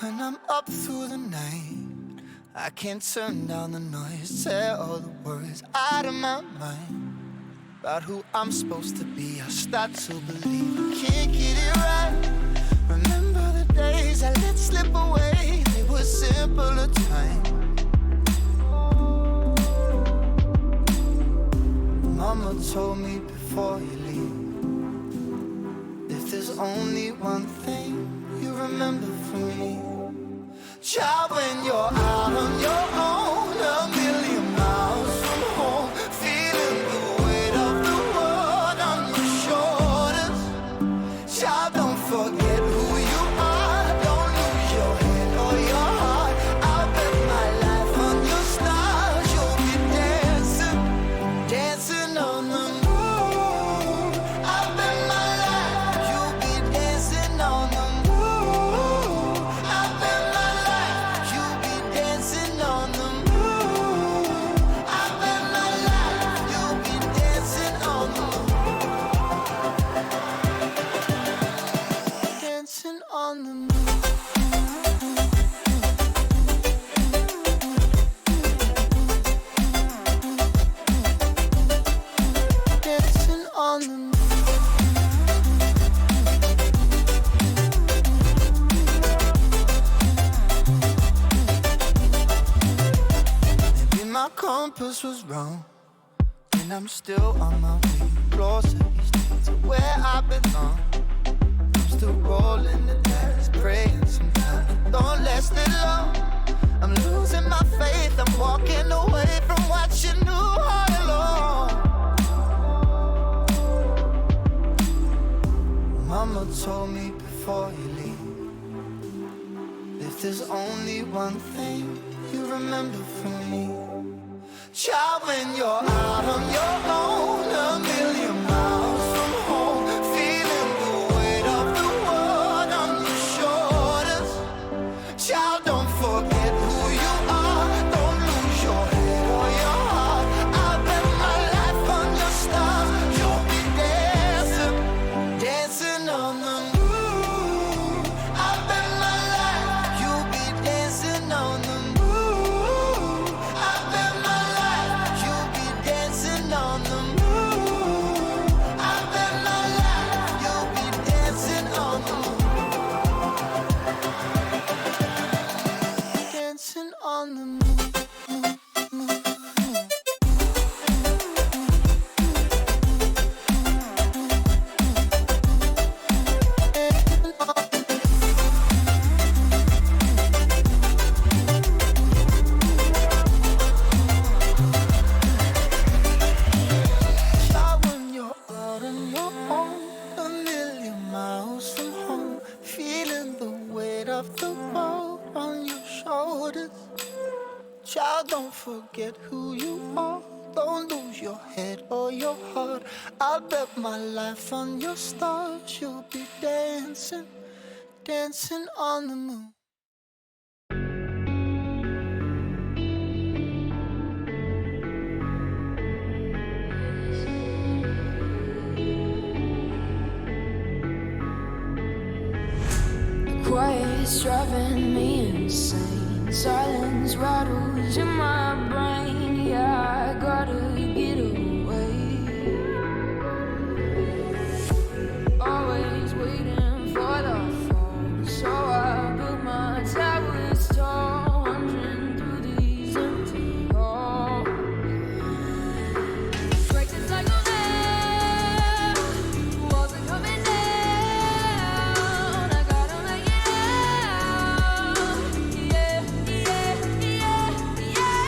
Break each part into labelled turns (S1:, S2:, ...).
S1: When I'm up through the night, I can't turn down the noise, say all the words out of my mind about who I'm supposed to be. I start to believe I can't get it right. Remember the days I let slip away, they were simpler times. Mama told me before you leave, if there's only one thing you remember from me, child, when you're out on your own, a million miles from home, feeling the weight of the world on your shoulders. Child, don't forget who you are, don't lose your head or your heart. I'll bet my life on your stars, you'll be dancing, dancing on the moon. I'll bet my life you'll be dancing on the moon. I'll bet my life you'll be dancing on the moon. I'll bet my life you'll be dancing on the moon. Dancing on the moon. Dancing on the moon. Maybe my compass was wrong, and I'm still on my way closer each day to where I belong. I'm still rolling the dice, praying sometimes don't last it long. I'm losing my faith, I'm walking away from what you knew all along. Mama told me before you leave, if there's only one thing you remember from me, child, when you're out on your own, a million miles from home, feeling the weight of the world on your shoulders. Child, don't forget who you are, don't lose your head or your heart. I'll bet my life on your stars, you'll be dancing, dancing on the moon. I'll bet my life you'll be dancing on the moon. I'll bet my life you'll be dancing on the moon. I'll bet my life you'll be dancing on the moon. Dancing on the moon. Child, when you're out on your own, a million miles from home, feeling the weight of the world on your shoulders. Child, don't forget who you are, don't lose your head or your heart. I'll bet my life on your stars, you'll be dancing, dancing on the moon.
S2: Quiet's driving me insane. Silence rattles in my brain. Yeah, I gotta get away. Always waiting for the fall, so I built my towers tall, wandering through these empty halls. Break the cycle now, walls are coming down. I gotta make it out. Yeah, yeah, yeah, yeah.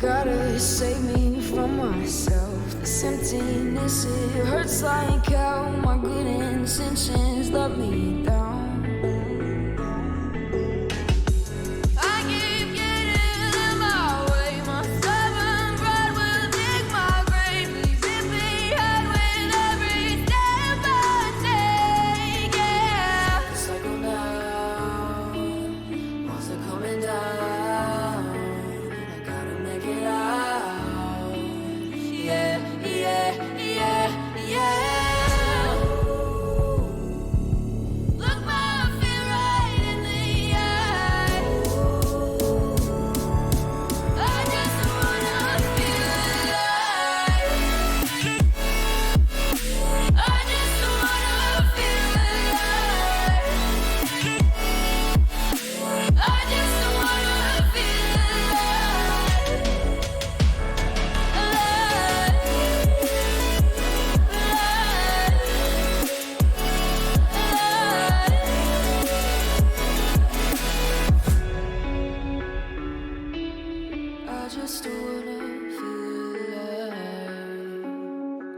S2: Gotta save me from myself. This emptiness, it hurts like hell. My good intentions let me down. I keep getting in my way. My stubborn pride will dig my grave. Leaving behind with every step I take. Yeah, cycle down. Walls are coming down. I gotta make it out. Yeah, yeah, yeah, yeah. Look my fear right in the eye. I just wanna feel alive. I just wanna feel alive. I just wanna feel alive. I just wanna feel alive.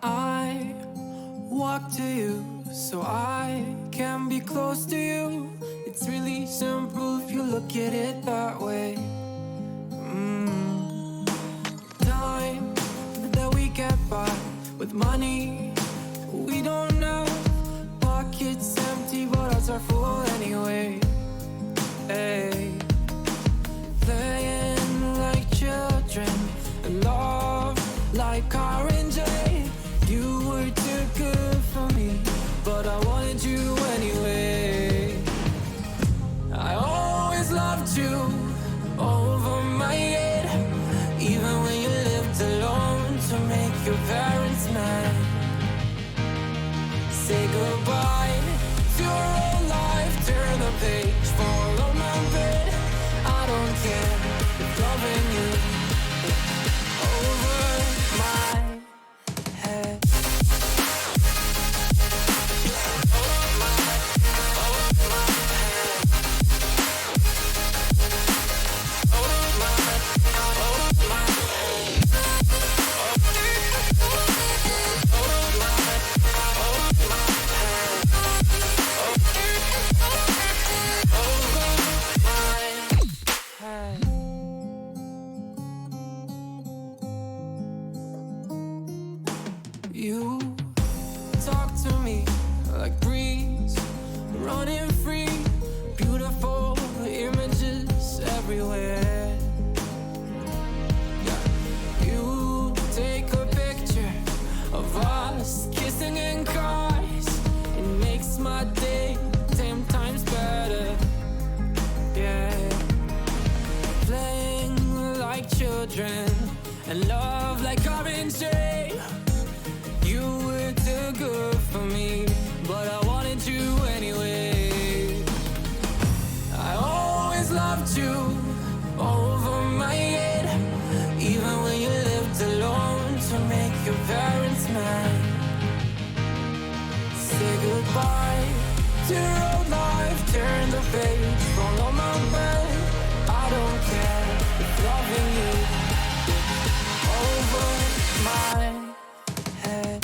S1: I walk to you so I can be close to you. It's really simple if you look at it that way. Time that we get by with money we don't know. Pockets empty but hearts are full anyway. Hey. Playing like children and love like car and J. You were too good for me, but I wanted you anyway. I always loved you over my head, even when you lived alone to make your parents mad. Say goodbye to your old life, turn the page, fall on my bed. I don't care if loving you over my head. You talk to me like breeze, running free, beautiful images everywhere. Yeah. You take a picture of us kissing in cars, it makes my day 10 times better. Yeah. Playing like children and love like orange. You were too good for me, but I wanted you anyway. I always loved you over my head, even when you lived alone to make your parents mad. Say goodbye to your old life, turn the page, fall on my bed. I don't care if loving you over my head.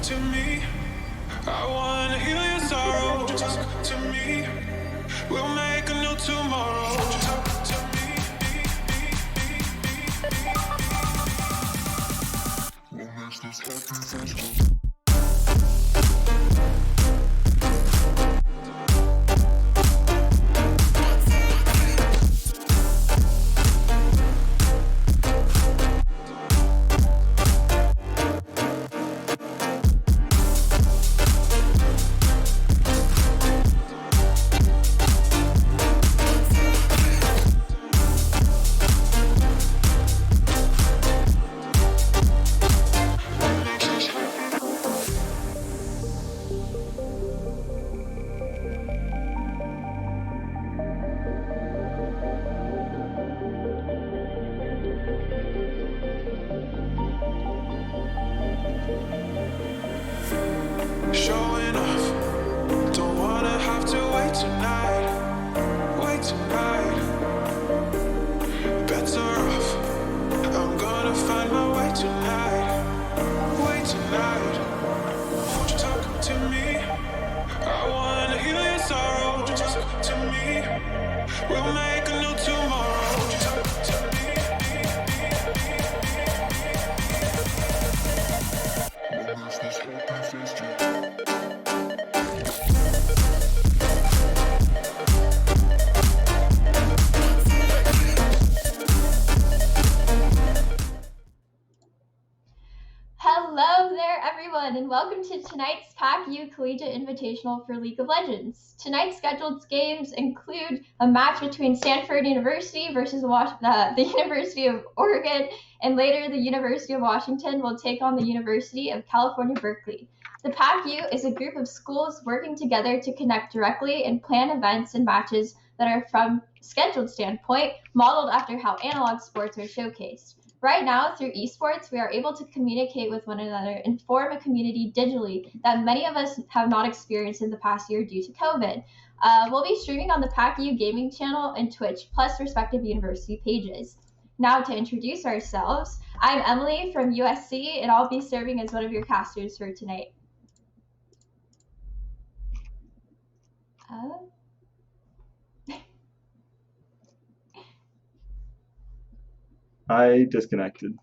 S1: to me. I wanna heal your sorrow. Just talk to me. We'll make a new tomorrow. Just talk to me. We'll make this happen. Showing off, don't wanna have to wait tonight. Better off, I'm gonna find my way tonight. Won't you talk to me? I wanna heal your sorrow. Just talk to me. We'll make a new tomorrow. Won't you talk to me?
S3: Hello there, everyone, and welcome to tonight's Pac-U Collegiate Invitational for League of Legends. Tonight's scheduled games include a match between Stanford University versus the University of Oregon, and later the University of Washington will take on the University of California, Berkeley. The Pac-U is a group of schools working together to connect directly and plan events and matches that are, from scheduled standpoint, modeled after how analog sports are showcased. Right now, through esports, we are able to communicate with one another and form a community digitally that many of us have not experienced in the past year due to COVID. We'll be streaming on the Pac-U Gaming Channel and Twitch, plus respective university pages. Now, to introduce ourselves, I'm Emily from USC, and I'll be serving as one of your casters for tonight.
S4: I disconnected.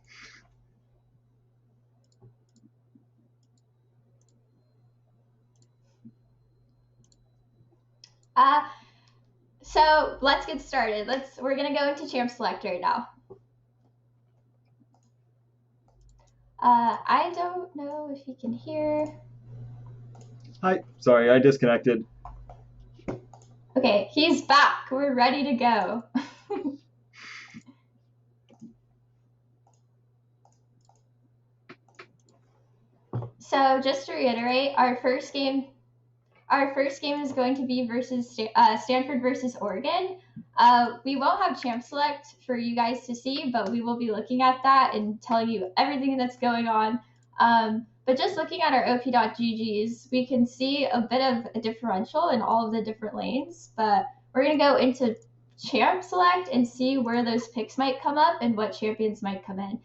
S3: So let's get started. We're gonna go into Champ Select right now. I don't know if you can hear.
S4: Hi, sorry, I disconnected.
S3: Okay, he's back. We're ready to go. So just to reiterate, our first game is going to be versus Stanford versus Oregon. We won't have Champ Select for you guys to see, but we will be looking at that and telling you everything that's going on. But just looking at our op.gg's, we can see a bit of a differential in all of the different lanes, but we're going to go into Champ Select and see where those picks might come up and what champions might come in.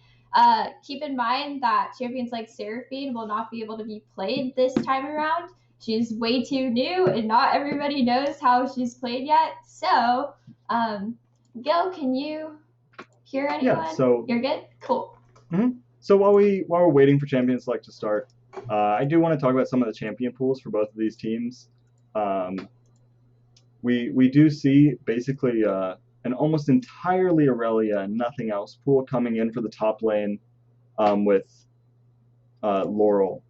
S3: Keep in mind that champions like Seraphine will not be able to be played this time around. She's way too new and not everybody knows how she's played yet. So, Gil, can you hear anyone?
S4: Yeah, so
S3: you're good? Cool.
S4: Mm-hmm. So while we're waiting for Champion Select to start, I do want to talk about some of the champion pools for both of these teams. We do see basically an almost entirely Aurelia and nothing else pool coming in for the top lane with Laurel.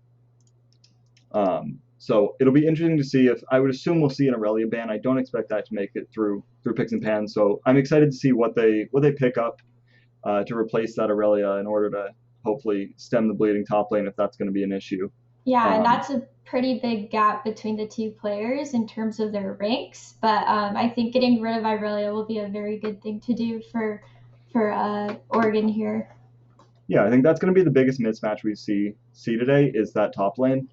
S4: So it'll be interesting to see I would assume we'll see an Aurelia ban. I don't expect that to make it through picks and pans. So I'm excited to see what they pick up to replace that Aurelia in order to hopefully stem the bleeding top lane if that's going to be an issue.
S3: Yeah, and that's a pretty big gap between the two players in terms of their ranks. But I think getting rid of Aurelia will be a very good thing to do for Oregon here.
S4: Yeah, I think that's going to be the biggest mismatch we see today is that top lane.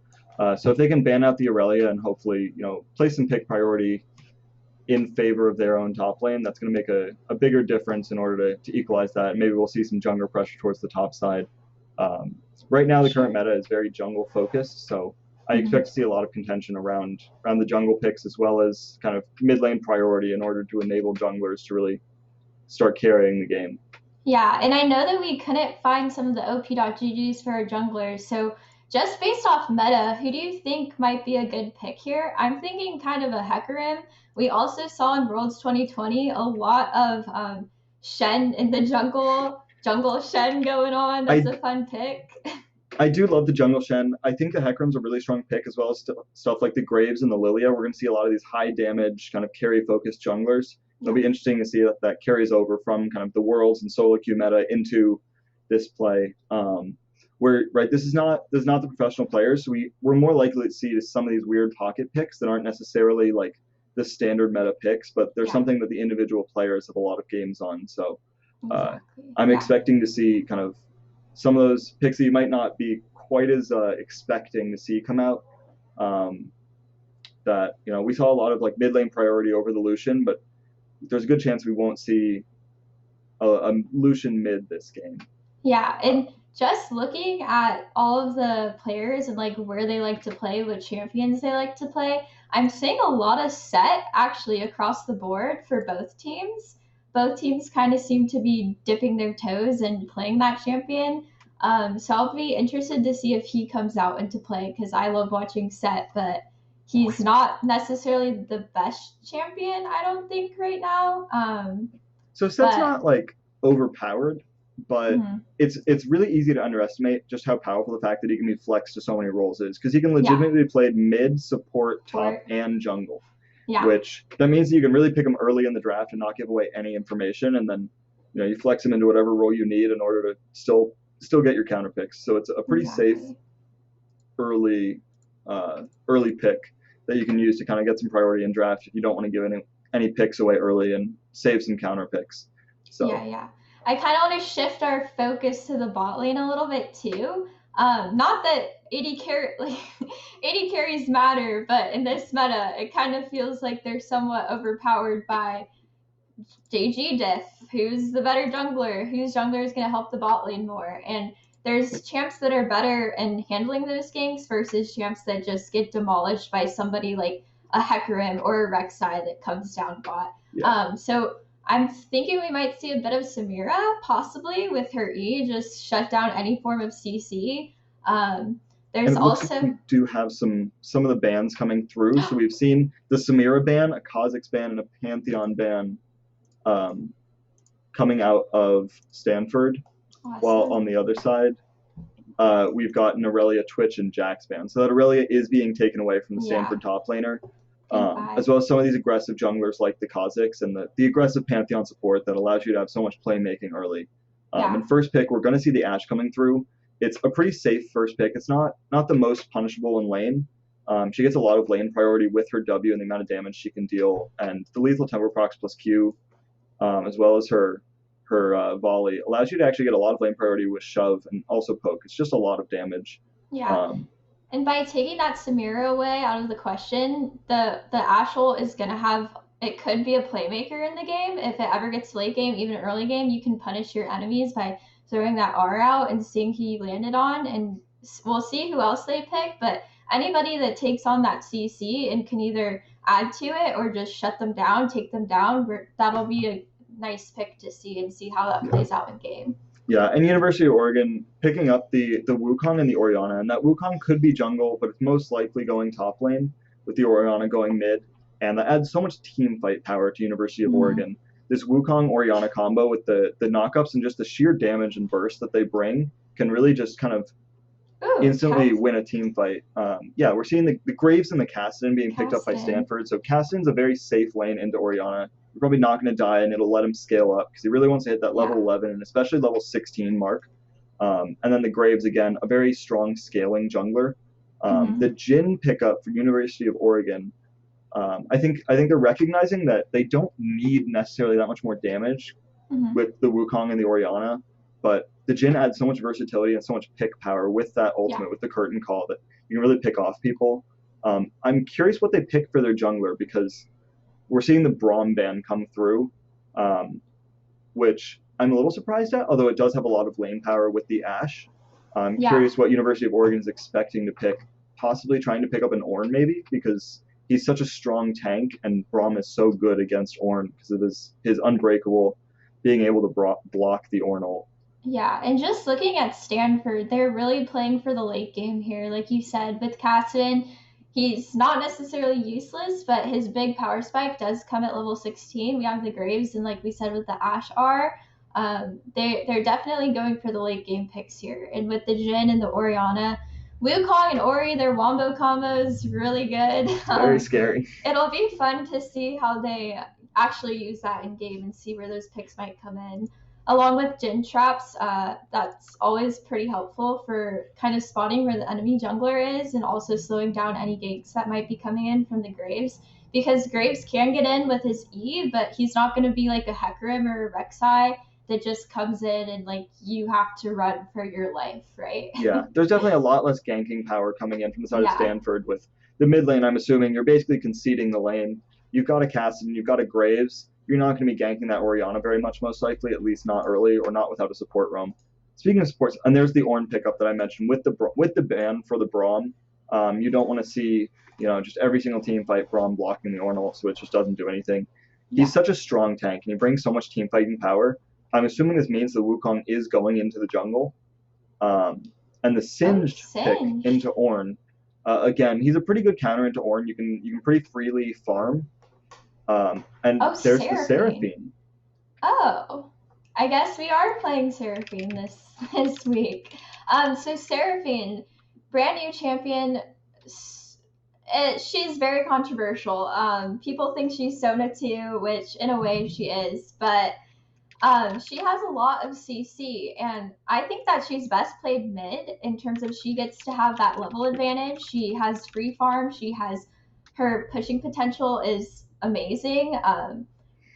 S4: So if they can ban out the Aurelia and hopefully place some pick priority in favor of their own top lane, that's going to make a bigger difference in order to equalize that. Maybe we'll see some jungler pressure towards the top side right now the current meta is very jungle focused, so I expect to see a lot of contention around the jungle picks as well as kind of mid lane priority in order to enable junglers to really start carrying the game.
S3: Yeah, and I know that we couldn't find some of the OP.GGs for our junglers, so just based off meta, who do you think might be a good pick here? I'm thinking kind of a Hecarim. We also saw in Worlds 2020 a lot of Shen in the jungle Shen going on. That's a fun pick.
S4: I do love the jungle Shen. I think the Hecarim's a really strong pick, as well as stuff like the Graves and the Lilia. We're going to see a lot of these high damage, kind of carry focused junglers. It'll be interesting to see if that carries over from kind of the Worlds and solo queue meta into this play. This is not the professional players, so we're more likely to see some of these weird pocket picks that aren't necessarily like the standard meta picks, but there's something that the individual players have a lot of games on. So I'm expecting to see kind of some of those picks that you might not be quite as expecting to see come out. That we saw a lot of like mid lane priority over the Lucian, but there's a good chance we won't see a Lucian mid this game.
S3: Yeah, and just looking at all of the players and like where they like to play, what champions they like to play, I'm seeing a lot of set actually across the board for both teams. Both teams kind of seem to be dipping their toes and playing that champion. So I'll be interested to see if he comes out into play because I love watching Set, but he's not necessarily the best champion, I don't think, right now.
S4: So Set's not like overpowered, but it's really easy to underestimate just how powerful the fact that he can be flexed to so many roles is, because he can legitimately be played mid, support, top, and jungle.
S3: Yeah.
S4: Which that means that you can really pick him early in the draft and not give away any information, and then you flex him into whatever role you need in order to still get your counter picks. So it's a pretty safe early pick that you can use to kind of get some priority in draft if you don't want to give any picks away early and save some counter picks. So
S3: yeah. I kind of want to shift our focus to the bot lane a little bit too. Not that AD carries matter, but in this meta, it kind of feels like they're somewhat overpowered by JG Diff, who's the better jungler, whose jungler is going to help the bot lane more. And there's champs that are better in handling those ganks versus champs that just get demolished by somebody like a Hecarim or a Rek'Sai that comes down bot.
S4: Yeah.
S3: So I'm thinking we might see a bit of Samira, possibly, with her E, just shut down any form of CC. There's also
S4: like we do have some of the bans coming through. So we've seen the Samira ban, a Kha'Zix ban, and a Pantheon ban coming out of Stanford.
S3: Awesome.
S4: While on the other side, we've got an Aurelia, Twitch, and Jax ban. So that Aurelia is being taken away from the Stanford top laner. As well as some of these aggressive junglers like the Kha'Zix and the aggressive Pantheon support that allows you to have so much playmaking early. And first pick, we're going to see the Ashe coming through. It's a pretty safe first pick. It's not the most punishable in lane. She gets a lot of lane priority with her W and the amount of damage she can deal, and the lethal tempo procs plus Q, as well as her volley, allows you to actually get a lot of lane priority with shove and also poke. It's just a lot of damage.
S3: Yeah. And by taking that Samira away out of the question, the Ashe ult is going to have, it could be a playmaker in the game. If it ever gets late game, even early game, you can punish your enemies by throwing that R out and seeing who you landed on. And we'll see who else they pick. But anybody that takes on that CC and can either add to it or just shut them down, take them down, that'll be a nice pick to see and see how that plays out in game.
S4: Yeah, and University of Oregon picking up the Wukong and the Orianna, and that Wukong could be jungle, but it's most likely going top lane with the Orianna going mid, and that adds so much team fight power to University of Oregon. This Wukong Orianna combo with the knockups and just the sheer damage and burst that they bring can really just kind of instantly win a team fight. We're seeing the Graves and the Caston being picked up by Stanford, so Caston's a very safe lane into Orianna. You're probably not going to die, and it'll let him scale up because he really wants to hit that level 11 and especially level 16 mark. And then the Graves, again, a very strong scaling jungler. The Jhin pickup for University of Oregon, I think they're recognizing that they don't need necessarily that much more damage with the Wukong and the Orianna, but the Jhin adds so much versatility and so much pick power with that ultimate, with the curtain call, that you can really pick off people. I'm curious what they pick for their jungler, because we're seeing the Braum ban come through, which I'm a little surprised at, although it does have a lot of lane power with the Ashe. I'm
S3: Yeah.
S4: curious what University of Oregon is expecting to pick, possibly trying to pick up an Ornn maybe, because he's such a strong tank, and Braum is so good against Ornn because of his unbreakable, being able to block the Ornn ult.
S3: Yeah, and just looking at Stanford, they're really playing for the late game here. Like you said, with Cassidy, he's not necessarily useless, but his big power spike does come at level 16. We have the Graves, and like we said with the Ashe R, they're definitely going for the late game picks here. And with the Jhin and the Orianna, Wukong and Ori, their wombo combo is really good.
S4: Very scary.
S3: It'll be fun to see how they actually use that in game and see where those picks might come in. Along with Jhin traps, that's always pretty helpful for kind of spotting where the enemy jungler is and also slowing down any ganks that might be coming in from the Graves. Because Graves can get in with his E, but he's not going to be like a Hecarim or a Rek'Sai that just comes in and like you have to run for your life, right?
S4: Yeah, there's definitely a lot less ganking power coming in from the side
S3: Yeah.
S4: of Stanford. With the mid lane, I'm assuming you're basically conceding the lane. You've got a Cassidy, you've got a Graves. You're not going to be ganking that Orianna very much, most likely, at least not early or not without a support roam. Speaking of supports, and there's the Ornn pickup that I mentioned with the ban for the Braum. You don't want to see just every single team fight Braum blocking the Ornn ult, so it just doesn't do anything.
S3: Yeah.
S4: He's such a strong tank, and he brings so much team fighting power. I'm assuming this means the Wukong is going into the jungle. And the Singed pick into Ornn, again, he's a pretty good counter into Ornn. You can pretty freely farm. And there's the Seraphine.
S3: Oh, I guess we are playing Seraphine this week. So Seraphine, brand new champion. She's very controversial. People think she's Sona 2, which in a way she is, but she has a lot of CC, and I think that she's best played mid in terms of she gets to have that level advantage. She has free farm. Her pushing potential is amazing.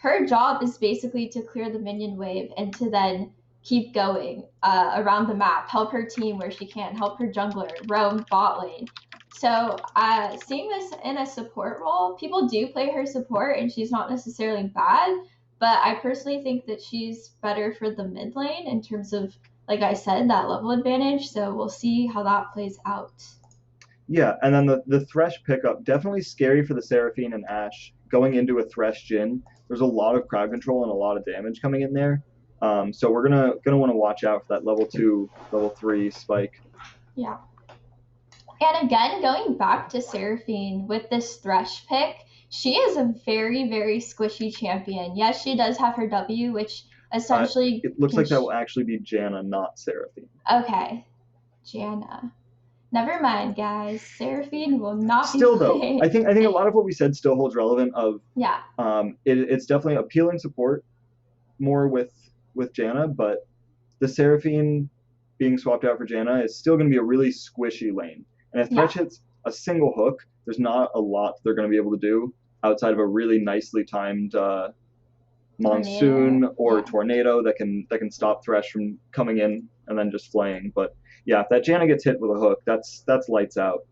S3: Her job is basically to clear the minion wave and to then keep going around the map, help her team where she can, help her jungler, roam bot lane. So seeing this in a support role, people do play her support, and she's not necessarily bad. But I personally think that she's better for the mid lane in terms of, like I said, that level advantage. So we'll see how that plays out.
S4: Yeah, and then the Thresh pickup, definitely scary for the Seraphine and Ashe. Going into a Thresh Jhin, there's a lot of crowd control and a lot of damage coming in there. So we're gonna want to watch out for that level 2, level 3 spike.
S3: Yeah. And again, going back to Seraphine with this Thresh pick, she is a very, very squishy champion. Yes, she does have her W, which essentially...
S4: it looks like that will actually be Janna, not Seraphine.
S3: Okay. Janna. Never mind, guys. Seraphine will not
S4: still,
S3: be played.
S4: Though, I think a lot of what we said still holds relevant of...
S3: Yeah.
S4: It's definitely appealing support more with Janna, but the Seraphine being swapped out for Janna is still going to be a really squishy lane. And if Thresh hits a single hook, there's not a lot they're going to be able to do outside of a really nicely timed monsoon or tornado that can stop Thresh from coming in and then just flaying. But yeah, if that Janna gets hit with a hook, that's lights out.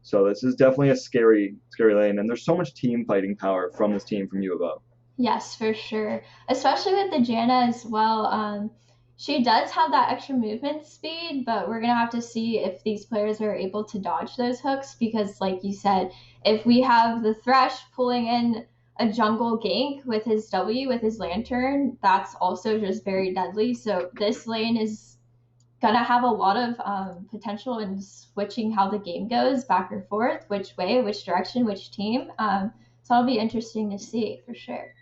S4: So this is definitely a scary lane, and there's so much team fighting power from this team from U of O.
S3: Yes, for sure. Especially with the Janna as well. She does have that extra movement speed, but we're going to have to see if these players are able to dodge those hooks because, like you said, if we have the Thresh pulling in a jungle gank with his W, with his lantern, that's also just very deadly. So this lane is going to have a lot of potential in switching how the game goes back and forth, which way, which direction, which team. So it'll be interesting to see for sure.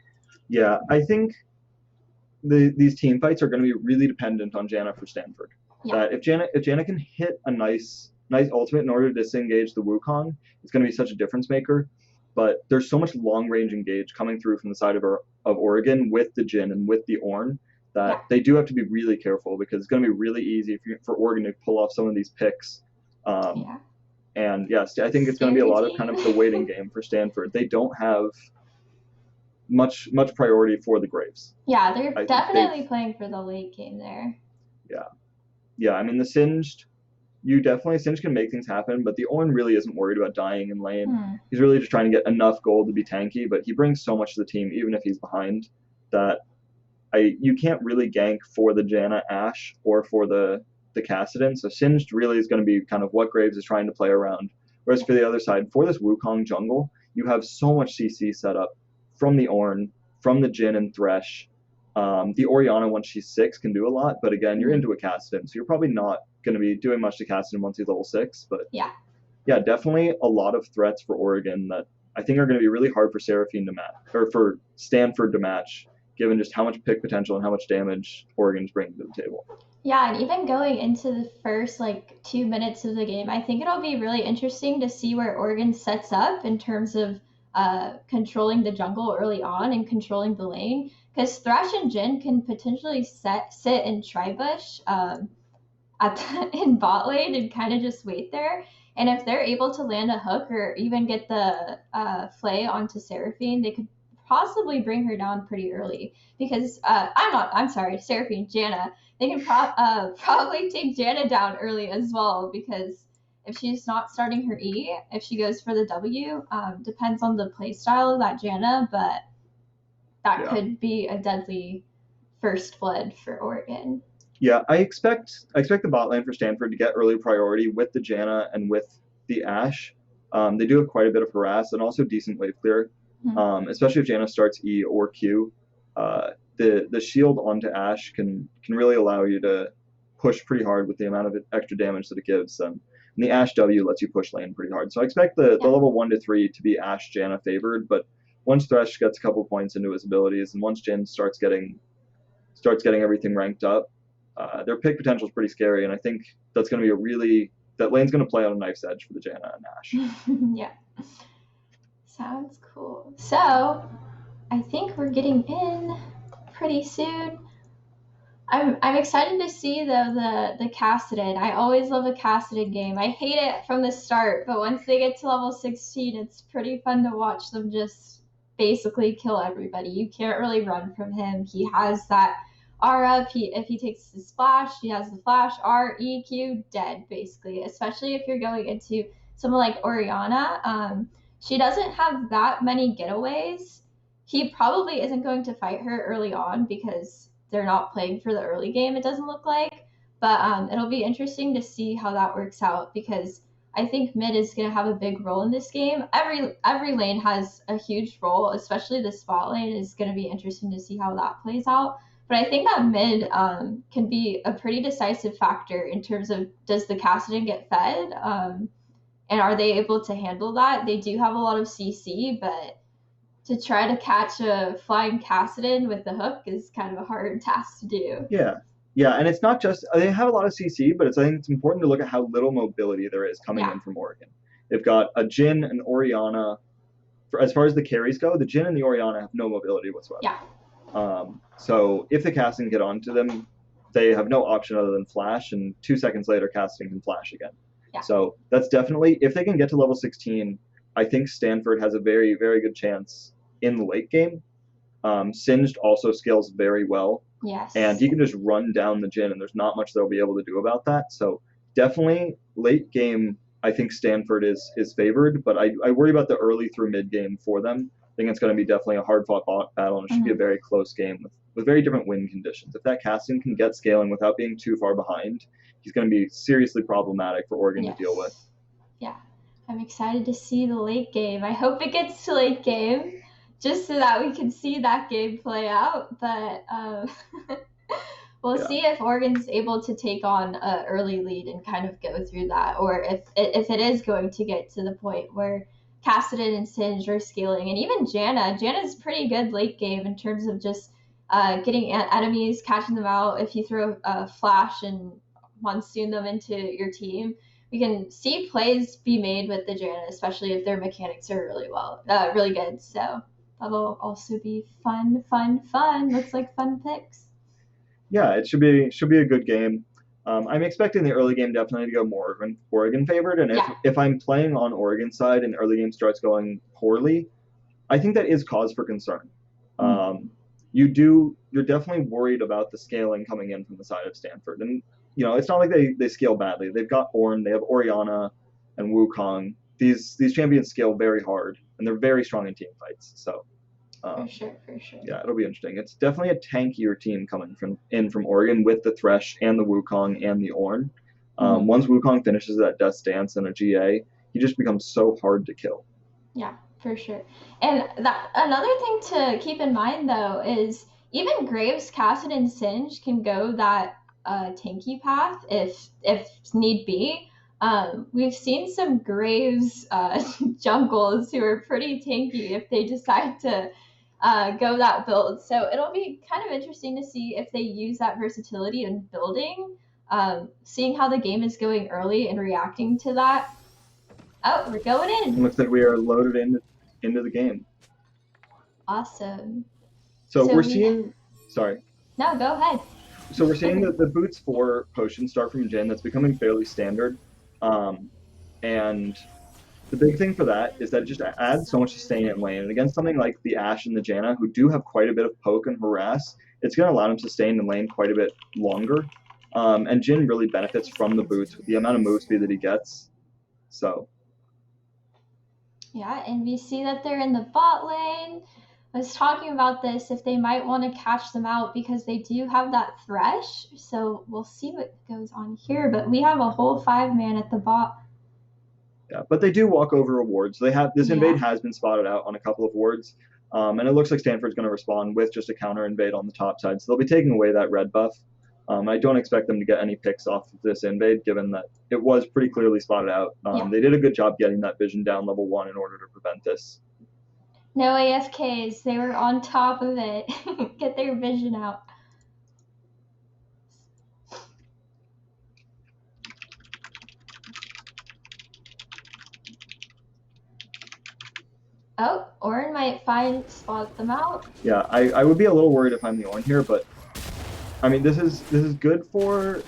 S4: Yeah, I think these team fights are going to be really dependent on Janna for Stanford.
S3: Yeah.
S4: If Janna can hit a nice ultimate in order to disengage the Wukong, it's going to be such a difference maker. But there's so much long range engage coming through from the side of Oregon with the Jhin and with the Ornn that they do have to be really careful because it's going to be really easy for Oregon to pull off some of these picks. And yes, I think it's going to be a lot of kind of the waiting game for Stanford. They don't have much priority for the Graves.
S3: Yeah, they're definitely playing for the late game there.
S4: Yeah. I mean, the Singed can make things happen, but the Ornn really isn't worried about dying in lane. He's really just trying to get enough gold to be tanky, but he brings so much to the team, even if he's behind, that you can't really gank for the Janna Ashe or for the the Kassadin. So Singed really is going to be kind of what Graves is trying to play around. Whereas for the other side, for this Wukong jungle, you have so much CC set up from the Ornn, from the Jhin and Thresh. The Orianna, once she's 6, can do a lot, but again, you're into a Kassadin, so you're probably not going to be doing much to Kassadin once he's level 6. But yeah, definitely a lot of threats for Oregon that I think are going to be really hard for Seraphine to match, or for Stanford to match, given just how much pick potential and how much damage Oregon's bringing to the table.
S3: Yeah, and even going into the first 2 minutes of the game, I think it'll be really interesting to see where Oregon sets up in terms of controlling the jungle early on and controlling the lane. Because Thresh and Jhin can potentially sit in Tribush in bot lane and kind of just wait there. And if they're able to land a hook or even get the Flay onto Seraphine, they could possibly bring her down pretty early. Because Seraphine, Janna. They can probably take Janna down early as well, because if she's not starting her E, if she goes for the W, depends on the play style of that Janna, but that could be a deadly first blood for Oregon.
S4: Yeah, I expect the bot lane for Stanford to get early priority with the Janna and with the Ashe. They do have quite a bit of harass and also decent wave clear, especially if Janna starts E or Q. The shield onto Ashe can really allow you to push pretty hard with the amount of extra damage that it gives. And the Ashe W lets you push lane pretty hard. So I expect the level 1 to 3 to be Ashe Janna favored, but once Thresh gets a couple points into his abilities and once Jhin starts getting everything ranked up, their pick potential is pretty scary, and I think that's going to be that lane's going to play on a knife's edge for the Janna and Ashe.
S3: Yeah. Sounds cool. So I think we're getting in pretty soon. I'm excited to see the Kassadin. I always love a Kassadin game. I hate it from the start, but once they get to level 16, it's pretty fun to watch them just basically kill everybody. You can't really run from him. He has that R up. If he takes the splash, he has the flash, R, E, Q, dead basically. Especially if you're going into someone like Orianna. She doesn't have that many getaways. He probably isn't going to fight her early on because they're not playing for the early game, it doesn't look like. But it'll be interesting to see how that works out, because I think mid is going to have a big role in this game. Every lane has a huge role, especially the spot lane is going to be interesting to see how that plays out. But I think that mid can be a pretty decisive factor in terms of, does the Kassadin get fed? And are they able to handle that? They do have a lot of CC, but to try to catch a flying Kassadin with the hook is kind of a hard task to do.
S4: Yeah, and it's not just, they have a lot of CC, but I think it's important to look at how little mobility there is coming in from Oregon. They've got a Jhin and Orianna. As far as the carries go, the Jhin and the Orianna have no mobility whatsoever.
S3: Yeah.
S4: So if the Kassadin get onto them, they have no option other than flash, and 2 seconds later, Kassadin can flash again.
S3: Yeah.
S4: So that's definitely, if they can get to level 16, I think Stanford has a very, very good chance in the late game. Singed also scales very well.
S3: Yes.
S4: And he can just run down the Jhin, and there's not much they'll be able to do about that. So definitely late game, I think Stanford is favored, but I worry about the early through mid game for them. I think it's going to be definitely a hard fought battle, and it should be a very close game with very different win conditions. If that Kassadin can get scaling without being too far behind, he's going to be seriously problematic for Oregon to deal with. Yeah.
S3: I'm excited to see the late game. I hope it gets to late game, just so that we can see that game play out. But we'll see if Oregon's able to take on an early lead and kind of go through that, or if it is going to get to the point where Kassadin and Singed are scaling. And even Janna's pretty good late game in terms of just getting enemies, catching them out. If you throw a flash and monsoon them into your team, we can see plays be made with the Janna, especially if their mechanics are really good. So that'll also be fun. Looks like fun picks.
S4: Yeah, it should be a good game. I'm expecting the early game definitely to go more Oregon favored, and if I'm playing on Oregon's side and the early game starts going poorly, I think that is cause for concern. You're definitely worried about the scaling coming in from the side of Stanford, and it's not like they scale badly. They've got Ornn, they have Orianna and Wukong. These champions scale very hard, and they're very strong in team fights. So
S3: For sure, for sure.
S4: Yeah, it'll be interesting. It's definitely a tankier team coming from Oregon with the Thresh and the Wukong and the Ornn. Once Wukong finishes that Death Dance and a GA, he just becomes so hard to kill.
S3: Yeah, for sure. And that another thing to keep in mind though is even Graves, Cassid, and Singe can go that tanky path if need be. We've seen some Graves jungles who are pretty tanky if they decide to go that build. So it'll be kind of interesting to see if they use that versatility in building, seeing how the game is going early and reacting to that. Oh, we're going in.
S4: It looks like we are loaded into the game.
S3: Awesome.
S4: So we're seeing. Sorry.
S3: No, go ahead.
S4: So we're seeing that the boots for potions start from Jhin. That's becoming fairly standard. And the big thing for that is that it just adds so much sustain in lane. And against something like the Ashe and the Janna, who do have quite a bit of poke and harass, it's going to allow them to sustain in lane quite a bit longer. And Jhin really benefits from the boots with the amount of move speed that he gets. So.
S3: Yeah, and we see that they're in the bot lane. I was talking about this, if they might want to catch them out because they do have that Thresh. So we'll see what goes on here. But we have a whole 5-man at the bot.
S4: Yeah, but they do walk over a ward. So they have this invade has been spotted out on a couple of wards. And it looks like Stanford's going to respond with just a counter invade on the top side. So they'll be taking away that red buff. I don't expect them to get any picks off of this invade, given that it was pretty clearly spotted out. They did a good job getting that vision down level 1 in order to prevent this.
S3: No AFKs. They were on top of it. Get their vision out. Oh, Ornn might spot them out.
S4: Yeah, I would be a little worried if I'm the Ornn here, but I mean, this is good for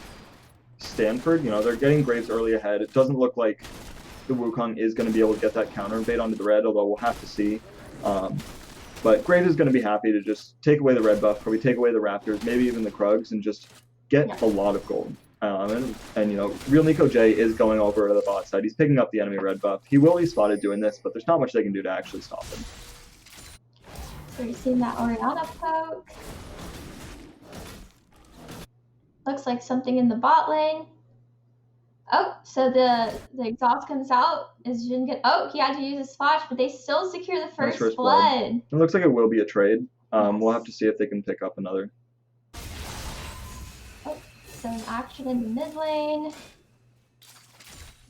S4: Stanford. You know, they're getting Graves early ahead. It doesn't look like the Wukong is going to be able to get that counter invade onto the red, although we'll have to see. But Graves is going to be happy to just take away the red buff, probably take away the Raptors, maybe even the Krugs, and just get a lot of gold. And you know, real Nico J is going over to the bot side. He's picking up the enemy red buff. He will be spotted doing this, but there's not much they can do to actually stop him.
S3: So we're seeing that Orianna poke. Looks like something in the bot lane. Oh, so the exhaust comes out. Is Jhin good? Oh, he had to use his flash, but they still secure the first blood.
S4: It looks like it will be a trade. We'll have to see if they can pick up another.
S3: Oh, some action in the mid lane.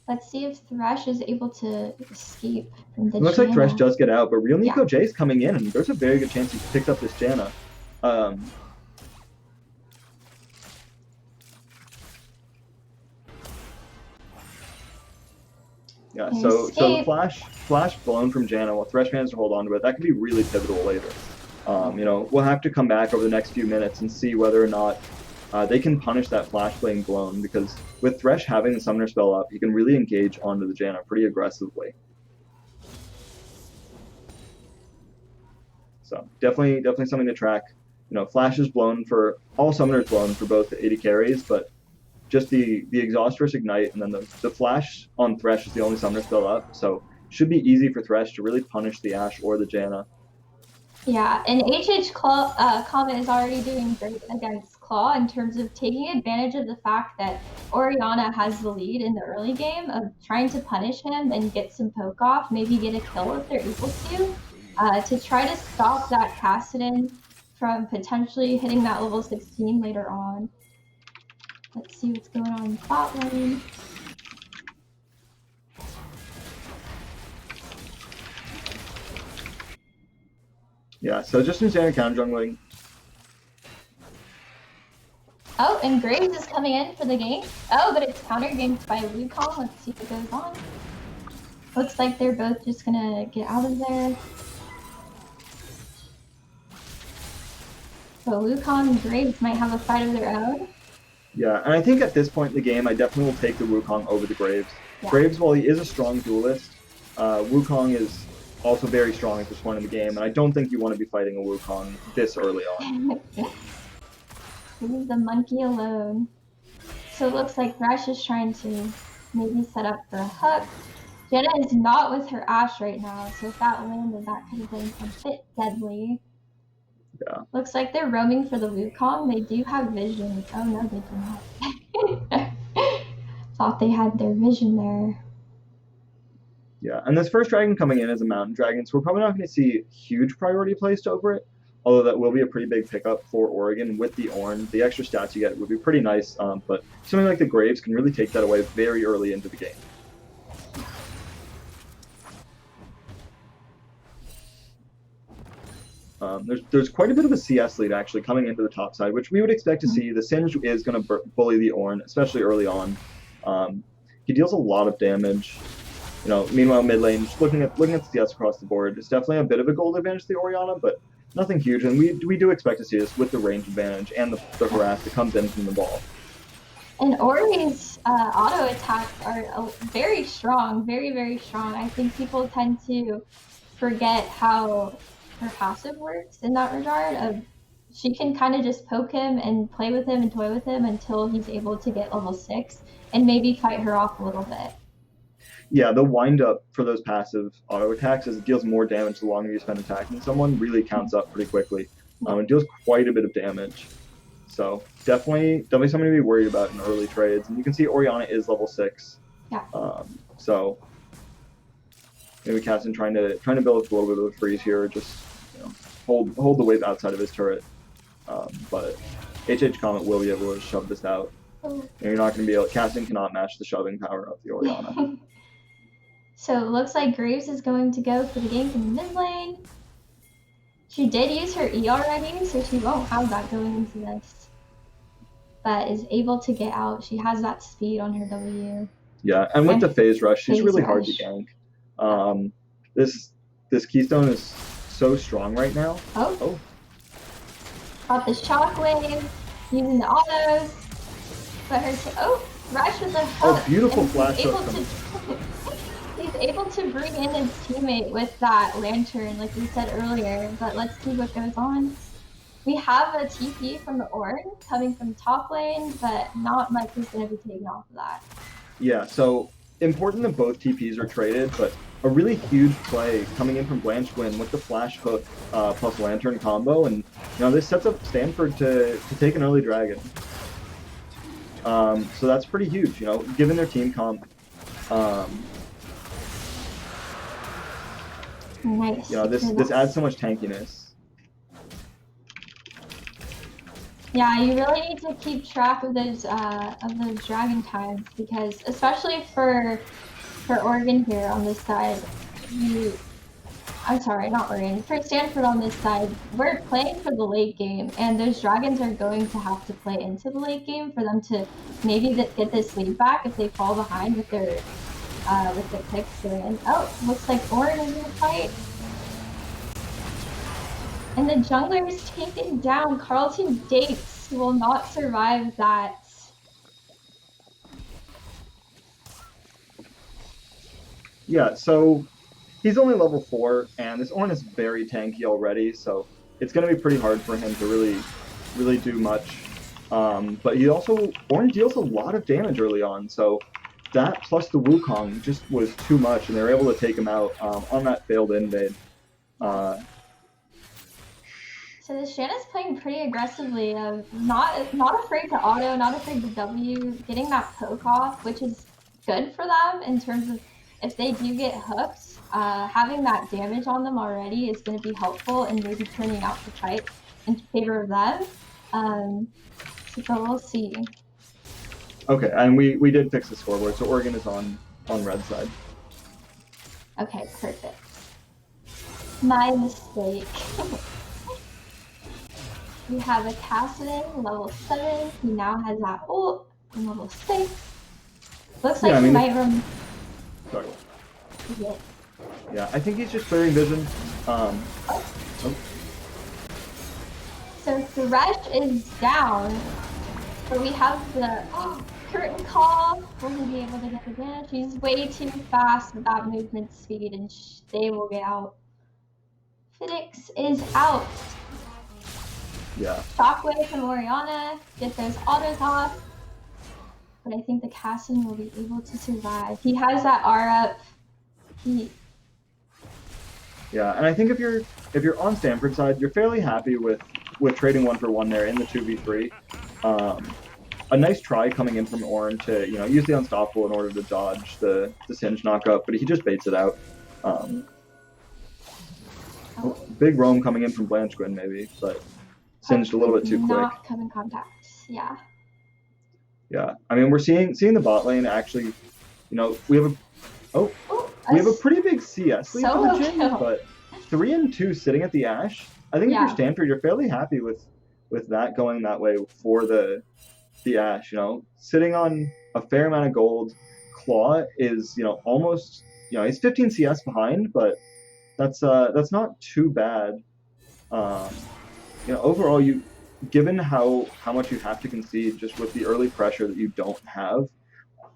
S3: Let's see if Thresh is able to escape from the
S4: It looks
S3: Janna.
S4: like Thresh does get out, but real Nico J is coming in, and there's a very good chance he picks up this Janna. Yeah, so the flash blown from Janna while Thresh manages to hold on to it, that could be really pivotal later. You know, we'll have to come back over the next few minutes and see whether or not they can punish that flash being blown, because with Thresh having the summoner spell up, he can really engage onto the Janna pretty aggressively. So definitely something to track. You know, flash is blown for all summoners blown for both the AD carries, but just the exhaust versus ignite, and then the flash on Thresh is the only summoner spell up, so should be easy for Thresh to really punish the Ashe or the Janna.
S3: Yeah, and HH Comet is already doing great against Claw in terms of taking advantage of the fact that Orianna has the lead in the early game of trying to punish him and get some poke off, maybe get a kill if they're able to try to stop that Cassidon from potentially hitting that level 16 later on. Let's see what's going on in the bot lane.
S4: Yeah, so just in standard counter jungling.
S3: Oh, and Graves is coming in for the game. Oh, but it's counter gamed by Wukong. Let's see what goes on. Looks like they're both just gonna get out of there. So Wukong and Graves might have a fight of their own.
S4: Yeah, and I think at this point in the game, I definitely will take the Wukong over the Graves.
S3: Yeah.
S4: Graves, while he is a strong duelist, Wukong is also very strong at this point in the game, and I don't think you want to be fighting a Wukong this early on.
S3: Leave the monkey alone. So it looks like Thresh is trying to maybe set up for a hook. Shanna is not with her Ashe right now, so if that landed, that could have been a bit deadly.
S4: Yeah.
S3: Looks like they're roaming for the Wukong. They do have vision. Oh no, they do not. Thought they had their vision there.
S4: Yeah, and this first dragon coming in is a mountain dragon, so we're probably not going to see huge priority placed over it, although that will be a pretty big pickup for Oregon with the Ornn. The extra stats you get would be pretty nice, but something like the Graves can really take that away very early into the game. There's quite a bit of a CS lead actually coming into the top side, which we would expect to see. The Singe is going to bully the Ornn, especially early on. He deals a lot of damage. You know, meanwhile, mid lane, just looking at the CS across the board, it's definitely a bit of a gold advantage to the Orianna, but nothing huge. And we do expect to see this with the range advantage and the harass that comes in from the ball.
S3: And Ori's auto attacks are very strong, very, very strong. I think people tend to forget how her passive works in that regard. She can kind of just poke him and play with him and toy with him until he's able to get level 6 and maybe fight her off a little bit.
S4: Yeah, the wind up for those passive auto attacks as it deals more damage the longer you spend attacking someone really counts up pretty quickly. It deals quite a bit of damage. So definitely something to be worried about in early trades. And you can see Orianna is level 6.
S3: Yeah.
S4: So maybe Casson trying to build a little bit of a freeze here, just hold the wave outside of his turret. But HH Comet will be able to shove this out. And you're not going to be able. Casson cannot match the shoving power of the Orianna.
S3: So it looks like Graves is going to go for the gank in the mid lane. She did use her E already, so she won't have that going into this. But is able to get out. She has that speed on her W.
S4: Yeah, and with the phase rush, she's really hard to gank. This Keystone is so strong right now.
S3: Oh. Got the shockwave, using the autos. But her Rush with the hook.
S4: Oh, beautiful flash hook.
S3: He's able to bring in his teammate with that lantern, like we said earlier, but let's see what goes on. We have a TP from the Ornn coming from top lane, but not much is going to be taken off of that. Yeah,
S4: so important that both TPs are traded, but a really huge play coming in from Blanche Gwyn with the flash hook plus lantern combo, and this sets up Stanford to take an early dragon. So that's pretty huge, given their team comp.
S3: Nice.
S4: This adds so much tankiness.
S3: Yeah, you really need to keep track of those dragon times, because especially for Oregon here on this side, I'm sorry, not Oregon, for Stanford on this side, we're playing for the late game, and those dragons are going to have to play into the late game for them to maybe get this lead back if they fall behind with their picks in. Oh, looks like Ornn is in the fight. And the jungler is taken down. Carlton Dates will not survive that.
S4: Yeah, so he's only level 4, and this Ornn is very tanky already, so it's going to be pretty hard for him to really do much. But Ornn deals a lot of damage early on, so that plus the Wukong just was too much, and they were able to take him out on that failed invade.
S3: So the Shanna's playing pretty aggressively, not afraid to auto, not afraid to W, getting that poke off, which is good for them in terms of if they do get hooked, having that damage on them already is going to be helpful and maybe turning out the fight in favor of them. So we'll see.
S4: Okay, and we did fix the scoreboard, so Oregon is on red side.
S3: Okay, perfect. My mistake. We have a Cassidon, level 7. He now has that ult, level 6. Looks like he might run.
S4: Sorry. Yeah, I think he's just clearing vision.
S3: So Thresh is down, but we have the curtain call. Will he be able to get advantage? He's way too fast with that movement speed, and they will get out. Phoenix is out.
S4: Yeah.
S3: Shockwave from Orianna, get those autos off. But I think the Casson will be able to survive. He has that R up.
S4: Yeah, and I think if you're on Stanford side, you're fairly happy with trading 1-for-1 there in the 2v3. A nice try coming in from Orn to use the unstoppable in order to dodge the Singe knockup, but he just baits it out. Big roam coming in from Blanchquin maybe, but Singed a little bit too quick.
S3: Not come in contact. Yeah.
S4: Yeah, I mean we're seeing the bot lane actually. We have a pretty big CS lead for the Jin, but 3-2 sitting at the Ashe. I think if you're Stanford, you're fairly happy with that going that way for the Ashe. Sitting on a fair amount of gold. Claw is almost he's 15 CS behind, but that's not too bad. Overall, given how much you have to concede just with the early pressure that you don't have,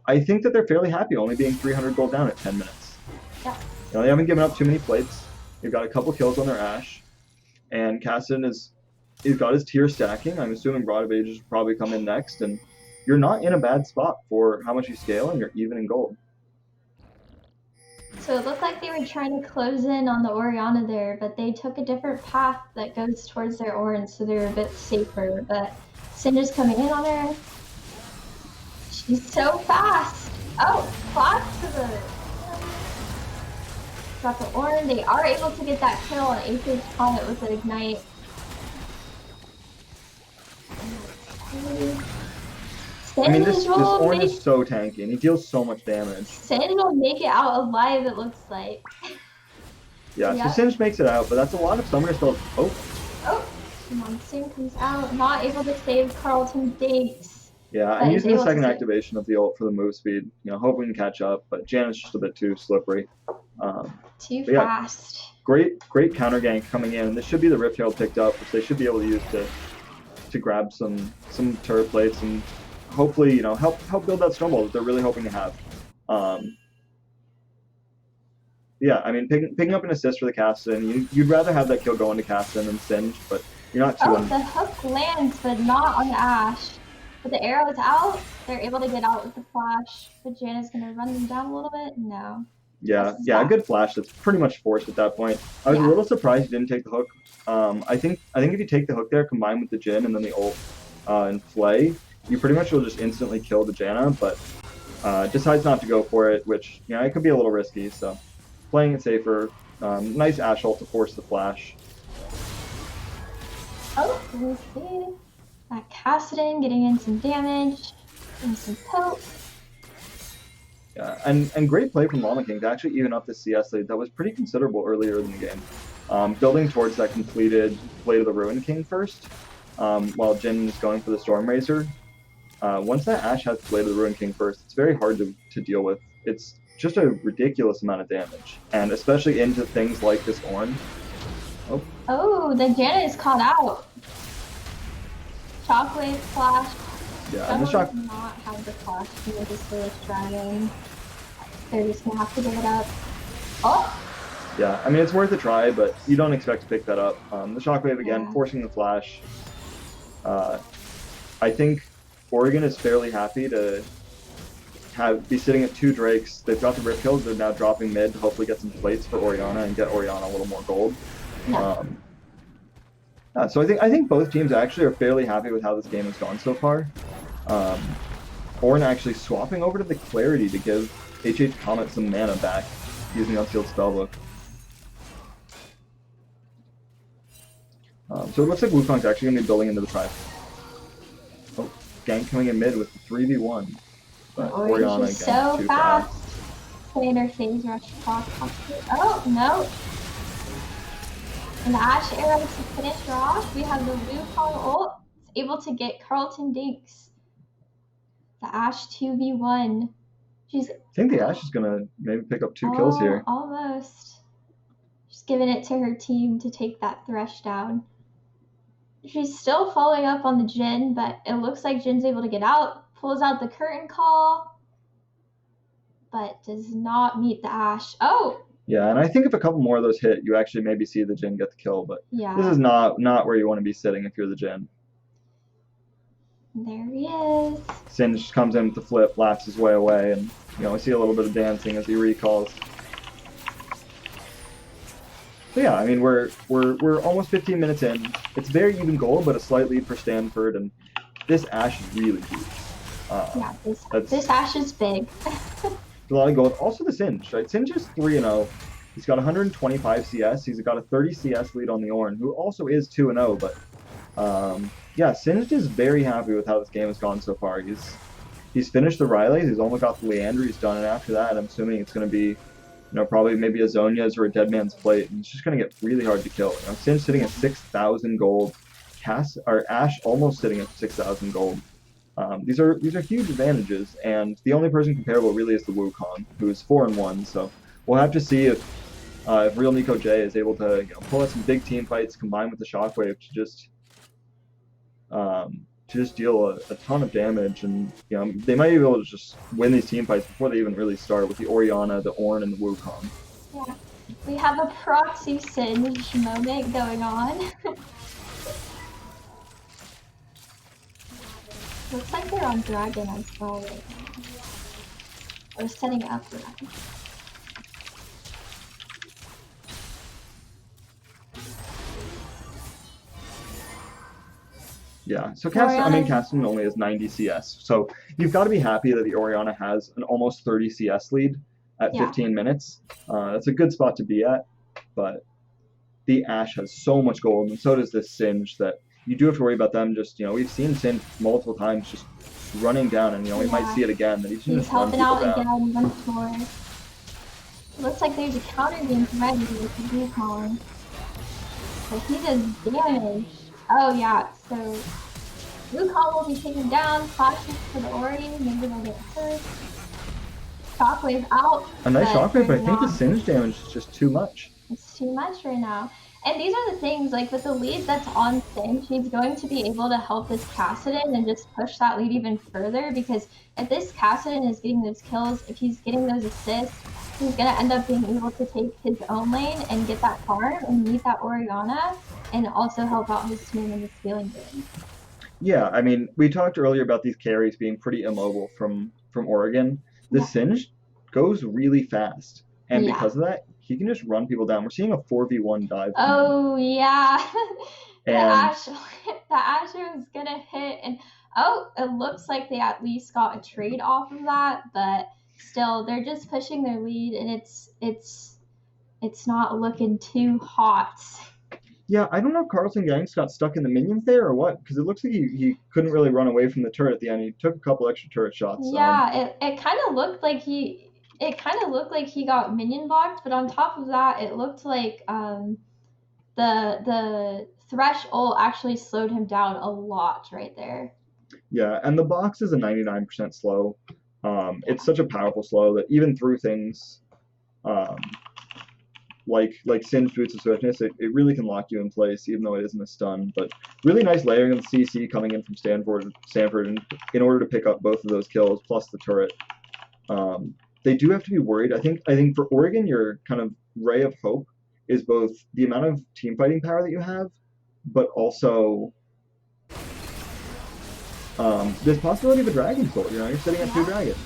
S4: I think that they're fairly happy only being 300 gold down at 10 minutes.
S3: Yeah.
S4: They haven't given up too many plates. They've got a couple kills on their Ashe, and Caston he's got his tier stacking. I'm assuming Broad of Ages will probably come in next, and you're not in a bad spot for how much you scale, and you're even in gold.
S3: So it looked like they were trying to close in on the Orianna there, but they took a different path that goes towards their Ornn, so they're a bit safer. But Cinder's coming in on her. She's so fast. Oh, clock to the... Got the Ornn. They are able to get that kill on Aphid Comet with the Ignite.
S4: I mean, this Ornn is so tanky, and he deals so much damage.
S3: Singe will make it out alive, it looks like.
S4: Yeah, so Singe makes it out, but that's a lot of summoner spells.
S3: Oh, Monsoon comes out, not able to save Carlton Dinks.
S4: Yeah, I'm using the second activation of the ult for the move speed, hoping to catch up, but Janet's just a bit too slippery.
S3: Too fast.
S4: Great counter gank coming in. This should be the Rift Herald picked up, which they should be able to use to grab some turret plates and hopefully, help build that snowball that they're really hoping to have. Yeah, I mean, picking up an assist for the Caston, you'd rather have that kill go into Caston than Singe, but you're not too...
S3: the hook lands, but not on the Ashe. But the arrow is out. They're able to get out with the flash. But Janet's going to run them down a little bit? No.
S4: Yeah, a good flash that's pretty much forced at that point. I was a little surprised you didn't take the hook. I think if you take the hook there, combined with the Jhin and then the ult and Flay, you pretty much will just instantly kill the Janna, but decides not to go for it, which, it could be a little risky, so playing it safer. Nice Ashe ult to force the flash.
S3: Oh, we see that Cassidon getting in some damage and some poke.
S4: Yeah, and great play from Llama King to actually even up the CS lead. That was pretty considerable earlier in the game. Building towards that completed Blade of the Ruined King first, while Jhin is going for the Storm Razor. Once that Ashe has Blade of the Ruined King first, it's very hard to deal with. It's just a ridiculous amount of damage, and especially into things like this Ornn.
S3: Oh, the Janna is caught out. Shockwave flash.
S4: Yeah, and the shock
S3: does not have the flash to this Village Dragon. They're just gonna have to give it up. Oh!
S4: Yeah, I mean, it's worth a try, but you don't expect to pick that up. The Shockwave again, forcing the flash. I think Oregon is fairly happy to be sitting at 2 Drakes. They've got the Rift Kills. They're now dropping mid to hopefully get some plates for Orianna and get Orianna a little more gold.
S3: Yeah.
S4: So I think both teams actually are fairly happy with how this game has gone so far. Ornn actually swapping over to the Clarity to give HH Comet some mana back using the Unsealed Spellbook. So it looks like Wukong's actually going to be building into the tribe. Oh, gank coming in mid with the 3v1. But Orianna again,
S3: so
S4: too
S3: fast. Playing her phase rush clock. Oh, no. And the Ashe arrow to finish her off. We have the Wukong ult. It's able to get Carlton Dinks. The Ashe 2v1. I
S4: think the Ashe is going to maybe pick up 2 kills here.
S3: Almost. She's giving it to her team to take that Thresh down. She's still following up on the Jhin, but it looks like Jin's able to get out. Pulls out the curtain call, but does not meet the Ashe. Oh!
S4: Yeah, and I think if a couple more of those hit, you actually maybe see the Jhin get the kill, but this is not where you want to be sitting if you're the Jhin.
S3: There he is.
S4: Singe comes in with the flip, laughs his way away, and we see a little bit of dancing as he recalls. So yeah, I mean we're almost 15 minutes in. It's very even goal, but a slight lead for Stanford, and this Ashe is really huge.
S3: Yeah, this Ashe is big.
S4: A lot of gold. Also the Singe, right? Singe is 3-0. He's got 125 CS. He's got a 30 CS lead on the Ornn, who also is 2-0. But yeah, Singed is very happy with how this game has gone so far. He's finished the Rileys. He's almost got the Leandry. He's done it after that. I'm assuming it's going to be, probably maybe a Zhonya's or a Dead Man's Plate. And it's just going to get really hard to kill. Singe sitting at 6,000 gold. Ashe almost sitting at 6,000 gold. These are huge advantages, and the only person comparable really is the Wukong, who is 4-1. So we'll have to see if real Nico J is able to pull out some big team fights combined with the Shockwave to just deal a ton of damage, and they might be able to just win these team fights before they even really start with the Orianna, the Ornn, and the Wukong.
S3: Yeah, we have a proxy Singe moment going on. Looks like they're on Dragon as well right now. Or setting up for that.
S4: Yeah, so Caston only has 90 CS, so you've got to be happy that the Orianna has an almost 30 CS lead at 15 minutes. That's a good spot to be at, but the Ashe has so much gold, and so does this Singe, that you do have to worry about them. Just we've seen Singe multiple times just running down, and we might see it again. That he's
S3: helping out again once more. It looks like there's a counter game ready with the Wukong, but he does damage. Oh yeah, so Wukong will be taken down. Flashes for the Ori, maybe they'll get hurt. Shockwave out.
S4: A nice Shockwave, but I think the Singe damage is just too much.
S3: It's too much right now. And these are the things, like with the lead that's on Singe, he's going to be able to help this Kassadin and just push that lead even further, because if this Kassadin is getting those kills, if he's getting those assists, he's going to end up being able to take his own lane and get that farm and meet that Orianna, and also help out his team in the scaling game.
S4: Yeah, I mean, we talked earlier about these carries being pretty immobile from Oregon. The Singe goes really fast, and because of that, he can just run people down. We're seeing a 4v1 dive.
S3: Oh, yeah. The Ashe was going to hit, and it looks like they at least got a trade off of that, but still, they're just pushing their lead, and it's not looking too hot.
S4: Yeah, I don't know if Carlson Gangs got stuck in the minions there or what, because it looks like he couldn't really run away from the turret at the end. He took a couple extra turret shots.
S3: Yeah, it kind of looked like he got minion blocked, but on top of that, it looked like the Thresh ult actually slowed him down a lot right there.
S4: Yeah, and the box is a 99% slow. It's such a powerful slow that even through things like Singe Boots of Swiftness, it really can lock you in place, even though it isn't a stun. But really nice layering of the CC coming in from Stanford in order to pick up both of those kills, plus the turret. They do have to be worried. I think for Oregon, your kind of ray of hope is both the amount of team fighting power that you have, but also there's possibility of a Dragon Soul. You're sitting at 2 dragons.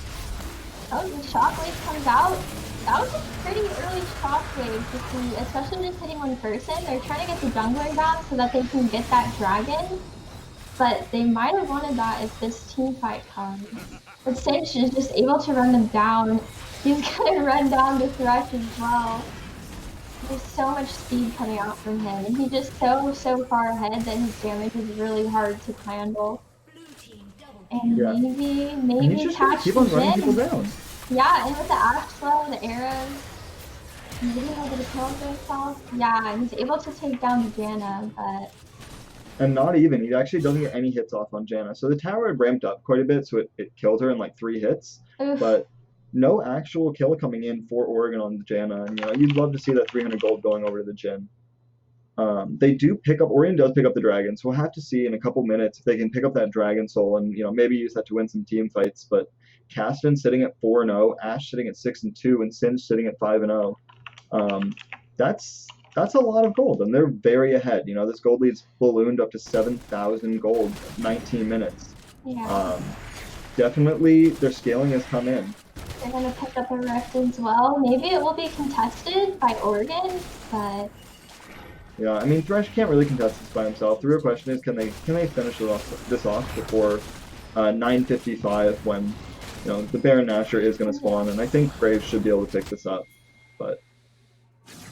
S3: Oh, the Shockwave comes out. That was a pretty early Shockwave to see, especially just hitting one person. They're trying to get the jungler down so that they can get that dragon, but they might have wanted that if this team fight comes. But Singe is just able to run them down. He's gonna run down the Thresh as well. There's so much speed coming out from him, and he's just so far ahead that his damage is really hard to handle. And maybe catch
S4: keep on running people down.
S3: Yeah, and with the Ashe slow, the arrows, he's really able to kill himself. Yeah, and he's able to take down the Janna, but...
S4: And not even. He actually doesn't get any hits off on Janna. So the tower had ramped up quite a bit, so it killed her in like 3 hits.
S3: Oof.
S4: But no actual kill coming in for Oregon on the Janna. And you'd love to see that 300 gold going over to the Jhin. Oregon does pick up the dragon, so we'll have to see in a couple minutes if they can pick up that Dragon Soul and maybe use that to win some team fights. But Caston sitting at 4-0, Ashe sitting at 6-2, and Singe sitting at 5-0. That's a lot of gold, and they're very ahead. This gold lead's ballooned up to 7,000 gold in 19 minutes.
S3: Yeah.
S4: Definitely, their scaling has come in.
S3: They're going to pick up a Rift as well. Maybe it will be contested by Oregon, but
S4: Yeah, I mean Thresh can't really contest this by himself. The real question is, can they finish this off before 9:55 when the Baron Nashor is going to spawn, and I think Graves should be able to pick this up. But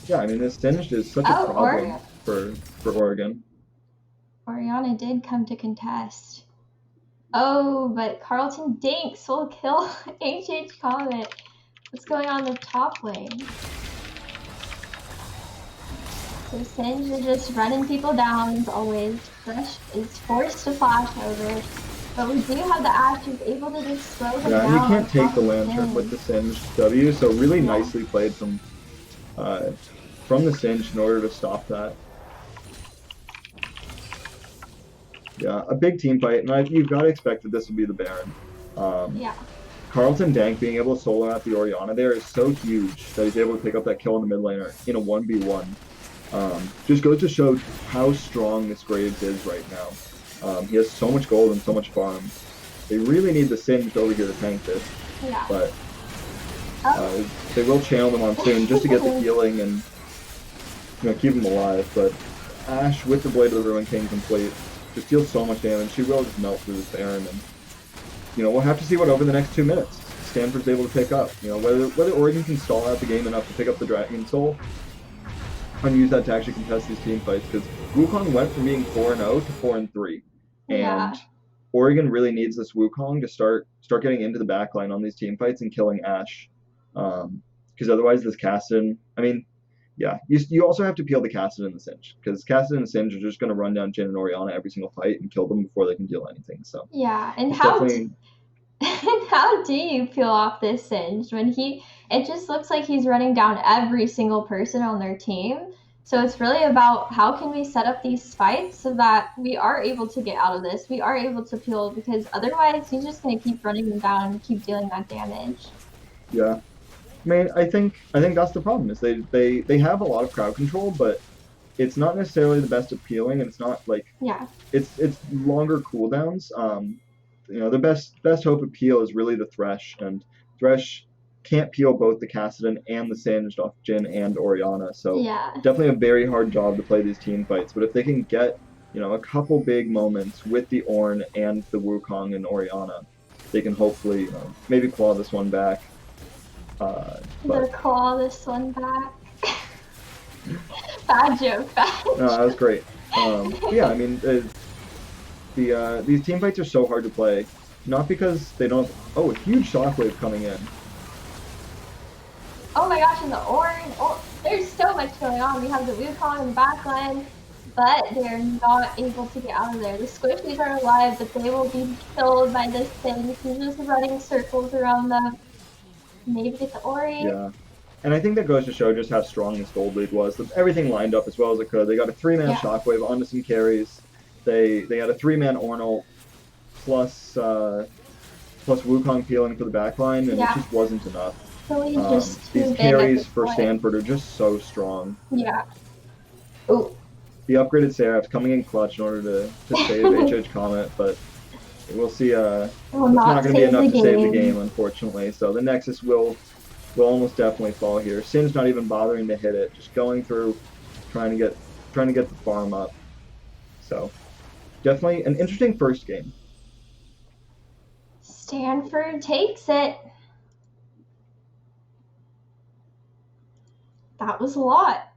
S4: yeah, I mean this Singed is such a
S3: Oh,
S4: problem for Oregon.
S3: Oriana did come to contest. Oh, but Carlton Dinks will kill HH Comet. What's going on in the top lane? So Singe is just running people down as always. Thresh is forced to flash over. But we do have the Ashe who's able to just slow him down.
S4: Yeah, and you can't take the Lantern with the Singed W, so really nicely played from the Singed in order to stop that. Yeah, a big team fight, and you've got to expect that this will be the Baron.
S3: Yeah.
S4: Carlton Dank being able to solo out the Orianna there is so huge that he's able to pick up that kill in the mid laner in a 1v1. Just goes to show how strong this Graves is right now. He has so much gold and so much farm. They really need the Singed over here to tank this.
S3: Yeah.
S4: But they will channel them on soon just to get the healing and keep him alive. But Ashe with the Blade of the Ruin King complete just deals so much damage. She will just melt through this Baron, and we'll have to see what over the next 2 minutes Stanford's able to pick up. Whether Oregon can stall out the game enough to pick up the Dragon Soul and use that to actually contest these team fights, because Wukong went from being 4-0 to 4-3, and Oregon really needs this Wukong to start getting into the backline on these team fights and killing Ashe, because otherwise this Kassadin, I mean, yeah, you also have to peel the Kassadin and the Singe, because Kassadin and the Singe are just going to run down Jhin and Orianna every single fight and kill them before they can deal anything. So
S3: yeah, and how do you peel off this Singe when it just looks like he's running down every single person on their team? So it's really about how can we set up these fights so that we are able to get out of this, we are able to peel, because otherwise he's just going to keep running them down and keep dealing that damage.
S4: Yeah. I mean, I think that's the problem, is they have a lot of crowd control, but it's not necessarily the best appealing, and it's not like it's longer cooldowns. The best hope of peel is really the Thresh, and Thresh can't peel both the Kassadin and the Singed off Jhin and Orianna, so definitely a very hard job to play these team fights. But if they can get a couple big moments with the Ornn and the Wukong and Orianna, they can hopefully maybe claw this one back.
S3: Claw this one back. Bad joke.
S4: No, that was great. Yeah, I mean, these team fights are so hard to play, not because they don't. Oh, a huge shockwave coming in.
S3: Oh my gosh, and the Ornn. There's so much going on. We have the Wukong in the backline, but they're not able to get out of there. The Squishies are alive, but they will be killed by this thing. He's just running circles around them. Maybe get the Ori.
S4: Yeah. And I think that goes to show just how strong this gold lead was. Everything lined up as well as it could. They got a 3-man shockwave onto some carries. They had a 3-man Ornn plus Wukong peeling for the backline, and it just wasn't enough. These carries for Stanford are just so strong.
S3: Yeah. Oh.
S4: The upgraded Seraph's coming in clutch in order to save HH Comet, but we'll see. It's not going to be enough to save the game, unfortunately. So the Nexus will almost definitely fall here. Sin's not even bothering to hit it, just going through, trying to get the farm up. So definitely an interesting first game.
S3: Stanford takes it. That was a lot.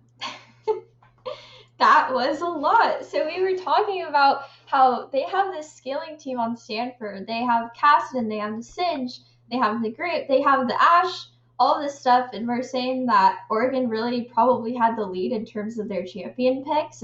S3: That was a lot. So we were talking about how they have this scaling team on Stanford. They have Kassadin, they have the Singe, they have the Grape, they have the Ashe, all this stuff, and we're saying that Oregon really probably had the lead in terms of their champion picks,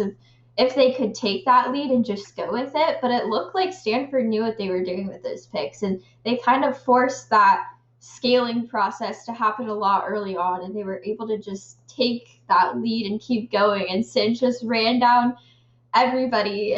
S3: if they could take that lead and just go with it. But it looked like Stanford knew what they were doing with those picks, and they kind of forced that scaling process to happen a lot early on, and they were able to just take that lead and keep going, and Singe just ran down everybody.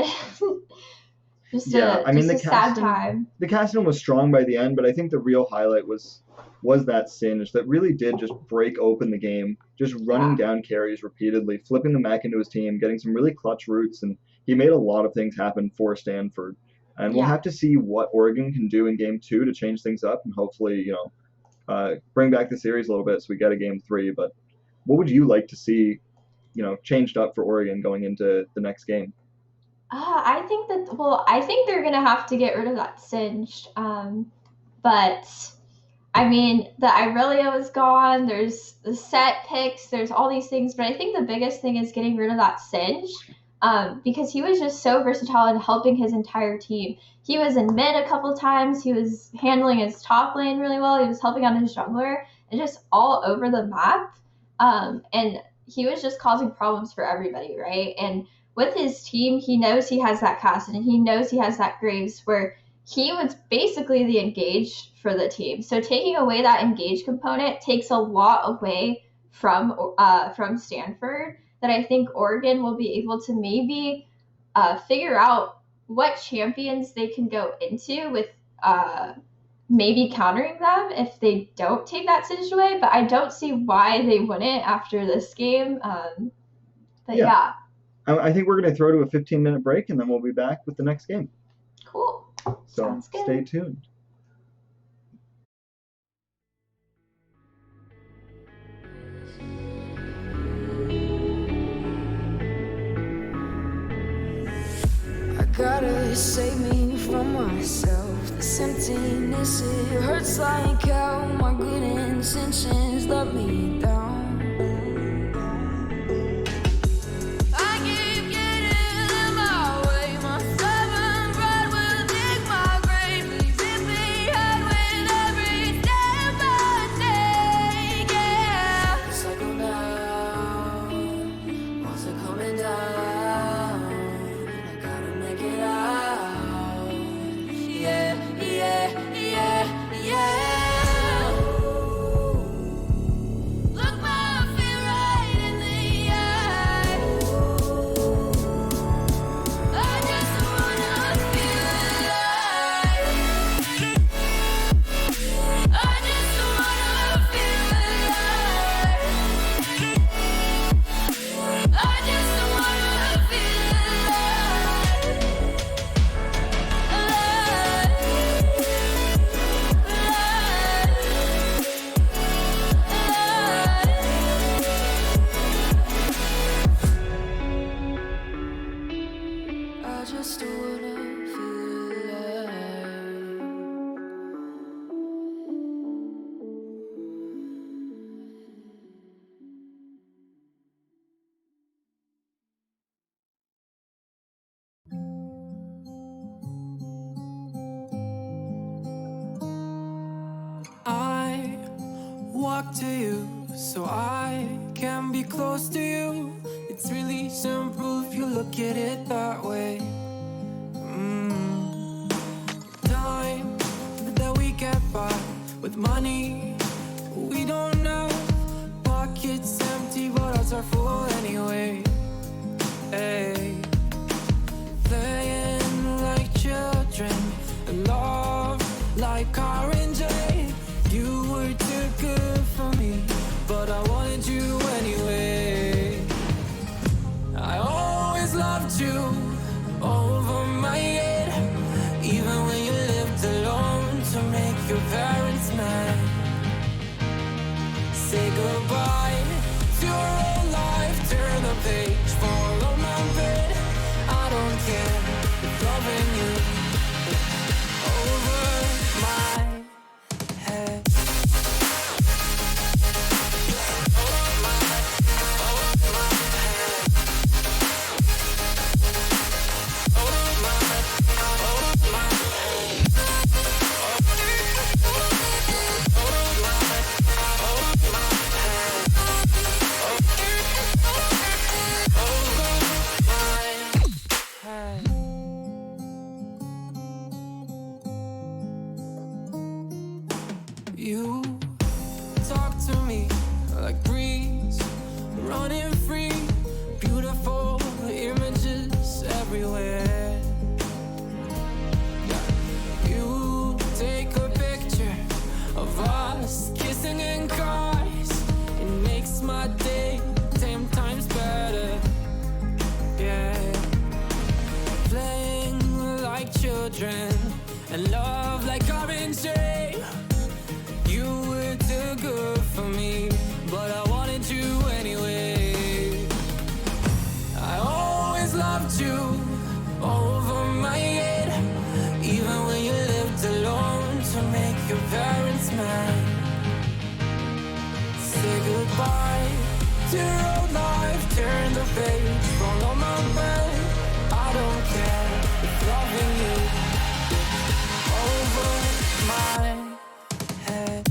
S3: A sad time.
S4: The Kassadin was strong by the end, but I think the real highlight was that Singe that really did just break open the game, just running down carries repeatedly, flipping them back into his team, getting some really clutch roots, and he made a lot of things happen for Stanford. And we'll have to see what Oregon can do in Game 2 to change things up and hopefully, bring back the series a little bit so we get a Game 3. But what would you like to see changed up for Oregon going into the next game?
S3: I think they're gonna have to get rid of that singed. But I mean, the Irelia was gone. There's the set picks. There's all these things, but I think the biggest thing is getting rid of that singe, because he was just so versatile in helping his entire team. He was in mid a couple times. He was handling his top lane really well. He was helping on his jungler and just all over the map. And he was just causing problems for everybody, right? And with his team, he knows he has that Cassidy and he knows he has that Graves where he was basically the engage for the team. So taking away that engage component takes a lot away from Stanford that I think Oregon will be able to maybe figure out what champions they can go into with maybe countering them if they don't take that Singe away. But I don't see why they wouldn't after this game. But yeah.
S4: I think we're going to throw to a 15-minute break, and then we'll be back with the next game.
S3: Cool.
S4: So stay tuned.
S2: I gotta save me from myself. This emptiness, it hurts like hell. My good intentions let me down.
S5: I walk to you so I can be close to you. It's really simple if you look at it that way. Time that we get by with money we don't know. Pockets empty but ours are full anyway. Hey, playing like children and love like orange. You were too good for me, but I wanted you anyway. I always loved you over my head, even when you lived alone to make your parents mad. Say goodbye to your old life, turn the page, fall on my bed. I don't care if loving you over my head. loved you over my head, even when you lived alone to make your parents mad. Say goodbye to your old life, turn the page, follow my bed. I don't care if loving you over my head.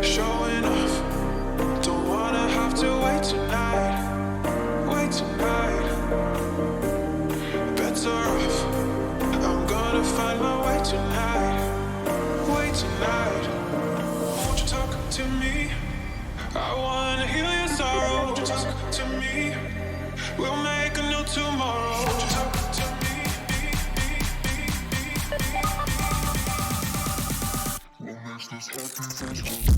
S6: Showing off, don't wanna have to wait tonight, wait tonight. Better off, I'm gonna find my way tonight, wait tonight. Won't you talk to me? I wanna heal your sorrow. Won't you talk to me? We'll make a new tomorrow. Won't you talk to me? What makes this happy face?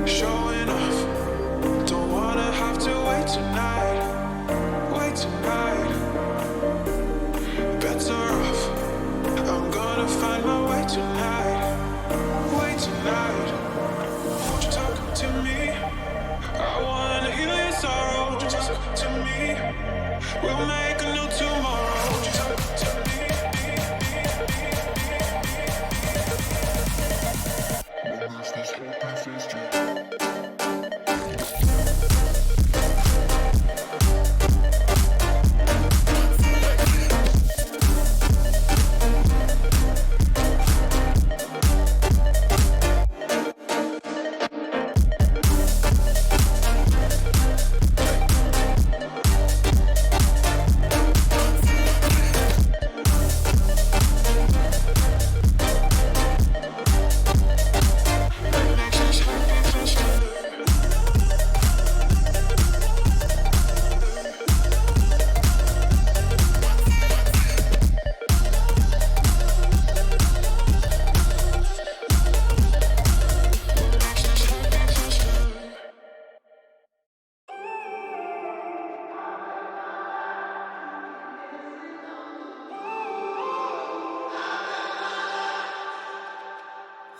S6: Showing off, don't wanna have to wait tonight, wait tonight. Better off, I'm gonna find my way tonight, wait tonight. Won't you talk to me? I wanna heal your sorrow. Won't you talk to me? We'll make a new tomorrow. Won't you talk to me? What makes this happy face do?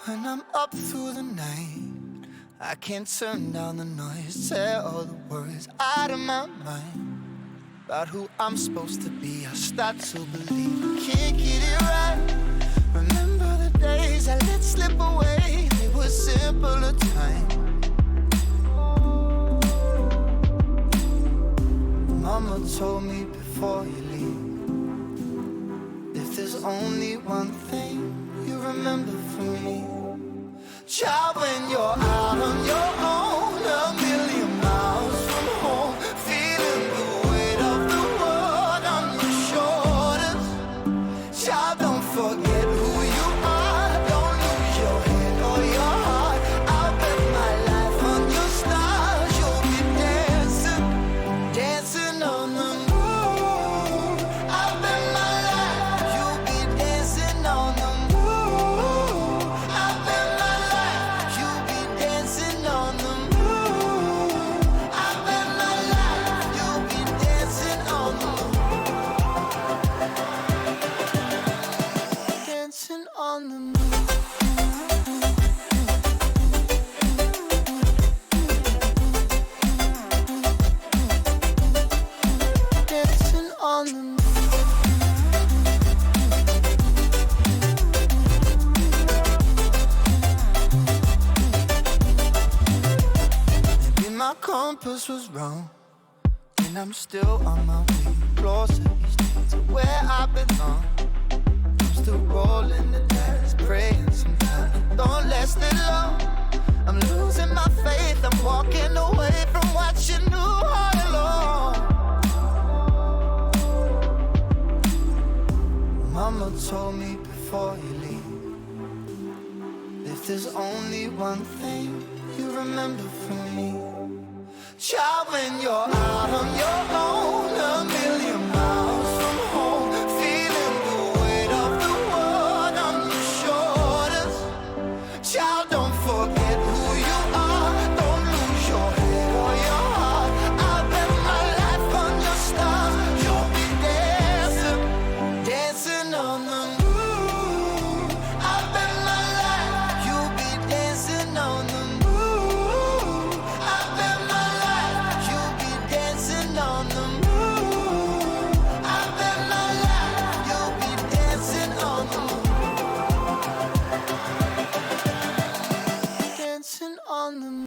S1: When I'm up through the night, I can't turn down the noise. Tear all the words out of my mind about who I'm supposed to be. I start to believe I can't get it right. Remember the days I let slip away. They were simpler times. Mama told me before you leave, if there's only one thing you remember from me, child, when you're out on your own, a million miles from home, feeling the weight of the world on your shoulders. Child, don't forget who you are. Don't lose your head or your heart. I'll bet my life on your stars. You'll be dancing, dancing on the moon. I'll bet my life you'll be dancing on the moon. I'll bet my on the moon. Dancing on the moon. Maybe my compass was wrong, and I'm still on my way closer each day to where I belong. I'm still rolling the dice, praying sometimes don't last it long. I'm losing my faith, I'm walking away from what you knew all along. Mama told me before you leave, if there's only one thing you remember from me, child, when you're out on your own, a million miles from home, feeling the weight of the world on your shoulders. Child, don't forget who you are, don't lose your head or your heart. I'll bet my life on your stars, you'll be dancing, dancing on the moon. I'll bet my life, you'll be dancing on the moon. I'll bet my life, you'll be dancing on the moon. I'll bet my life, you'll be dancing on the moon. Dancing on the moon.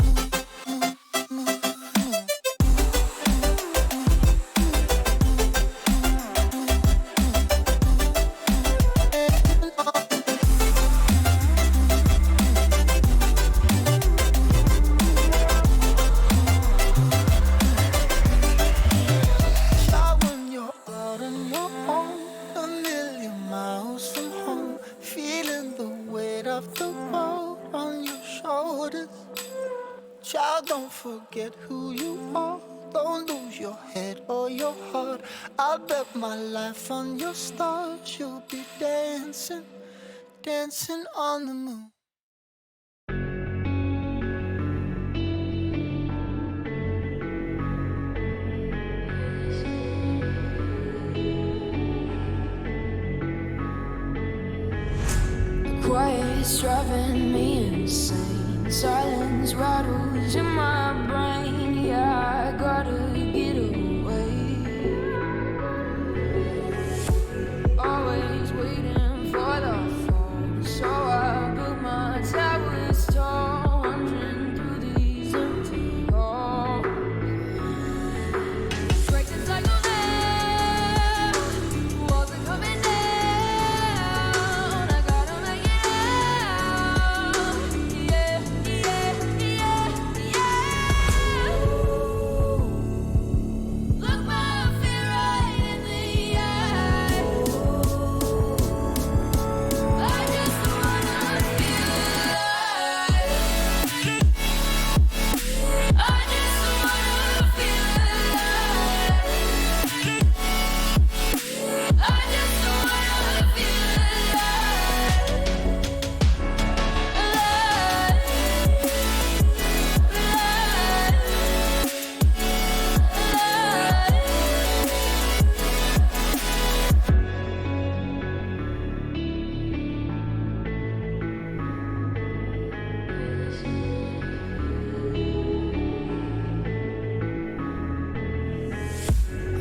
S1: Child, when you're out on your own, a million miles from home, feeling the weight of the world on your shoulders. Child, don't forget who you are, don't lose your head or your heart. I'll bet my life on your stars, you'll be dancing, dancing on the moon.
S2: Quiet's driving me insane. Silence rattles in my brain. Yeah, I gotta get away. Always waiting for the fall, so I built my towers tall, wandering through these empty halls. Break the cycle now, walls are coming down. I gotta make it out. Yeah, yeah, yeah, yeah. Look my fear right in the eye. I just wanna feel alive. I just wanna feel alive. I just wanna feel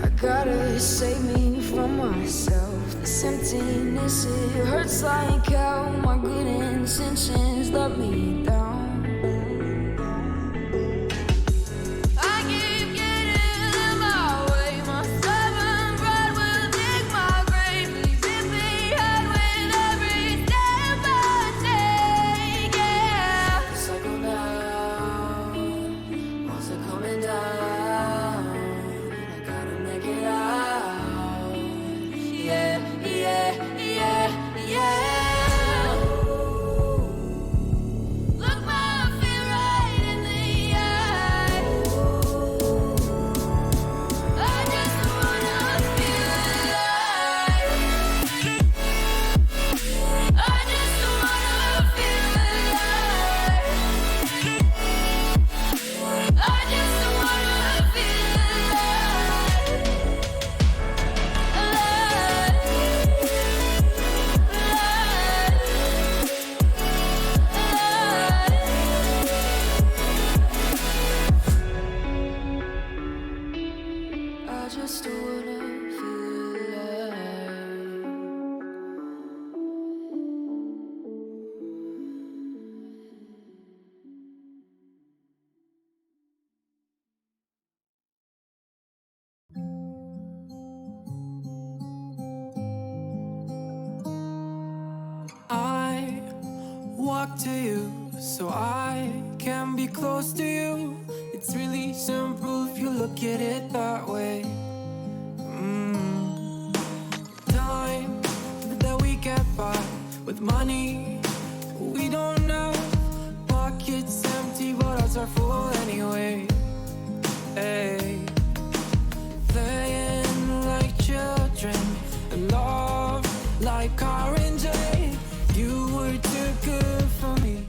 S2: I gotta save me from myself. This emptiness, it hurts like hell. My good intentions let me down. I keep getting in my way. My stubborn pride will dig my grave. Leaving behind with every step I take. Yeah, cycle down, walls are coming down. I gotta make it out. Yeah, yeah, yeah, yeah. Look
S5: talk to you so I can be close to you. It's really simple if you look at it that way. Time that we get by with money we don't know. Pockets empty, but ours are full anyway. Hey, playing like children and love like car and J. You were too good for me.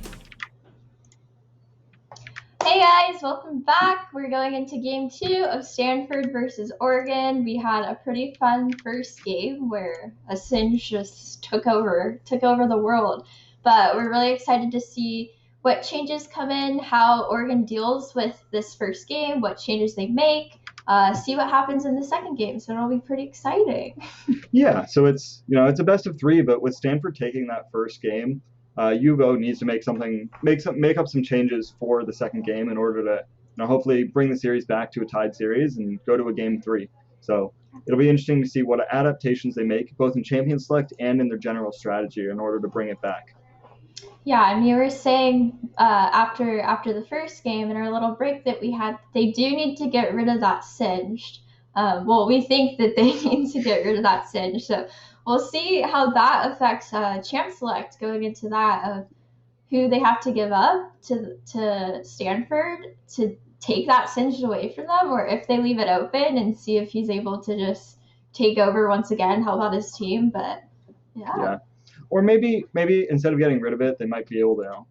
S3: Hey guys, welcome back. We're going into game 2 of Stanford versus Oregon. We had a pretty fun first game where a Singe just took over the world. But we're really excited to see what changes come in, how Oregon deals with this first game, what changes they make, see what happens in the second game. So it'll be pretty exciting.
S4: Yeah, so it's a best of 3, but with Stanford taking that first game, U of O needs to make up some changes for the second game in order to hopefully bring the series back to a tied series and go to a game 3. So it'll be interesting to see what adaptations they make, both in Champion Select and in their general strategy, in order to bring it back.
S3: Yeah, and you were saying after the first game in our little break that we had, they do need to get rid of that Singed. Well, we think that they need to get rid of that Singe. So we'll see how that affects Champ Select going into that of who they have to give up to Stanford to take that Singed away from them, or if they leave it open and see if he's able to just take over once again, help out his team. But yeah.
S4: Or maybe instead of getting rid of it, they might be able to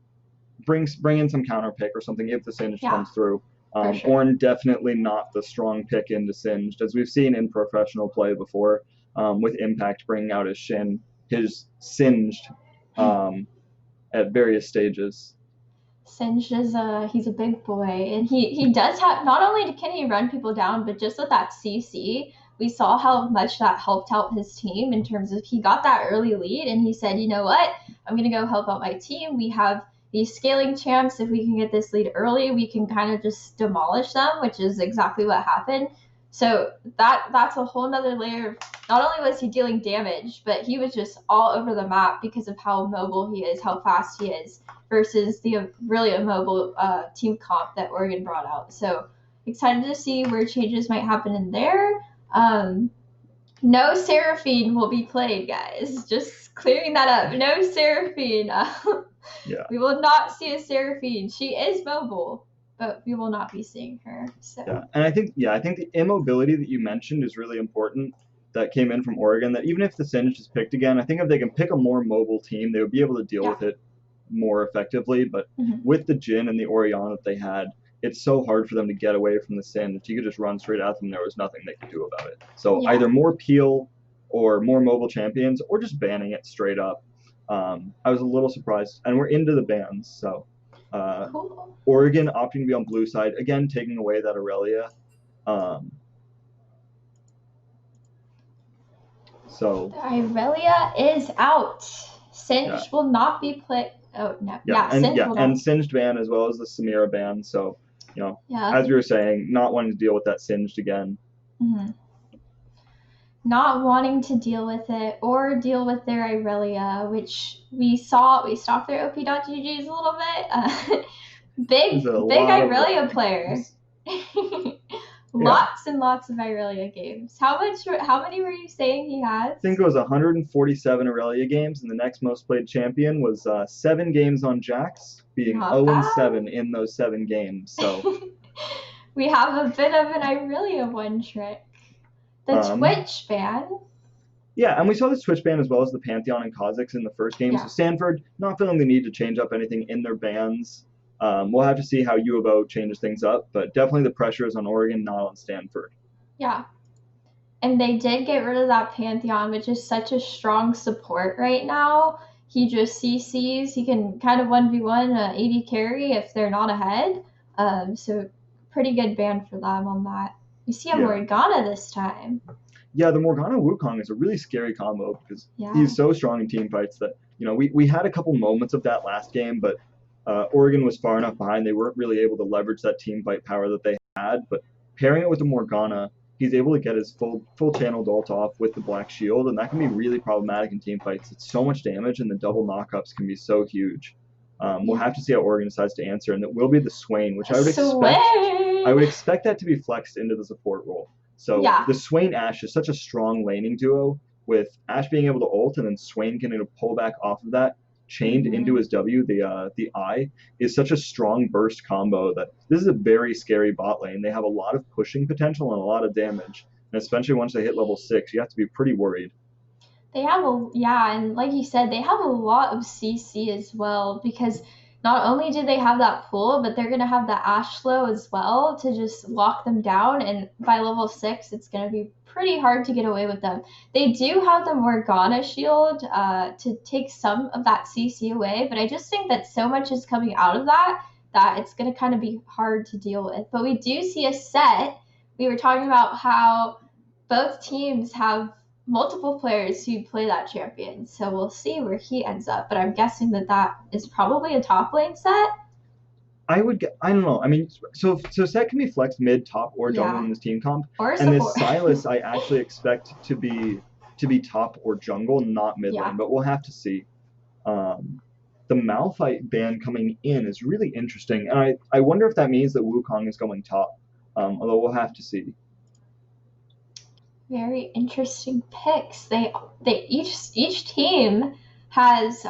S4: bring in some counter pick or something if the Singe comes through.
S3: For sure.
S4: Orn definitely not the strong pick into Singed, as we've seen in professional play before, with Impact bringing out his Singed at various stages.
S3: Singed is he's a big boy, and he does have, not only can he run people down, but just with that CC, we saw how much that helped out his team in terms of he got that early lead and he said, you know what, I'm going to go help out my team. We have these scaling champs. If we can get this lead early, we can kind of just demolish them, which is exactly what happened. So that's a whole nother layer of, not only was he dealing damage, but he was just all over the map because of how mobile he is, how fast he is, versus the really immobile team comp that Oregon brought out. So excited to see where changes might happen in there. No Seraphine will be played, guys. Just clearing that up. No Seraphine.
S4: Yeah.
S3: We will not see a Seraphine. She is mobile, but we will not be seeing her. So.
S4: Yeah, and I think the immobility that you mentioned is really important. That came in from Oregon. That even if the Singe is picked again, I think if they can pick a more mobile team, they would be able to deal with it more effectively. But with the Jhin and the Orion that they had, it's so hard for them to get away from the Singe. You could just run straight at them. There was nothing they could do about it. So either more peel or more mobile champions, or just banning it straight up. I was a little surprised, and we're into the bans. So
S3: Cool.
S4: Oregon opting to be on blue side again, taking away that Aurelia. So
S3: Irelia is out. Singe will not be played. Oh no!
S4: And Singed ban as well as the Samira ban. So as we were saying, not wanting to deal with that Singed again.
S3: Not wanting to deal with it or deal with their Irelia, which we saw. We stopped their OP.GGs a little bit. Big Irelia player. Lots and lots of Irelia games. How many were you saying he has?
S4: I think it was 147 Aurelia games, and the next most played champion was 7 games on Jax, being 0-7 in those 7 games. So
S3: we have a bit of an Irelia one trick. The Twitch ban.
S4: Yeah, and we saw this Twitch ban as well as the Pantheon and Kha'Zix in the first game. So Stanford not feeling the need to change up anything in their bans. We'll have to see how U of O changes things up, but definitely the pressure is on Oregon, not on Stanford.
S3: Yeah. And they did get rid of that Pantheon, which is such a strong support right now. He just CCs. He can kind of 1v1 AD carry if they're not ahead. So pretty good ban for them on that. You see a Morgana this time.
S4: Yeah, the Morgana Wukong is a really scary combo because he's so strong in team fights that, we had a couple moments of that last game, but Oregon was far enough behind. They weren't really able to leverage that team fight power that they had, but pairing it with the Morgana, he's able to get his full channeled ult off with the Black Shield, and that can be really problematic in team fights. It's so much damage, and the double knockups can be so huge. We'll have to see how Oregon decides to answer, and it will be the Swain, which I would
S3: Swain!
S4: expect that to be flexed into the support role. So
S3: Yeah.
S4: the Swain Ash is such a strong laning duo, with Ash being able to ult and then Swain getting to pull back off of that, chained into his W, the I, is such a strong burst combo that this is a very scary bot lane. They have a lot of pushing potential and a lot of damage, and especially once they hit level 6, you have to be pretty worried.
S3: They have and like you said, they have a lot of CC as well, because not only do they have that pool, but they're gonna have the Ash slow as well to just lock them down, and by level 6, it's gonna be pretty hard to get away with them. They do have the Morgana shield to take some of that CC away, but I just think that so much is coming out of that it's gonna kind of be hard to deal with. But we do see a set. We were talking about how both teams have multiple players who play that champion, so we'll see where he ends up. But I'm guessing that is probably a top lane set.
S4: I don't know. I mean, so set can be flexed mid, top, or jungle in this team comp.
S3: Or
S4: and this
S3: support.
S4: Silas, I actually expect to be top or jungle, not mid lane. But we'll have to see. The Malphite ban coming in is really interesting, and I wonder if that means that Wukong is going top. Although we'll have to see.
S3: Very interesting picks. They each team has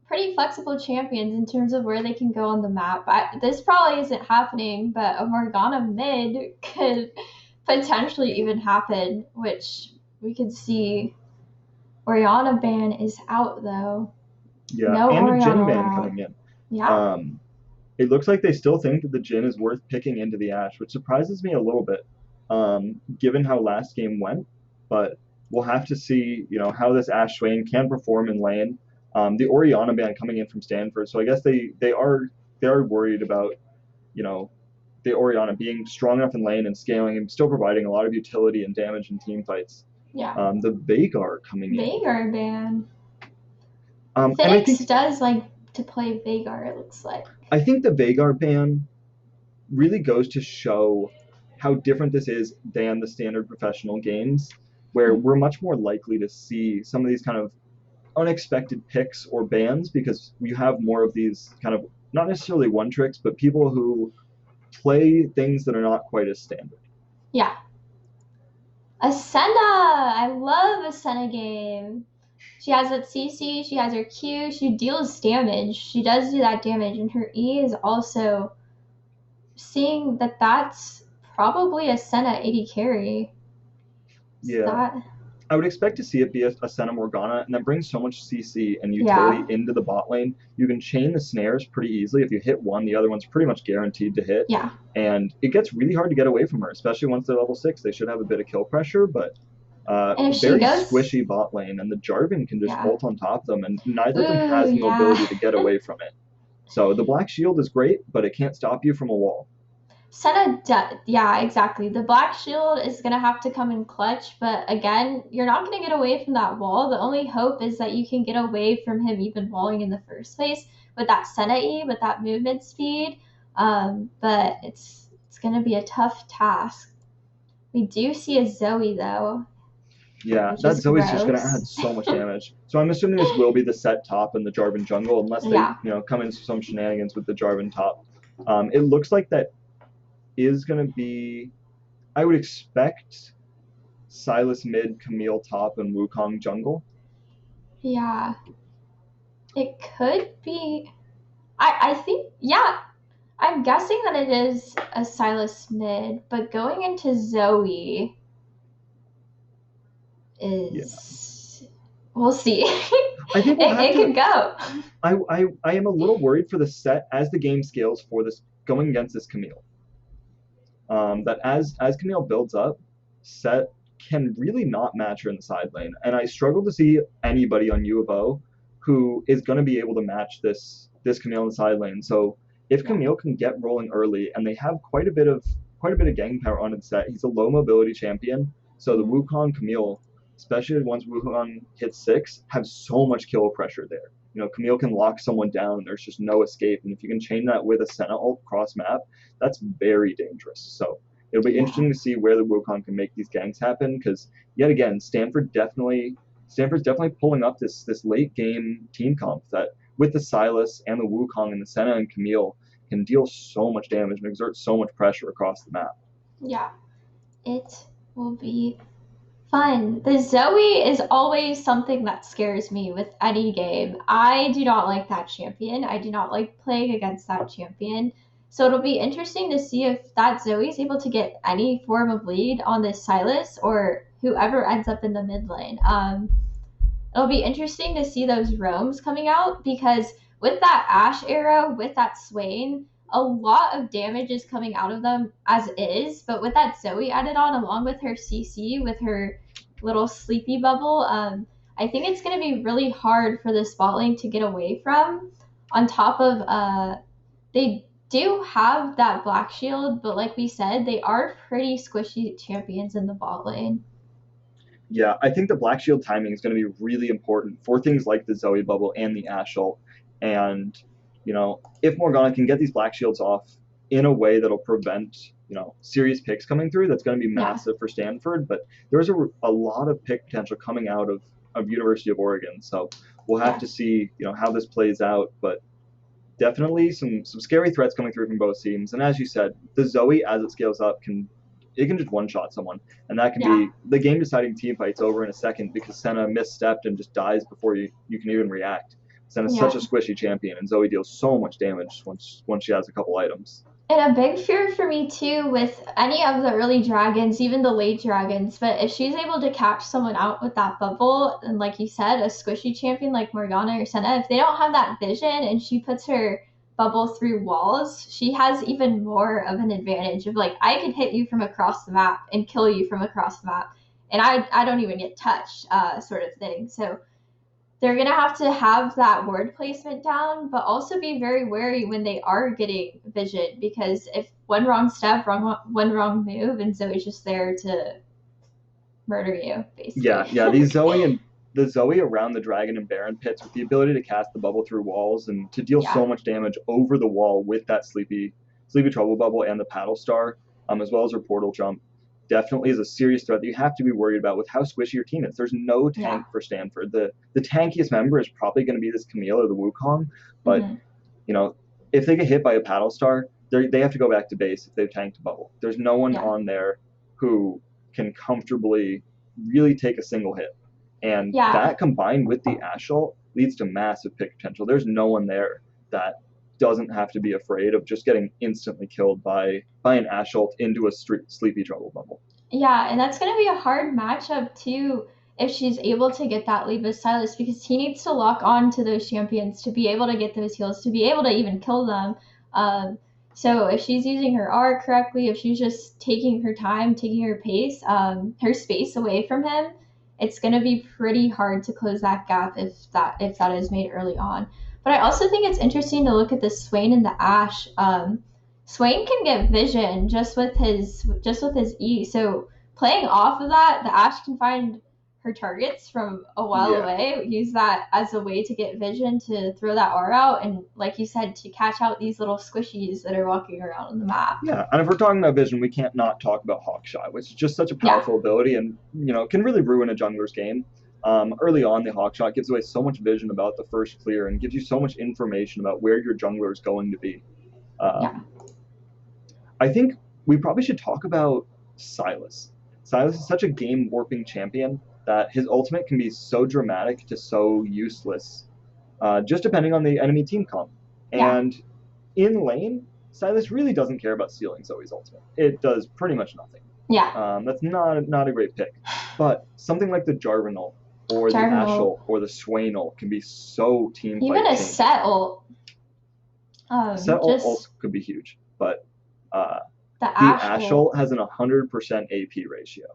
S3: pretty flexible champions in terms of where they can go on the map. This probably isn't happening, but a Morgana mid could potentially even happen, which we could see. Orianna ban is out though.
S4: Yeah,
S3: no
S4: and
S3: Orianna
S4: a Jhin ban
S3: allowed.
S4: coming in.
S3: Yeah.
S4: It looks like they still think that the Jhin is worth picking into the Ashe, which surprises me a little bit, given how last game went. But we'll have to see, how this Ashe Swain can perform in lane. The Orianna ban coming in from Stanford, so I guess they are worried about, the Orianna being strong enough in lane and scaling and still providing a lot of utility and damage in team fights.
S3: Yeah.
S4: The Veigar coming in.
S3: Veigar ban.
S4: And
S3: Phoenix does like to play Veigar, it looks like.
S4: I think the Veigar ban really goes to show how different this is than the standard professional games, where we're much more likely to see some of these kind of unexpected picks or bans, because we have more of these kind of, not necessarily one tricks, but people who play things that are not quite as standard.
S3: Yeah. Ascena! I love Ascena game. She has that CC, she has her Q, she deals damage. She does do that damage, and her E is also seeing that's probably a Senna 80 carry.
S4: Yeah. I would expect to see it be a Senna Morgana, and that brings so much CC and utility into the bot lane. You can chain the snares pretty easily. If you hit one, the other one's pretty much guaranteed to hit.
S3: Yeah.
S4: And it gets really hard to get away from her, especially once they're level 6. They should have a bit of kill pressure, but very squishy bot lane, and the Jarvan can just ult on top of them, and neither of them has the ability to get away from it. So the Black Shield is great, but it can't stop you from a wall.
S3: Senna, yeah, exactly. The Black Shield is going to have to come in clutch, but again, you're not going to get away from that wall. The only hope is that you can get away from him even walling in the first place with that Senna E, with that movement speed. But it's going to be a tough task. We do see a Zoe, though.
S4: Yeah, that Zoe's just going to add so much damage. So I'm assuming this will be the set top and the Jarvan jungle, unless they come into some shenanigans with the Jarvan top. It looks like that is going to be, I would expect, Silas mid, Camille top, and Wukong jungle.
S3: Yeah. It could be. I think, I'm guessing that it is a Silas mid, but going into Zoe is... We'll see.
S4: I think
S3: it could go.
S4: I am a little worried for the set as the game scales for this, going against this Camille. That as Camille builds up, Set can really not match her in the side lane. And I struggle to see anybody on U of O who is going to be able to match this Camille in the side lane. So if Camille can get rolling early, and they have quite a bit of gang power on its set, he's a low mobility champion. So the Wukong Camille, especially once Wukong hits 6, have so much kill pressure there. Camille can lock someone down. There's just no escape. And if you can chain that with a Senna ult cross map, that's very dangerous. So it'll be interesting to see where the Wukong can make these ganks happen, because yet again, Stanford's definitely pulling up this late game team comp that with the Silas and the Wukong and the Senna and Camille can deal so much damage and exert so much pressure across the map.
S3: Yeah, it will be fun. The Zoe is always something that scares me with any game. I do not like that champion. I do not like playing against that champion. So it'll be interesting to see if that Zoe is able to get any form of lead on this Silas or whoever ends up in the mid lane. It'll be interesting to see those roams coming out because with that Ashe arrow, with that Swain, a lot of damage is coming out of them as is, but with that Zoe added on, along with her CC, with her little sleepy bubble, I think it's going to be really hard for the bot lane to get away from. On top of, they do have that black shield, but like we said, they are pretty squishy champions in the bot lane.
S4: Yeah, I think the Black Shield timing is going to be really important for things like the Zoe bubble and the Ashe ult. And, if Morgana can get these Black Shields off in a way that'll prevent, serious picks coming through, that's going to be massive for Stanford. But there's a lot of pick potential coming out of University of Oregon. So we'll have to see, how this plays out. But definitely some scary threats coming through from both teams. And as you said, the Zoe, as it scales up, can just one-shot someone, and that can be the game-deciding team fight's over in a second because Senna misstepped and just dies before you can even react. Senna's such a squishy champion, and Zoe deals so much damage once she has a couple items.
S3: And a big fear for me too with any of the early dragons, even the late dragons, but if she's able to catch someone out with that bubble, and like you said, a squishy champion like Morgana or Senna, if they don't have that vision and she puts her bubble through walls, she has even more of an advantage of like, I can hit you from across the map and kill you from across the map, and I don't even get touched, sort of thing. So they're going to have that ward placement down, but also be very wary when they are getting vision, because if one wrong step, one wrong move, and Zoe's just there to murder you, basically.
S4: Yeah, the Zoe around the Dragon and Baron pits with the ability to cast the bubble through walls and to deal so much damage over the wall with that Sleepy Trouble bubble and the Paddle Star, as well as her portal jump, definitely is a serious threat that you have to be worried about with how squishy your team is. There's no tank for Stanford. The tankiest member is probably going to be this Camille or the Wukong, but if they get hit by a Paddle Star, they have to go back to base if they've tanked a bubble. There's no one on there who can comfortably really take a single hit. And that combined with the Ashe ult leads to massive pick potential. There's no one there that doesn't have to be afraid of just getting instantly killed by an Ashe ult into a Sleepy Trouble bubble.
S3: Yeah, and that's going to be a hard matchup too if she's able to get that lead with Silas, because he needs to lock on to those champions to be able to get those heals, to be able to even kill them. So if she's using her R correctly, if she's just taking her time, taking her pace, her space away from him, it's going to be pretty hard to close that gap if that is made early on. But I also think it's interesting to look at the Swain and the Ashe. Swain can get vision just with his E. So playing off of that, the Ashe can find her targets from a while away, use that as a way to get vision to throw that R out, and like you said, to catch out these little squishies that are walking around on the map.
S4: Yeah, and if we're talking about vision, we can't not talk about Hawkshot, which is just such a powerful ability and can really ruin a jungler's game. Early on, the Hawkshot gives away so much vision about the first clear and gives you so much information about where your jungler is going to be. I think we probably should talk about Silas. Silas is such a game-warping champion that his ultimate can be so dramatic to so useless, just depending on the enemy team comp. And in lane, Silas really doesn't care about stealing Zoe's ultimate. It does pretty much nothing. That's not a great pick. But something like the Jarvan ult, or the Ashe ult, or the Swain ult can be so team fight
S3: even a
S4: changing.
S3: Set ult.
S4: Set ult could be huge, but the Ashe ult has an 100% AP ratio.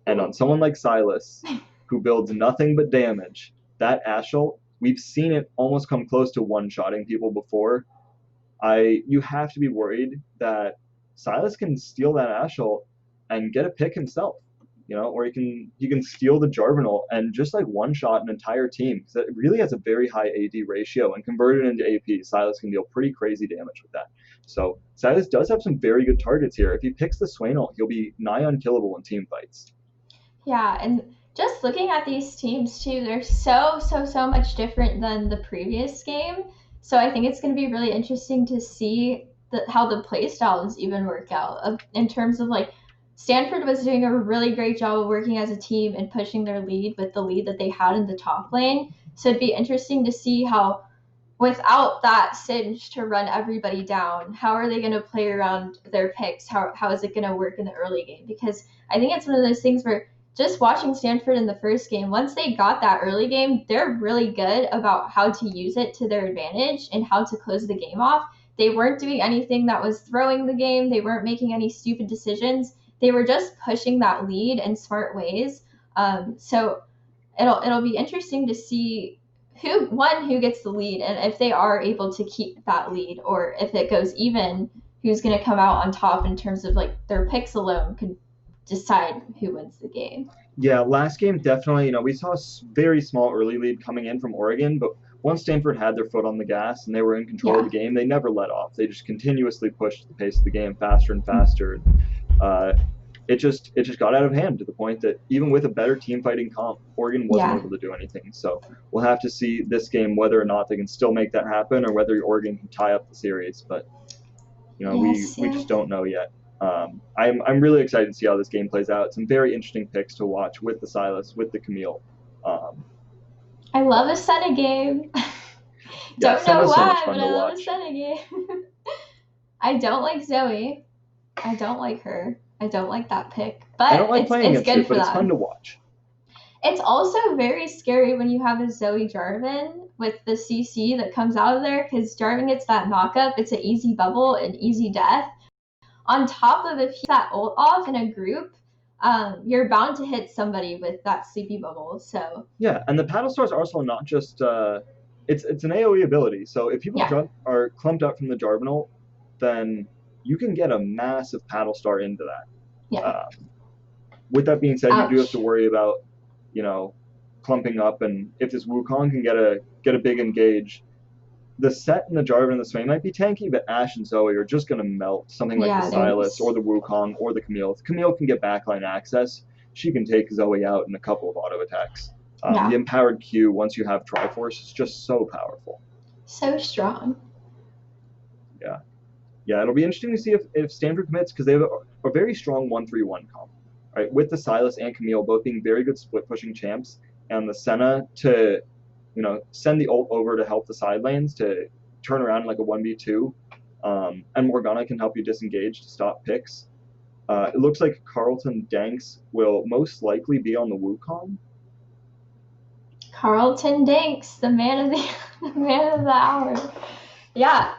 S4: And on someone like Silas, who builds nothing but damage, that Ashe ult, we've seen it almost come close to one-shotting people before. You have to be worried that Silas can steal that Ashe ult and get a pick himself, or he can steal the Jarvan ult and just like one-shot an entire team, because it really has a very high AD ratio, and convert it into AP, Silas can deal pretty crazy damage with that. So Silas does have some very good targets here. If he picks the Swain ult, he'll be nigh unkillable in team fights.
S3: Yeah, and just looking at these teams too, they're so much different than the previous game. So I think it's going to be really interesting to see how the play styles even work out in terms of like Stanford was doing a really great job of working as a team and pushing their lead with the lead that they had in the top lane. So it'd be interesting to see how, without that Singe to run everybody down, how are they going to play around their picks? How is it going to work in the early game? Because I think it's one of those things where just watching Stanford in the first game, once they got that early game, they're really good about how to use it to their advantage and how to close the game off. They weren't doing anything that was throwing the game. They weren't making any stupid decisions. They were just pushing that lead in smart ways. So it'll be interesting to see who gets the lead, and if they are able to keep that lead, or if it goes even, who's going to come out on top in terms of like their picks alone could decide who wins the game.
S4: Yeah, last game definitely, we saw a very small early lead coming in from Oregon, but once Stanford had their foot on the gas and they were in control of the game, they never let off. They just continuously pushed the pace of the game faster and faster. It just got out of hand to the point that even with a better team fighting comp, Oregon wasn't able to do anything. So we'll have to see this game whether or not they can still make that happen, or whether Oregon can tie up the series. But we just don't know yet. I'm really excited to see how this game plays out. Some very interesting picks to watch with the Silas, with the Camille.
S3: I love a Senna game. Don't know why, but I love a Senna game. I don't like Zoe. I don't like her. I don't like that pick. But
S4: I don't like playing
S3: it's good for
S4: but
S3: them.
S4: It's fun to watch.
S3: It's also very scary when you have a Zoe Jarvan with the CC that comes out of there, because Jarvan gets that knockup. It's an easy bubble and easy death. On top of, if you get that ult off in a group, you're bound to hit somebody with that sleepy bubble. So
S4: yeah, and the paddle stars are also not just it's an AoE ability. So if people are clumped up from the Jarvan ult, then you can get a massive paddle star into that.
S3: Yeah.
S4: With that being said, you do have to worry about clumping up, and if this Wukong can get a big engage, the set and the Jarvan and the Swain might be tanky, but Ashe and Zoe are just going to melt something like the Silas or the Wukong or the Camille. If Camille can get backline access, she can take Zoe out in a couple of auto attacks. The empowered Q, once you have Triforce, is just so powerful.
S3: So strong.
S4: Yeah, it'll be interesting to see if Stanford commits, because they have a very strong 1-3-1 comp, right? With the Silas and Camille both being very good split pushing champs, and the Senna to send the ult over to help the side lanes to turn around like a 1v2, and Morgana can help you disengage to stop picks. It looks like Carlton Danks will most likely be on the Wukong.
S3: Carlton Danks, the man of the hour. Yeah.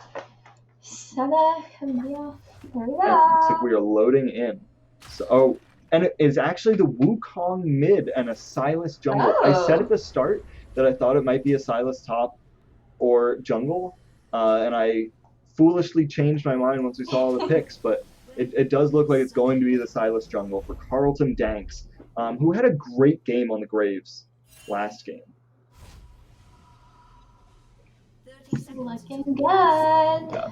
S3: Senna, Camille. Here we go.
S4: Looks like we are loading in. So, and it is actually the Wukong mid and a Silas jungle. I said at the start that I thought it might be a Silas top or jungle, and I foolishly changed my mind once we saw all the picks, but it does look like it's going to be the Silas jungle for Carlton Danks, who had a great game on the Graves last game.
S3: Looking good.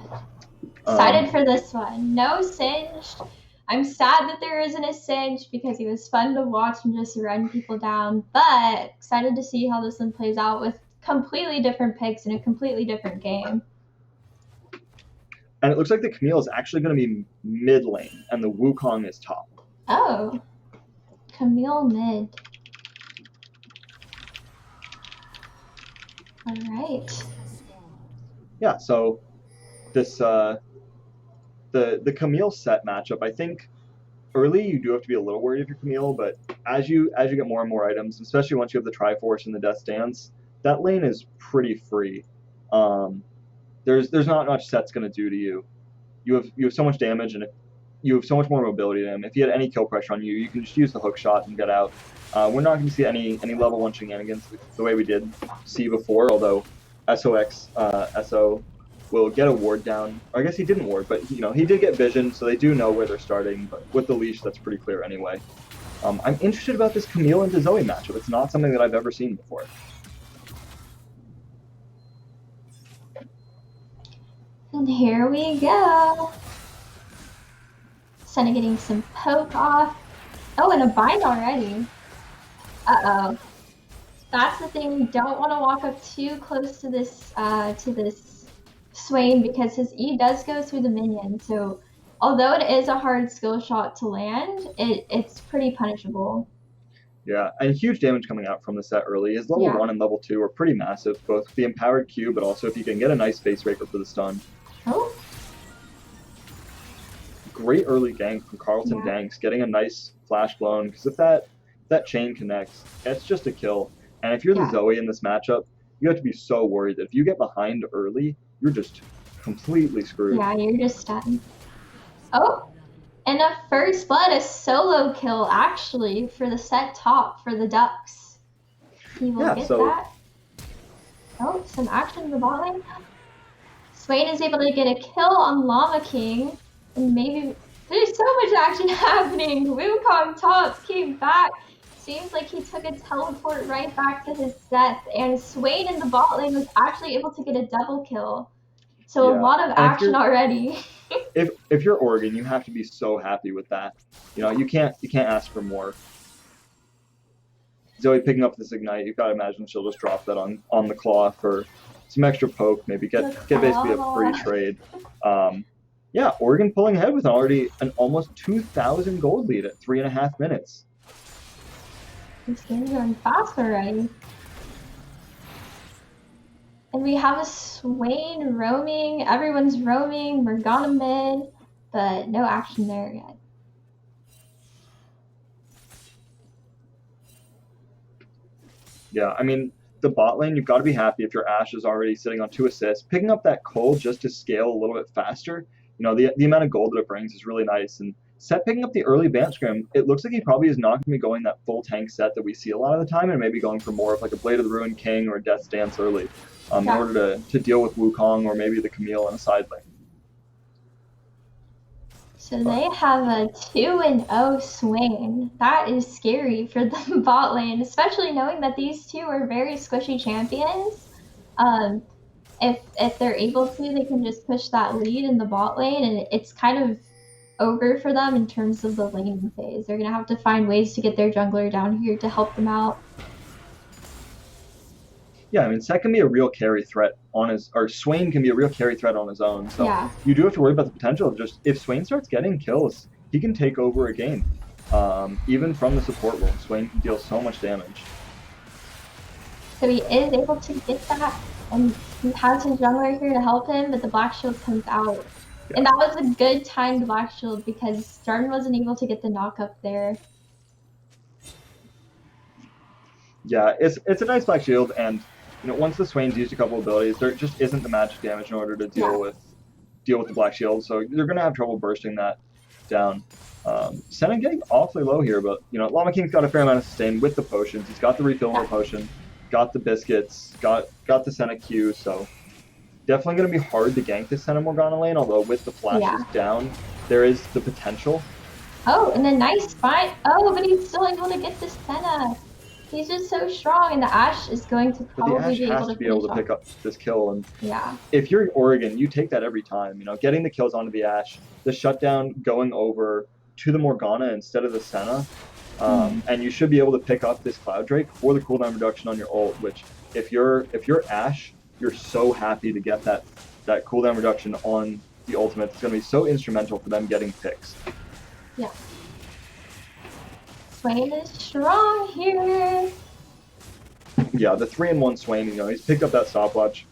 S3: Excited for this one. No Singe. I'm sad that there isn't a Singe, because he was fun to watch and just run people down, but excited to see how this one plays out with completely different picks in a completely different game.
S4: And it looks like the Camille is actually going to be mid lane, and the Wukong is top.
S3: Oh. Camille mid. All right.
S4: Yeah, so this the Camille set matchup, I think early you do have to be a little worried if you're Camille, but as you get more and more items, especially once you have the Triforce and the Death Dance, that lane is pretty free. There's not much set's going to do to you. You have so much damage, and you have so much more mobility than him. If he had any kill pressure on you, you can just use the hook shot and get out. We're not going to see any level 1 shenanigans the way we did see before, although SO will get a ward down. Or I guess he didn't ward, but he did get vision, so they do know where they're starting. But with the leash, that's pretty clear anyway. I'm interested about this Camille into Zoe matchup. It's not something that I've ever seen before.
S3: And here we go. Senna getting some poke off. Oh, and a bind already. Uh-oh. That's the thing, you don't want to walk up too close to this Swain because his E does go through the minion, so although it is a hard skill shot to land, it's pretty punishable.
S4: Yeah, and huge damage coming out from the set early. His level
S3: Yeah.
S4: 1 and level 2 are pretty massive, both the empowered Q, but also if you can get a nice face breaker for the stun.
S3: Oh,
S4: Great early gank from Carlton
S3: Yeah.
S4: Danks, getting a nice flash blown, because if that chain connects, it's just a kill. And if you're the
S3: Yeah.
S4: Zoe in this matchup, you have to be so worried that if you get behind early, you're just completely screwed.
S3: yeah, you're just done. Oh, and a first blood, a solo kill actually for the set top for the Ducks. He will
S4: Yeah,
S3: get
S4: so-
S3: that. Oh, some action in the bot lane. Swain is able to get a kill on Llama King, and maybe there's so much action happening. Wukong top came back. Seems like he took a teleport right back to his death, and Swain in the bot lane was actually able to get a double kill. So
S4: Yeah,
S3: a lot of
S4: and if
S3: action
S4: you're-
S3: already.
S4: If you're Oregon, you have to be so happy with that. You know, you can't ask for more. Zoe picking up this ignite, you've got to imagine she'll just drop that on the claw for some extra poke, maybe get basically a free trade. Yeah, Oregon pulling ahead with already an almost 2,000 gold lead at 3.5 minutes.
S3: This game's going fast already. And we have a Swain roaming. Everyone's roaming. Morgana mid, but no action there yet.
S4: Yeah, I mean, the bot lane, you've got to be happy if your Ashe is already sitting on 2 assists. Picking up that coal just to scale a little bit faster, you know, the amount of gold that it brings is really nice. And Set picking up the early Vamp Scrim, it looks like he probably is not going to be going that full tank set that we see a lot of the time, and maybe going for more of like a Blade of the Ruined King or a Death Stance early in order to deal with Wukong or maybe the Camille in a side lane.
S3: So they have a 2-0 Swain. That is scary for the bot lane, especially knowing that these two are very squishy champions. If they're able to, they can just push that lead in the bot lane, and it's kind of over for them in terms of the laning phase. They're gonna have to find ways to get their jungler down here to help them out.
S4: Yeah, I mean, Set can be a real carry threat on his, or Swain can be a real carry threat on his own. So
S3: Yeah.
S4: you do have to worry about the potential of just, if Swain starts getting kills, he can take over a game. Even from the support role, Swain can deal so much damage.
S3: So he is able to get that, and he has his jungler here to help him, but the Black Shield comes out.
S4: Yeah.
S3: And that was a good timed Black Shield because Jarden wasn't able to get the knock up there.
S4: Yeah, it's a nice Black Shield, and you know, once the Swain's used a couple abilities, there just isn't the magic damage in order to deal with the Black Shield, so you're gonna have trouble bursting that down. Senna getting awfully low here, but you know, Llama King's got a fair amount of sustain with the potions. He's got the refillable potion, got the biscuits, got the Senna Q, so definitely gonna be hard to gank this Senna Morgana lane, although with the flashes down, there is the potential.
S3: Oh, and a nice fight. Oh, but he's still able to get this Senna. He's just so strong, and the Ashe is going to
S4: But the
S3: probably
S4: Ashe has to be able to pick up this kill, and if you're Oregon, you take that every time. You know, getting the kills onto the Ashe, the shutdown going over to the Morgana instead of the Senna, and you should be able to pick up this Cloud Drake for the cooldown reduction on your ult. Which, if you're Ashe, you're so happy to get that cooldown reduction on the ultimate. It's going to be so instrumental for them getting picks.
S3: Yeah. Swain is strong here.
S4: Yeah, the 3-in-1 Swain, you know, he's picked up that stopwatch.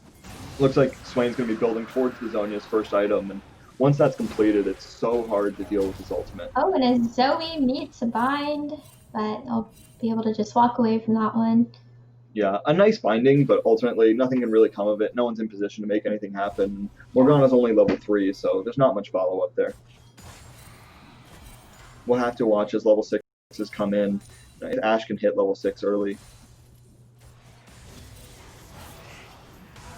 S4: Looks like Swain's going to be building towards the Zhonya's first item, and once that's completed, it's so hard to deal with his ultimate.
S3: Oh, and a Zoe meets a bind, but I'll be able to just walk away from that one.
S4: Yeah, a nice binding, but ultimately nothing can really come of it. No one's in position to make anything happen. Morgana's only level 3, so there's not much follow-up there. We'll have to watch as level 6s come in. Ashe can hit level 6 early.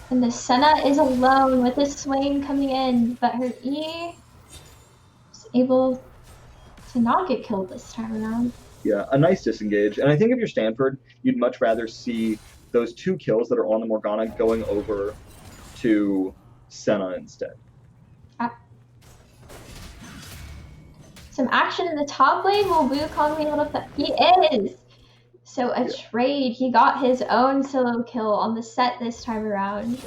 S3: And the Senna is alone with this Swain coming in, but her E is able to not get killed this time around.
S4: Yeah, a nice disengage. And I think if you're Stanford, you'd much rather see those 2 kills that are on the Morgana going over to Senna instead.
S3: Some action in the top lane. Will Wukong be able to... He is! So a trade, he got his own solo kill on the set this time around.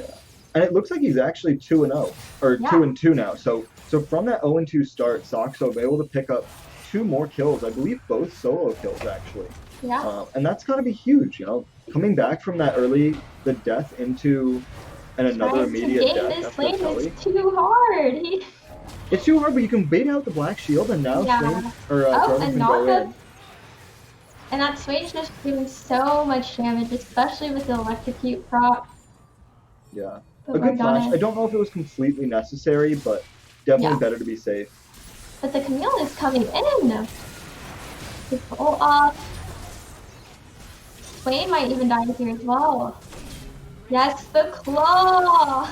S4: And it looks like he's actually 2-0, or 2-2 now. So from that 0-2 start, Soxo was able to pick up 2 more kills. I believe both solo kills actually.
S3: Yeah.
S4: And that's got to be huge, you know, coming back from that the death into another immediate death.
S3: This lane is too hard.
S4: It's too hard, but you can bait out the black shield, and now Swain Jarvan can go in.
S3: And that Swain's just doing so much damage, especially with the electrocute prop.
S4: Yeah. A good flash. I don't know if it was completely necessary, but definitely better to be safe.
S3: But the Camille is coming in. His ult off. Swain might even die here as well. Yes, the claw!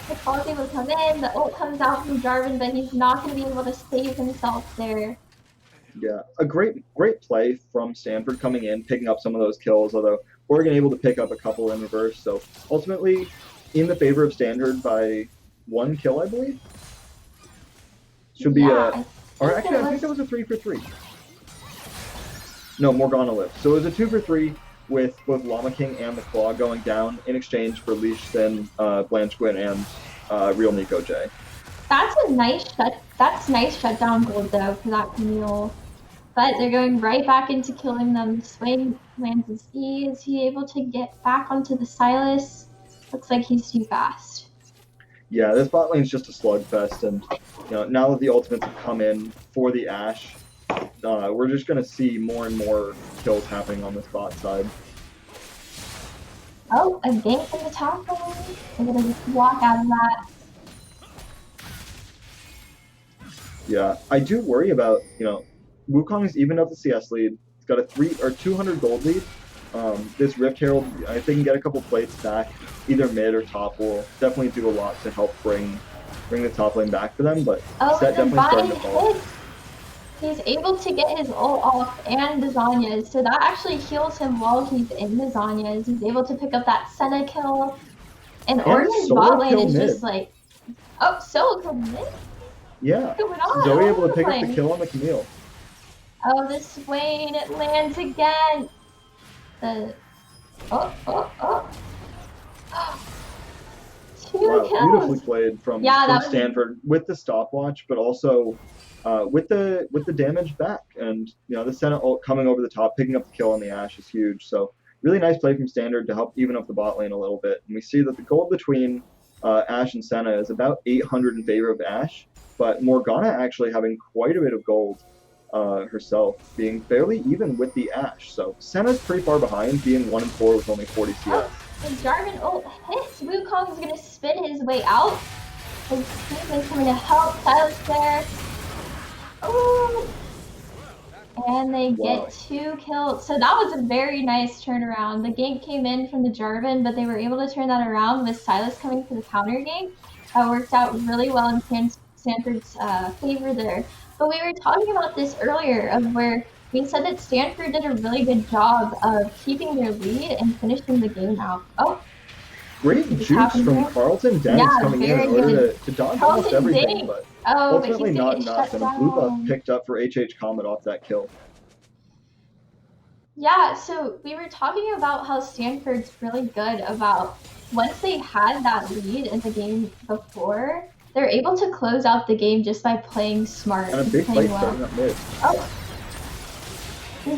S3: The claw's able to come in, the ult comes out from Jarvan, but he's not going to be able to save himself there.
S4: Yeah, a great play from Stanford coming in, picking up some of those kills, although Oregon able to pick up a couple in reverse. So ultimately, in the favor of Stanford by 1 kill, I believe. Should be I think that was a 3 for 3. No, Morgana lived. So it was a 2 for 3 with both Llama King and the Claw going down in exchange for Leash Sin, Blanche Gwyn, and Real Nico J.
S3: That's nice shutdown gold though for that Camille. But they're going right back into killing them. Swain lands his E. Is he able to get back onto the Silas? Looks like he's too fast.
S4: Yeah, this bot lane's just a slugfest, and you know, now that the ultimates have come in for the Ashe, we're just going to see more and more kills happening on this bot side.
S3: Oh, a gank in the top lane. I'm going to just walk out of that.
S4: Yeah, I do worry about, you know, Wukong is even up the CS lead. He's got a 200 gold lead. This Rift Herald, I think, can get a couple plates back, either mid or top, will definitely do a lot to help bring the top lane back for them, but set definitely starting to fall.
S3: He's able to get his ult off and the Zhonya's, so that actually heals him while he's in the Zhonya's. He's able to pick up that Senna kill, and Oregon's bot lane is just like, oh, solo kill mid?
S4: Yeah,
S3: on?
S4: Zoe able to pick up the kill on the Camille.
S3: Oh, the Swain, it lands again! Two kills!
S4: Beautifully played from Stanford with the stopwatch, but also with the damage back, and you know, the Senna ult coming over the top, picking up the kill on the Ashe is huge. So really nice play from Standard to help even up the bot lane a little bit. And we see that the gold between Ashe and Senna is about 800 in favor of Ashe, but Morgana actually having quite a bit of gold herself, being fairly even with the Ashe. So Senna's pretty far behind, being 1-4 with only 40 CS.
S3: Oh, and Jarvan ult hits. Wukong's gonna spin his way out. His team is coming to help. Silas there. Ooh. And they get 2 kills. So that was a very nice turnaround. The gank came in from the Jarvan, but they were able to turn that around with Silas coming for the counter gank. That worked out really well in Stanford's favor there. But we were talking about this earlier, of where we said that Stanford did a really good job of keeping their lead and finishing the game out. Oh,
S4: great jukes from Carlton Dennis coming in order to dodge almost everything, but ultimately not enough, and a blue buff picked up for HH Comet off that kill.
S3: Yeah, so we were talking about how Stanford's really good about, once they had that lead in the game before, they're able to close out the game just by playing smart
S4: and a big fight starting up mid.
S3: Oh,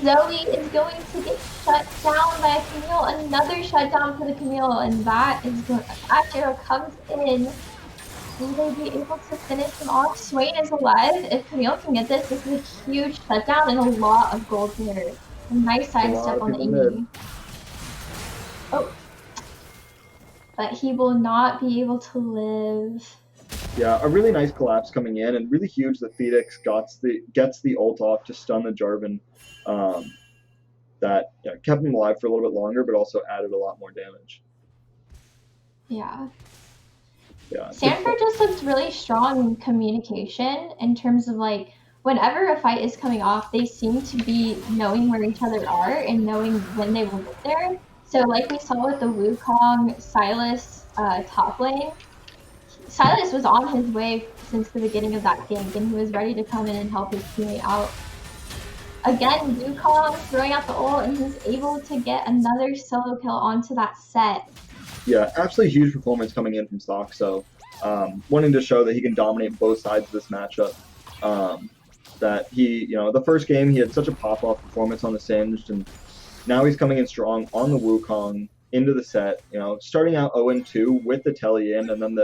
S3: Zoe is going to get shut down by a Camille. Another shutdown for the Camille, and that is going. Ashero comes in. Will they be able to finish him off? Swain is alive. If Camille can get this, this is a huge shutdown and a lot of gold here. A nice sidestep on the E. Oh, but he will not be able to live.
S4: Yeah, a really nice collapse coming in, and really huge that Phoenix gets the ult off to stun the Jarvan. That kept him alive for a little bit longer, but also added a lot more damage.
S3: Yeah.
S4: Yeah.
S3: Stanford just looks really strong in communication in terms of, like, whenever a fight is coming off, they seem to be knowing where each other are and knowing when they will get there. So like we saw with the Wukong Silas top lane, Silas was on his way since the beginning of that gank, and he was ready to come in and help his teammate out. Again, Wukong throwing out the ult, and he's able to get another solo kill onto that set.
S4: Yeah, absolutely huge performance coming in from Stock. So, wanting to show that he can dominate both sides of this matchup. That he, the first game he had such a pop-off performance on the Singed, and now he's coming in strong on the Wukong into the set. Starting out 0-2 with the telly in, and then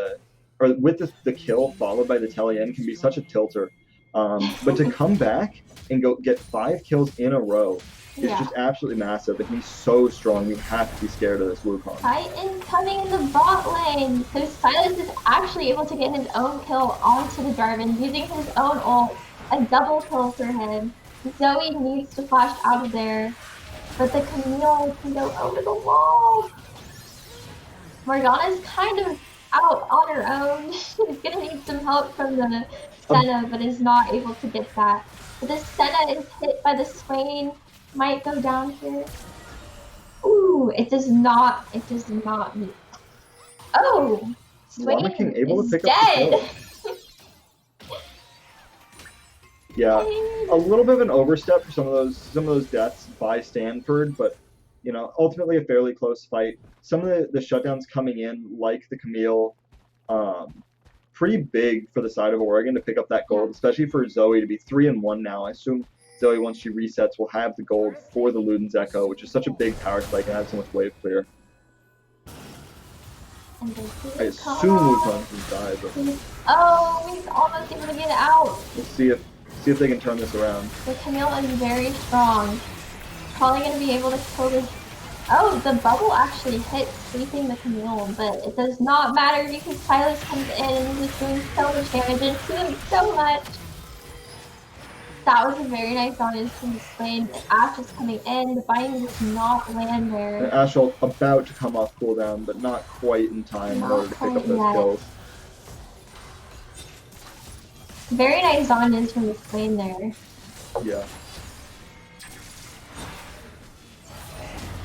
S4: with the kill followed by the telly in can be such a tilter. But to come back and go get 5 kills in a row is just absolutely massive, and he's so strong. You have to be scared of this Wukong.
S3: Titan coming in the bot lane. So Silas is actually able to get his own kill onto the Jarvan using his own ult. A double kill for him. Zoe needs to flash out of there, but the Camille can go over the wall. Morgana's kind of out on her own. She's gonna need some help from the Senna, but is not able to get that. But the Senna is hit by the Swain. Might go down here. Ooh, it does not meet. Oh, Swain
S4: King able
S3: is
S4: to pick
S3: dead.
S4: up the kill. Yeah, a little bit of an overstep for some of those deaths by Stanford, but ultimately a fairly close fight. Some of the shutdowns coming in, like the Camille, pretty big for the side of Oregon to pick up that gold, especially for Zoe to be 3-1 now. I assume Zoe, once she resets, will have the gold for the Luden's Echo, which is such a big power spike and adds so much wave clear. I assume Wukong can die, but
S3: he's almost able to get it out.
S4: We'll see if they can turn this around.
S3: The Camille is very strong. Probably going to be able to kill this. Oh, the bubble actually hit sweeping the Camille, but it does not matter because Silas comes in and he's doing so much damage and doing so much. That was a very nice dodge from the Swain. Ash is coming in. The binding does not land there.
S4: And Ash about to come off cooldown, but not quite in time in order to pick up those kills.
S3: Very nice dodges from the Swain there.
S4: Yeah.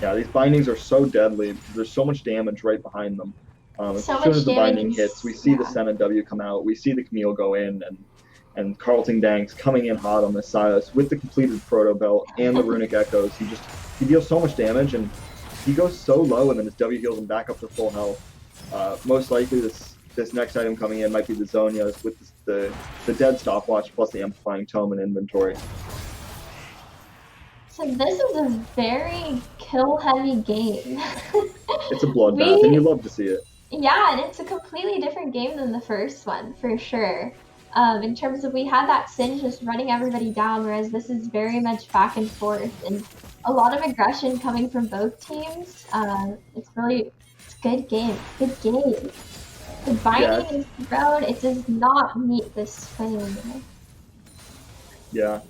S4: Yeah, these bindings are so deadly. There's so much damage right behind them. As soon as the binding hits, we see the Senna W come out. We see the Camille go in, and Carlton Danks coming in hot on this Silas with the completed Proto Belt and the Runic Echoes. He deals so much damage, and he goes so low, and then his W heals him back up to full health. Most likely, this next item coming in might be the Zonias with the dead stopwatch plus the amplifying tome in inventory.
S3: So this is a very kill-heavy game.
S4: It's a bloodbath, and you love to see it.
S3: Yeah, and it's a completely different game than the first one, for sure. In terms of, we had that Singe just running everybody down, whereas this is very much back and forth, and a lot of aggression coming from both teams. It's a good game. Good game. The binding is thrown, it does not meet this swing.
S4: Yeah.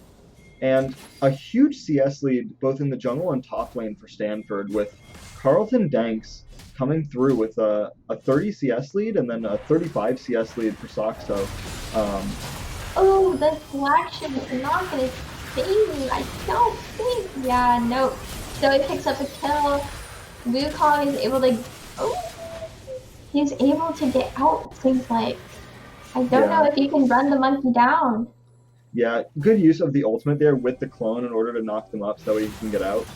S4: And a huge CS lead both in the jungle and top lane for Stanford, with Carlton Danks coming through with a 30 CS lead and then a 35 CS lead for Soxo.
S3: Oh, the flagship is not going to save me, I don't think. Yeah, no. So he picks up a kill. Wukong is able to... Oh, he's able to get out, it seems like. I don't know if you can run the monkey down.
S4: Yeah, good use of the ultimate there with the clone in order to knock them up so he can get out.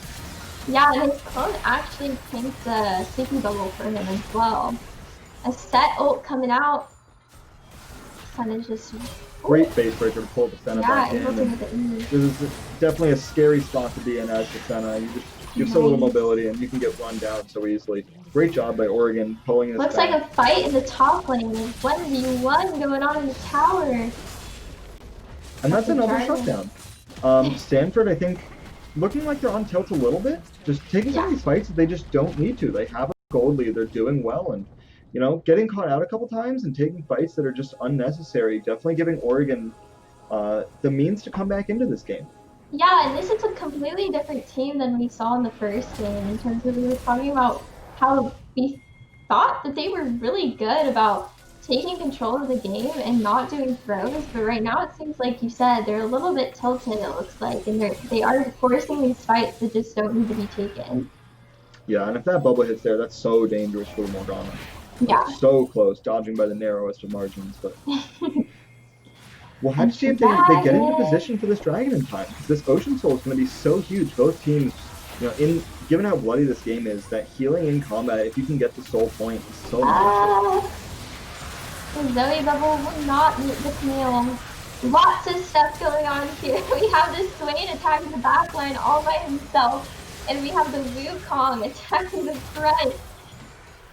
S3: Yeah, and his clone actually pinks a sleeping bubble for him as well. A set ult coming out. Kind of just...
S4: Great base breaker to pull the Senna back in. This is definitely a scary spot to be in as the Senna. You have so little mobility and you can get run down so easily. Great job by Oregon pulling this
S3: Looks
S4: back.
S3: like a fight in the top lane. There's 1v1 going on in the tower.
S4: And that's another shutdown. Stanford, I think, looking like they're on tilt a little bit. Just taking some of these fights that they just don't need to. They have a gold lead. They're doing well. And, getting caught out a couple times and taking fights that are just unnecessary. Definitely giving Oregon the means to come back into this game.
S3: Yeah, and this is a completely different team than we saw in the first game. In terms of, we were talking about how we thought that they were really good about taking control of the game and not doing throws, but right now it seems like you said they're a little bit tilted, it looks like, and they are forcing these fights that just don't need to be taken.
S4: Yeah, and if that bubble hits there, that's so dangerous for Morgana.
S3: Yeah.
S4: So close, dodging by the narrowest of margins, but We'll have to see if they get into position for this dragon in time. This Ocean Soul is going to be so huge. Both teams, given how bloody this game is, that healing in combat, if you can get the soul point, is so much.
S3: The Zoe bubble will not meet the Camille. Lots of stuff going on here. We have the Swain attacking the backline all by himself, and we have the Wukong attacking the front.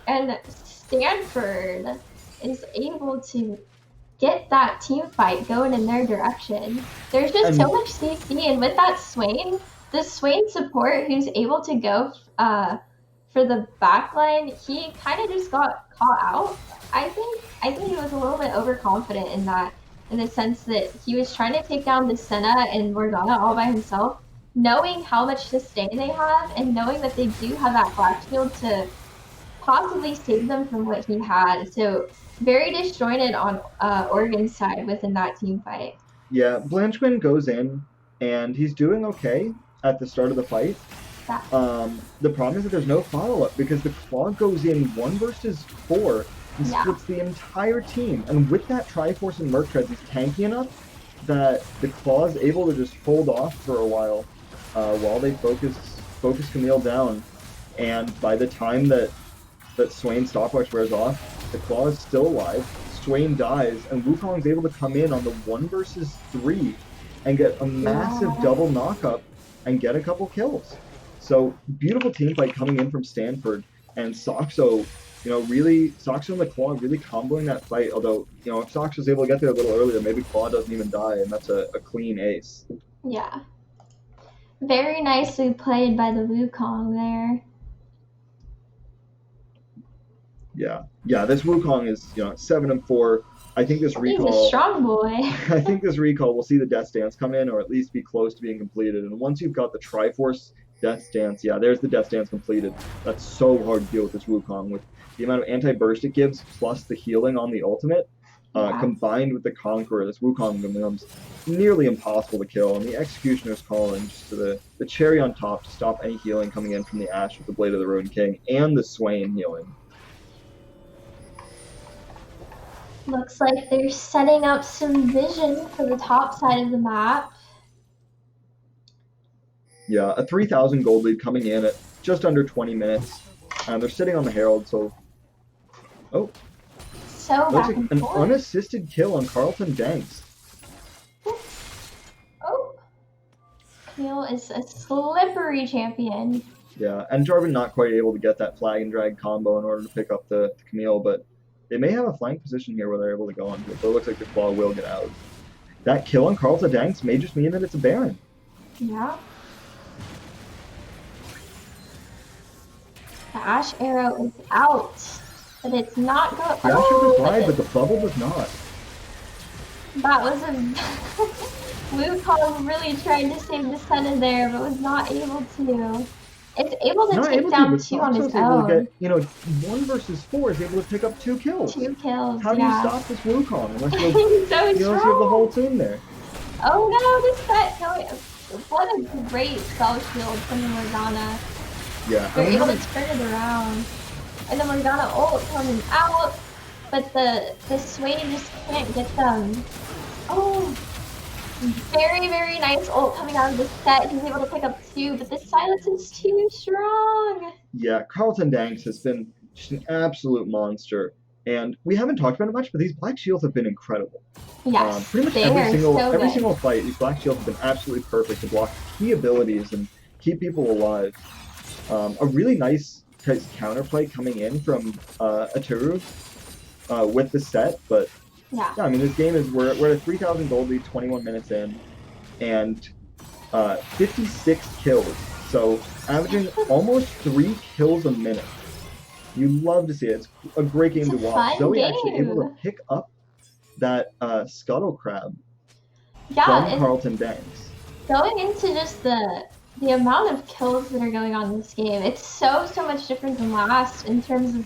S3: And Stanford is able to get that team fight going in their direction. There's just so much CC, and with that Swain, the Swain support who's able to go for the backline, he kind of just got caught out. I think he was a little bit overconfident in that, in the sense that he was trying to take down the Senna and Morgana all by himself, knowing how much sustain they have and knowing that they do have that Black Shield to possibly save them from what he had. So very disjointed on Oregon's side within that team fight.
S4: Yeah, Blanchman goes in and he's doing okay at the start of the fight. The problem is that there's no follow-up because the Claw goes in 1 versus 4 and splits the entire team. And with that Triforce and Merc Treads, he's tanky enough that the Claw is able to just hold off for a while they focus Camille down. And by the time that Swain's stopwatch wears off, the Claw is still alive, Swain dies, and Wukong's able to come in on the 1 versus 3 and get a massive double knock-up and get a couple kills. So, beautiful team fight coming in from Stanford, and Soxo, Soxo and the Claw really comboing that fight, although, if Soxo's able to get there a little earlier, maybe Claw doesn't even die, and that's a clean ace.
S3: Yeah. Very nicely played by the Wukong there.
S4: Yeah, this Wukong is, 7-4. I think this recall...
S3: He's a strong boy.
S4: I think this recall will see the Death Stance come in, or at least be close to being completed. And once you've got the Triforce Death Stance, there's the Death Stance completed. That's so hard to deal with this Wukong. With the amount of anti-burst it gives, plus the healing on the ultimate, combined with the Conqueror, this Wukong becomes nearly impossible to kill. And the Executioner's Calling, just to the cherry on top to stop any healing coming in from the Ash with the Blade of the Ruined King, and the Swain healing.
S3: Looks like they're setting up some vision for the top side of the map.
S4: Yeah, a 3,000 gold lead coming in at just under 20 minutes. And they're sitting on the Herald, so... Oh.
S3: So
S4: looks
S3: back
S4: like
S3: and
S4: an
S3: forth.
S4: unassisted kill on Carlton Danks.
S3: Oh. Camille is a slippery champion.
S4: Yeah, and Jarvan not quite able to get that flag and drag combo in order to pick up the Camille, but they may have a flank position here where they're able to go onto it, but it looks like the Claw will get out. That kill on Carlton Danks may just mean that it's a Baron.
S3: Yeah. The Ash arrow is out, but it's not going.
S4: The Ash was wide, but the bubble was not.
S3: That was a Wukong really tried to save the Senna there, but was not able to. It's able to take down 2 on its own.
S4: Get, 1 versus 4 is able to pick up 2 kills.
S3: 2 kills.
S4: How do you stop this Wukong unless you
S3: have,
S4: you have the whole team there?
S3: Oh no, this set going. What a great spell shield from the Morgana.
S4: Yeah,
S3: They're able to turn it around. And the Morgana ult coming out, but the Swain just can't get them. Oh, very, very nice ult coming out of this set. He's able to pick up 2, but this silence is too strong.
S4: Yeah, Carlton Danks has been just an absolute monster. And we haven't talked about it much, but these Black Shields have been incredible.
S3: Yes,
S4: pretty much every single fight, these Black Shields have been absolutely perfect to block key abilities and keep people alive. A really nice counterplay coming in from Ataru with the set, but yeah, I mean, this game is we're at a 3,000 gold lead, 21 minutes in, and 56 kills. So averaging almost 3 kills a minute. You love to see it. It's a great game to watch. Zoe actually able to pick up that Scuttle Crab from Carlton Danks.
S3: Going into just the amount of kills that are going on in this game, it's so much different than last in terms of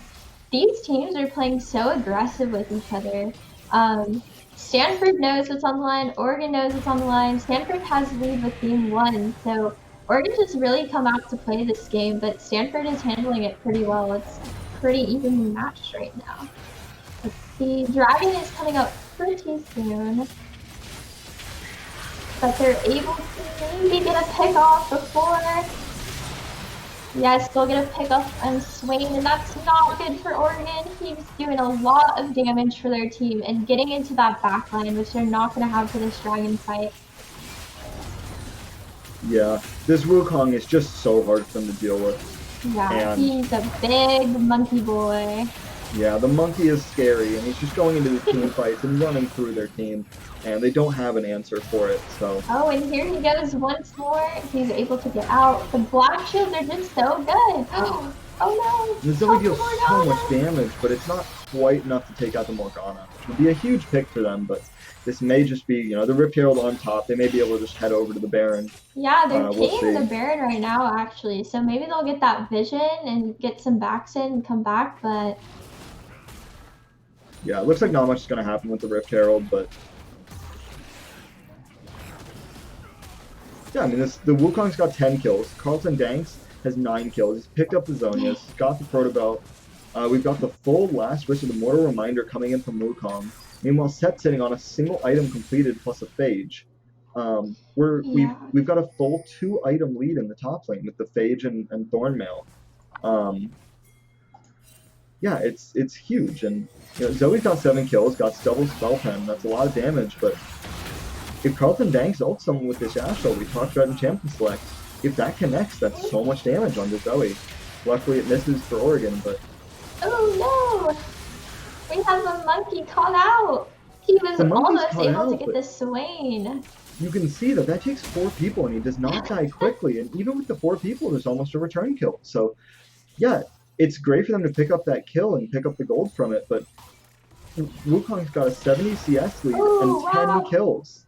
S3: these teams are playing so aggressive with each other. Stanford knows what's on the line, Oregon knows what's on the line. Stanford has the lead with game 1, so Oregon has really come out to play this game, but Stanford is handling it pretty well. It's pretty evenly matched right now. Let's see, Dragon is coming up pretty soon. but they're able to maybe get a pick off before. Yes, they'll get a pick off on Swain, and that's not good for Oregon. He's doing a lot of damage for their team and getting into that backline, which they're not going to have for this dragon fight.
S4: Yeah, this Wukong is just so hard for them to deal with.
S3: Yeah,
S4: And-
S3: he's a big monkey boy.
S4: Yeah, the monkey is scary, and he's just going into the team fights and running through their team, and they don't have an answer for it, so...
S3: Oh, and here he goes once more. He's able to get out. The black shields are just so good. Oh no!
S4: The Zoe deals
S3: Talk to
S4: so
S3: Morgana.
S4: much damage, but it's not quite enough to take out the Morgana, which would be a huge pick for them, but this may just be, you know, the Rift Herald on top. They may be able to just head over to the Baron.
S3: Yeah, they're
S4: We'll
S3: paying the
S4: see.
S3: Baron right now, actually. So maybe they'll get that vision and get some backs in and come back, but
S4: Yeah, it looks like not much is going to happen with the Rift Herald, but... Yeah, I mean, the Wukong's got 10 kills. Carlton Danks has 9 kills. He's picked up the Zonias, got the Proto Belt. We've got the full last wish of the Mortal Reminder coming in from Wukong. Meanwhile, Set sitting on a single item completed plus a Phage. We've got a full 2-item lead in the top lane with the Phage and Thornmail. Yeah, it's huge, and you know, Zoe's got 7 kills, got double spell pen. That's a lot of damage, but if Carlton Danks ults someone with this Ashel we talked about in Champion Select, if that connects, that's so much damage onto Zoe. Luckily, it misses for Oregon, but
S3: oh no! We have a monkey caught out. He was
S4: The monkey's
S3: almost
S4: caught
S3: able to
S4: out,
S3: get
S4: but-
S3: the Swain.
S4: you can see that takes 4 people, and he does not die quickly. And even with the 4 people, there's almost a return kill. So, yeah, it's great for them to pick up that kill and pick up the gold from it, but Wukong's got a 70 CS lead
S3: Ooh,
S4: and 10
S3: wow.
S4: kills.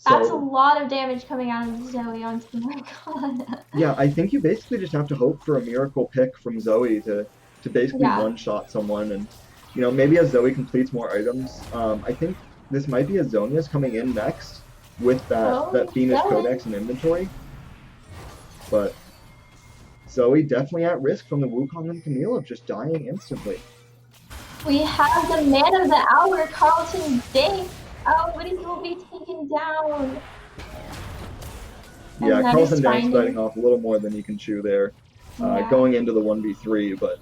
S3: That's a
S4: So,
S3: lot of damage coming out of Zoe onto Morgana.
S4: yeah, I think you basically just have to hope for a miracle pick from Zoe to basically
S3: Yeah.
S4: one-shot someone. And, you know, maybe as Zoe completes more items, I think this might be a Zonia's coming in next with that Fiendish
S3: Zoe.
S4: Codex and inventory. But Zoe definitely at risk from the Wukong and Camille of just dying instantly.
S3: We have the man of the hour, Carlton Danks. Oh, but he will be taken down. And
S4: Yeah,
S3: that
S4: Carlton
S3: is
S4: Danks
S3: finding-
S4: biting off a little more than he can chew there,
S3: Yeah.
S4: going into the 1v3, but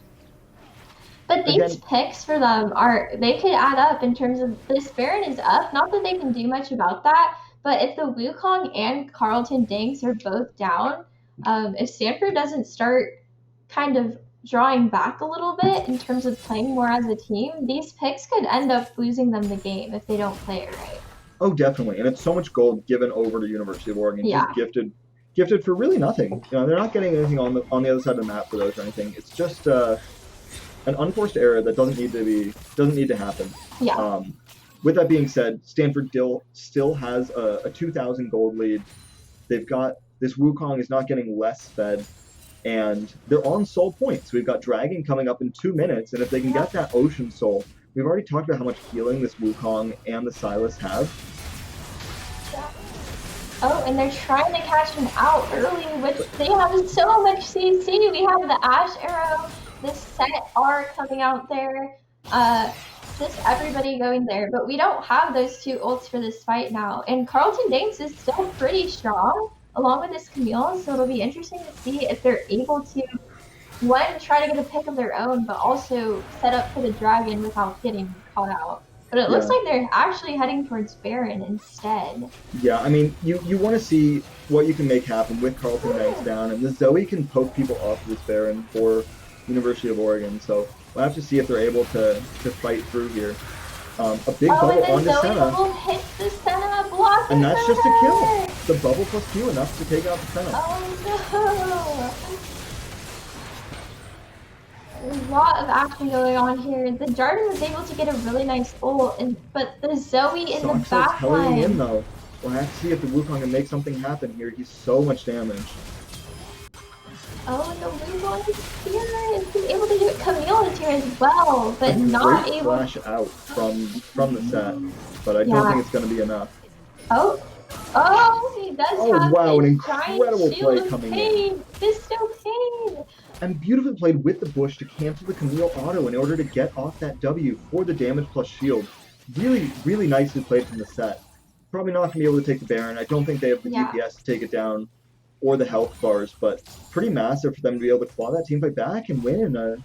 S3: But these
S4: Again-
S3: picks for them they could add up in terms of this Baron is up. Not that they can do much about that, but if the Wukong and Carlton Danks are both down, if Stanford doesn't start kind of drawing back a little bit in terms of playing more as a team, these picks could end up losing them the game if they don't play it right.
S4: oh, definitely. And it's so much gold given over to University of Oregon,
S3: Yeah.
S4: just gifted for really nothing. You know, they're not getting anything on the other side of the map for those or anything. It's just an unforced error that doesn't need to happen.
S3: Yeah.
S4: With that being said, Stanford still has a 2,000 gold lead. They've got this Wukong is not getting less fed, and they're on soul points. We've got Dragon coming up in 2 minutes, and if they can get that Ocean Soul, we've already talked about how much healing this Wukong and the Silas have.
S3: Oh, and they're trying to catch him out early, which they have so much CC. We have the Ash Arrow, the Set R coming out there, just everybody going there. But we don't have those 2 ults for this fight now. And Carlton Danks is still pretty strong, along with this Camille, so it'll be interesting to see if they're able to, one, try to get a pick of their own, but also set up for the Dragon without getting caught out. But it looks
S4: Yeah.
S3: like they're actually heading towards Baron instead.
S4: Yeah, I mean, you want to see what you can make happen with Carlton Danks down, and the Zoe can poke people off this Baron for University of Oregon, so we'll have to see if they're able to fight through here. A big
S3: Oh,
S4: bubble
S3: and then
S4: onto
S3: Zoe
S4: Senna,
S3: bubble hits the Senna block.
S4: and that's just a kill.
S3: her.
S4: The bubble plus Q enough to take out the Senna.
S3: Oh no! There's a lot of action going on here. The Jarden was able to get a really nice ult, but the Zoe in the
S4: Soxer's
S3: back
S4: hurrying in
S3: line.
S4: though. We'll have to see if the Wukong can make something happen here. He's so much damage.
S3: Oh, and the Wukong is here. He's able to do it. Camille is here as well, but
S4: A
S3: not
S4: great
S3: able.
S4: flash out from the set, but I don't
S3: Yeah.
S4: think it's going to be enough.
S3: Oh, he does
S4: Oh,
S3: have
S4: wow,
S3: a
S4: an
S3: giant
S4: incredible
S3: shield
S4: play
S3: of
S4: coming in.
S3: pain. Fisto Pain.
S4: And beautifully played with the bush to cancel the Camille auto in order to get off that W for the damage plus shield. Really, really nicely played from the set. probably not going to be able to take the Baron. I don't think they have the
S3: Yeah.
S4: DPS to take it down or the health bars, but pretty massive for them to be able to claw that team fight back and win.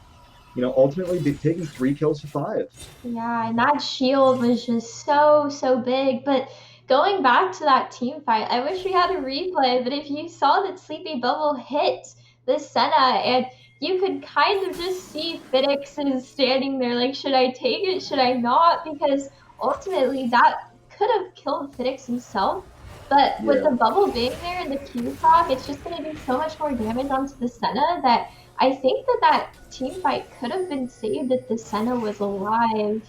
S4: Ultimately taking 3 kills to 5.
S3: Yeah, and that shield was just so big. But going back to that team fight, I wish we had a replay, but if you saw that Sleepy Bubble hit the Senna, and you could kind of just see Phoenix is standing there like, should I take it, should I not? Because ultimately that could have killed Phoenix himself. But with the bubble being there and the Q proc, it's just going to do so much more damage onto the Senna that I think that team fight could have been saved if the Senna was alive.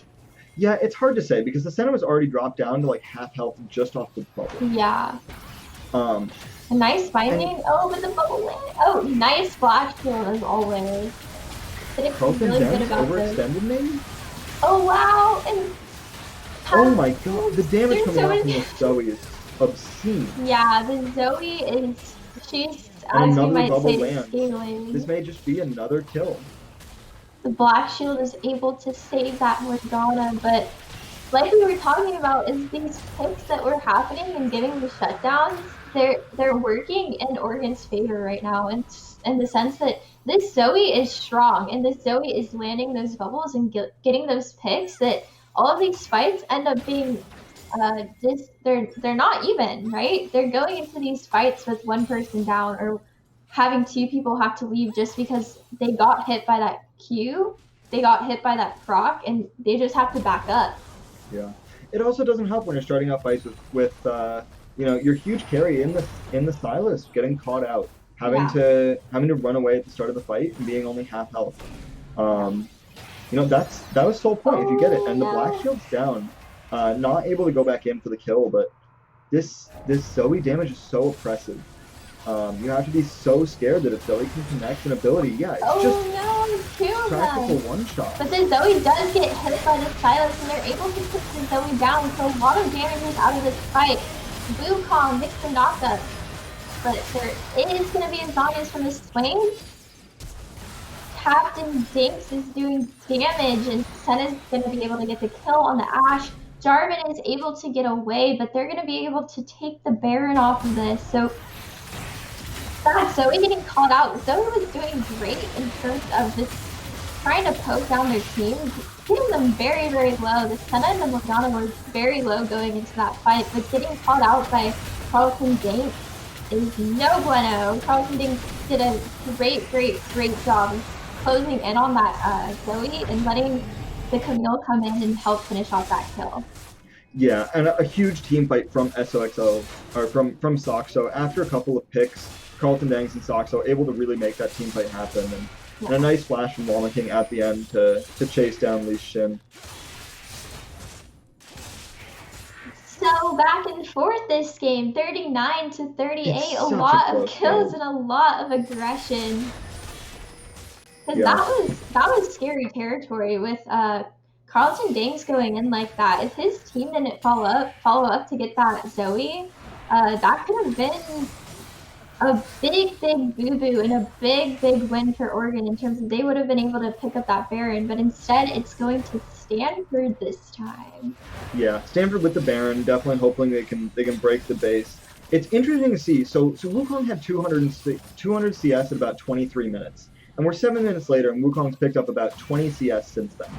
S4: Yeah, it's hard to say because the Senna was already dropped down to like half health just off the bubble.
S3: Yeah.
S4: A
S3: nice finding. But the bubble landed. Oh, nice flash kill as always. It's really good about
S4: overextended maybe?
S3: Oh wow! And
S4: oh my god, the damage coming out from the Zoe is obscene.
S3: Yeah, the Zoe she's
S4: and
S3: as we
S4: another
S3: might
S4: bubble
S3: say
S4: lands.
S3: scaling.
S4: This may just be another kill.
S3: The Black Shield is able to save that Morgana, but like we were talking about, is these picks that were happening and getting the shutdowns, they're working in Oregon's favor right now, in the sense that this Zoe is strong, and this Zoe is landing those bubbles and getting those picks that all of these fights end up being they're not even, right? They're going into these fights with one person down or having 2 people have to leave just because they got hit by that Q, they got hit by that proc, and they just have to back up.
S4: Yeah, it also doesn't help when you're starting out fights with your huge carry in the Silas getting caught out, having to run away at the start of the fight and being only half health. That was the whole point if you get it. And the Black Shield's down, not able to go back in for the kill, but this Zoe damage is so oppressive. You have to be so scared that if Zoe can connect an ability, it's practical one-shot.
S3: But the Zoe does get hit by the Silas, and they're able to put the Zoe down, so a lot of damage is out of this fight. Wukong makes the knockup, but there is going to be a Zonius from the swing. Captain Dinks is doing damage, and Senna's going to be able to get the kill on the Ashe. Jarvan is able to get away, but they're going to be able to take the Baron off of this, so that Zoe getting called out. Zoe was doing great in terms of just trying to poke down their team, hitting them very low. The Senna and the Morgana were very low going into that fight, but getting called out by Carlton Dink is no bueno. Carlton Dink did a great job of closing in on that Zoe and letting the Camille come in and help finish off that kill.
S4: Yeah, and a huge team fight from SOXO, or from Soxo. After a couple of picks, Carlton Danks and Soxo able to really make that team fight happen, and a nice flash from Llama King at the end to chase down Lee Shin.
S3: So back and forth this game, 39-38,
S4: It's
S3: a lot of kills and a lot of aggression. Because that was scary territory with Carlton Danks going in like that. If his team didn't follow up to get that Zoe, that could have been a big boo-boo and a big win for Oregon in terms of they would have been able to pick up that Baron, but instead it's going to Stanford this time.
S4: Yeah, Stanford with the Baron, definitely hoping they can break the base. It's interesting to see. So Wukong had 200 CS at about 23 minutes, and we're 7 minutes later, and Wukong's picked up about 20 CS since then.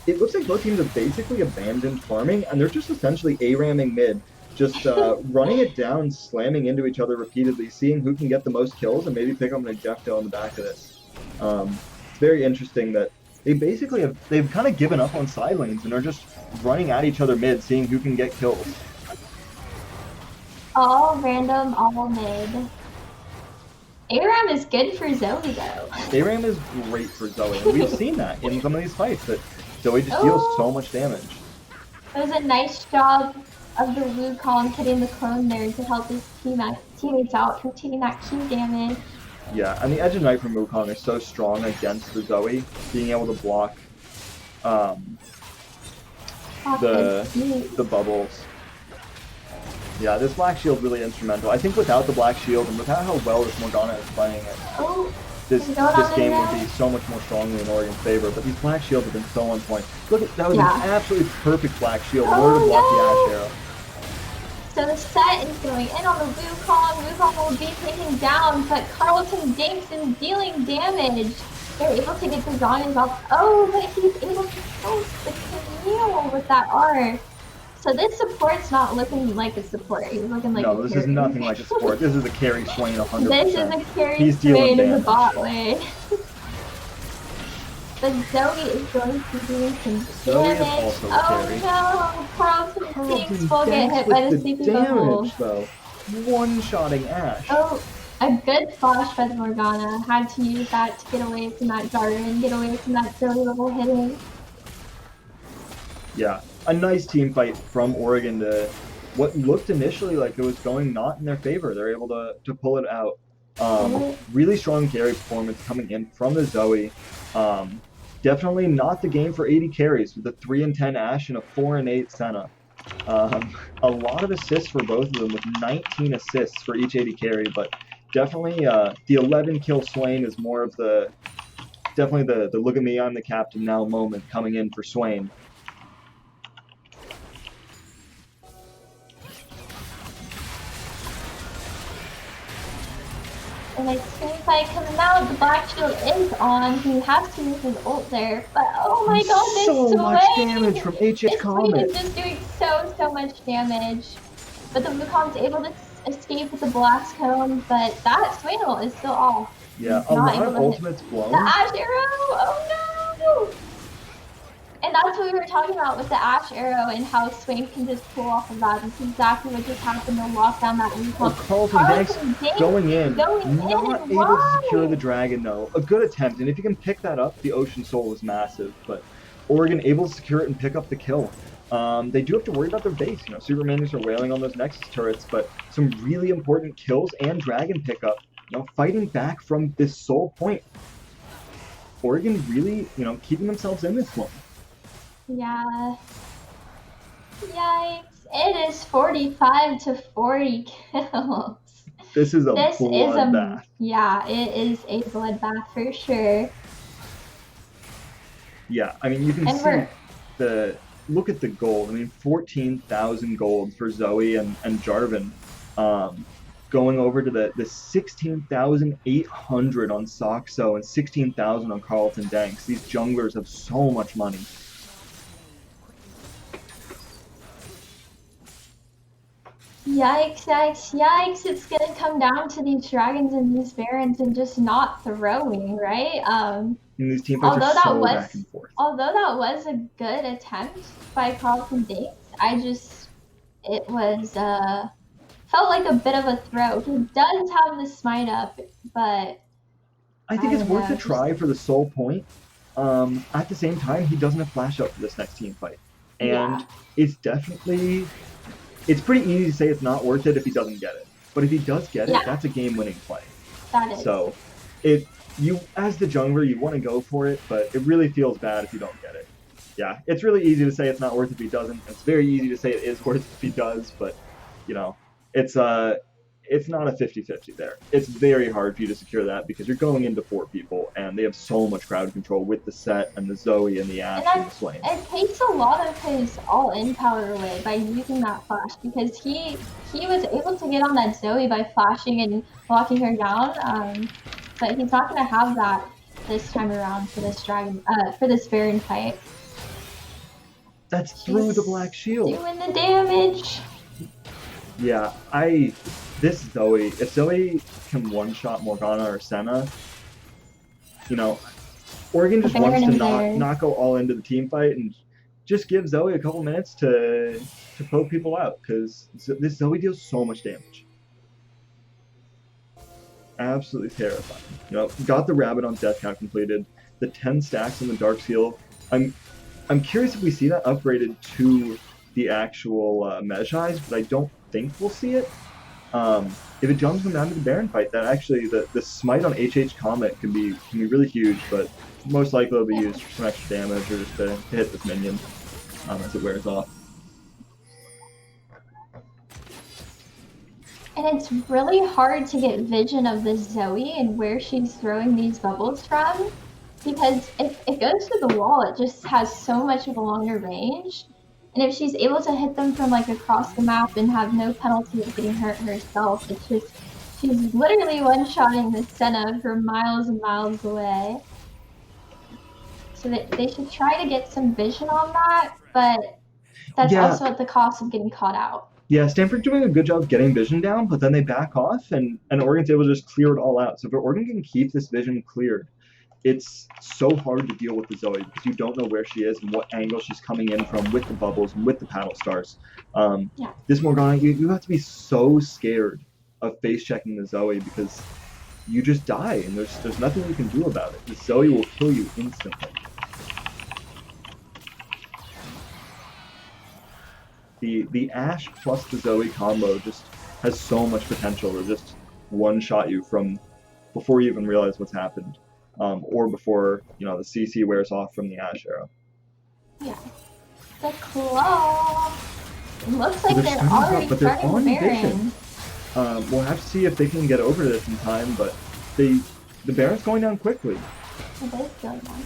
S4: It looks like both teams have basically abandoned farming, and they're just essentially A-ramming mid. Just running it down, slamming into each other repeatedly, seeing who can get the most kills and maybe pick up an ejecto on the back of this. It's very interesting that they've kind of given up on side lanes and are just running at each other mid, seeing who can get kills.
S3: All random, all mid. ARAM is good for Zoe though.
S4: ARAM is great for Zoe, and we've seen that in some of these fights, that Zoe just deals so much damage.
S3: It was a nice job of the Wukong hitting the clone there to help his teammates out from taking that Q damage.
S4: Yeah, and the Edge of Night from Wukong is so strong against the Zoe, being able to block the bubbles. Yeah, this Black Shield really instrumental. I think without the Black Shield and without how well this Morgana is playing it, this game would be so much more strongly in Oregon's favor. But these Black Shields have been so on point. Look, that was an absolutely perfect Black Shield in order to block the Ashe arrow.
S3: So the set is going in on the Wukong. Wukong will be taken down, but Carlton Dinks is dealing damage. They're able to get the Zhongas off. Oh, but he's able to post the Camille with that R. So this support's not looking like a support. He's looking like
S4: No,
S3: a
S4: this
S3: carry.
S4: is nothing like a support. This is a carry Swain 100%.
S3: This is a carry
S4: He's dealing
S3: Swain in the
S4: damage.
S3: bot lane. But Zoe is going to be doing some
S4: Zoe is
S3: damage.
S4: also a carry.
S3: Oh no! Carlton Dinks will get
S4: Danks
S3: hit by the
S4: with
S3: sleepy bubble.
S4: damage, though. One-shotting Ashe.
S3: Oh, a good flash by the Morgana. Had to use that to get away from that Jarvan, get away from that Zoe level hitting.
S4: Yeah, a nice team fight from Oregon to what looked initially like it was going not in their favor. They're able to pull it out. Really strong carry performance coming in from the Zoe. Definitely not the game for 80 carries with a 3 and 10 Ashe and a 4 and 8 Senna. A lot of assists for both of them with 19 assists for each 80 carry, but definitely the 11 kill Swain is more of the look at me, I'm the captain now moment coming in for Swain.
S3: And it seems like coming out, the Black Shield is on. He has to use his ult there. But oh my god, this
S4: So
S3: Swain!
S4: much damage from HH
S3: This Swain
S4: Comet.
S3: is just doing so much damage. But the Wukong's able to escape with the Blast Cone, but that Swain ult is still off.
S4: Yeah,
S3: He's
S4: a
S3: not
S4: lot
S3: able
S4: of
S3: to hit.
S4: ultimates blown.
S3: The Ashe Arrow! Oh no! And that's what we were talking about with the Ashe Arrow and how Swain can just pull off of that. That's exactly what just happened to lock down that
S4: Oh,
S3: Wukong.
S4: Carlton Dinks going in, not
S3: in.
S4: able to
S3: Why?
S4: secure the dragon though. A good attempt, and if you can pick that up, the Ocean Soul is massive, but Oregon able to secure it and pick up the kill. They do have to worry about their base. You know, Supermanians are wailing on those Nexus turrets, but some really important kills and dragon pickup. You know, fighting back from this Soul point. Oregon really, you know, keeping themselves in this one.
S3: Yeah. Yikes. It is 45 to 40 kills.
S4: This is a bloodbath.
S3: Yeah, it is a bloodbath for sure.
S4: Yeah, I mean, you can see look at the gold. I mean, 14,000 gold for Zoe and Jarvan. Going over to the 16,800 on Soxo and 16,000 on Carlton Danks. These junglers have so much money.
S3: Yikes, yikes, yikes. It's gonna come down to these dragons and these barons and just not throwing, right?
S4: And these team fights are so back and forth.
S3: Although that was a good attempt by Carlton Dinks, it was, felt like a bit of a throw. He does have the smite up, but
S4: I think it's worth a try for the Soul point. At the same time, he doesn't have flash up for this next team fight. And it's definitely... It's pretty easy to say it's not worth it if he doesn't get it. But if he does get it, that's a game-winning play.
S3: That is.
S4: So, you as the jungler, you want to go for it, but it really feels bad if you don't get it. Yeah, it's really easy to say it's not worth it if he doesn't. It's very easy to say it is worth it if he does, but, you know, it's not a 50-50 there. It's very hard for you to secure that because you're going into 4 people, and they have so much crowd control with the set and the Zoe and the Ashe and the Swain.
S3: It takes a lot of his all-in power away by using that flash because he was able to get on that Zoe by flashing and locking her down, but he's not going to have that this time around for this Baron fight.
S4: That's through the Black Shield.
S3: Doing the damage.
S4: Yeah, this Zoe, if Zoe can one-shot Morgana or Senna, you know, Oregon just wants to not go all into the team fight and just give Zoe a couple minutes to poke people out, because this Zoe deals so much damage. Absolutely terrifying. You know, got the rabbit on Death Count completed, the 10 stacks in the Dark Seal. I'm curious if we see that upgraded to the actual Mejai's, but I don't think we'll see it. If it jumps them down to the Baron fight, that actually the smite on HH Comet can be really huge, but most likely it'll be used for some extra damage or just to hit this minion as it wears off.
S3: And it's really hard to get vision of the Zoe and where she's throwing these bubbles from, because if it goes to the wall, it just has so much of a longer range And if she's able to hit them from like across the map and have no penalty of getting hurt herself, it's just she's literally one-shotting the Senna from miles and miles away. So they should try to get some vision on that, but that's
S4: Yeah.
S3: also at the cost of getting caught out.
S4: Yeah, Stanford's doing a good job getting vision down, but then they back off, and Oregon's able to just clear it all out. So if Oregon can keep this vision cleared, it's so hard to deal with the Zoe because you don't know where she is and what angle she's coming in from with the bubbles and with the paddle stars.
S3: Yeah.
S4: This Morgana, you have to be so scared of face checking the Zoe because you just die and there's nothing you can do about it. The Zoe will kill you instantly. The Ashe plus the Zoe combo just has so much potential to just one-shot you from before you even realize what's happened, or before the CC wears off from the Ashe arrow.
S3: Yeah. The claw. It looks like
S4: So
S3: they're already
S4: but they're
S3: starting
S4: on
S3: the Baron.
S4: vision. We'll have to see if they can get over this in time, but the Baron's going down quickly.
S3: It is going on.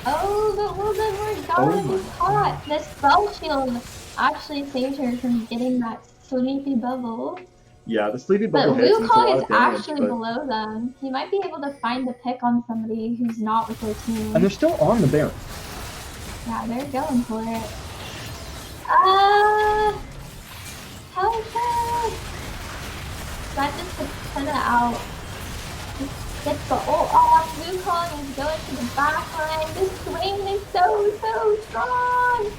S3: Oh, but will the
S4: Oh
S3: Morgana be
S4: my
S3: caught? This spell shield actually saved her from getting that sleepy bubble.
S4: Yeah, the sleepy
S3: But
S4: bubble hits and it's a lot
S3: Wukong is
S4: of damage,
S3: actually
S4: but...
S3: below them. He might be able to find the pick on somebody who's not with their team.
S4: And they're still on the Baron.
S3: Yeah, they're going for it. Help us! That just gets Senna out. Gets the ult off. Wukong is going to the back line. This swing is so strong!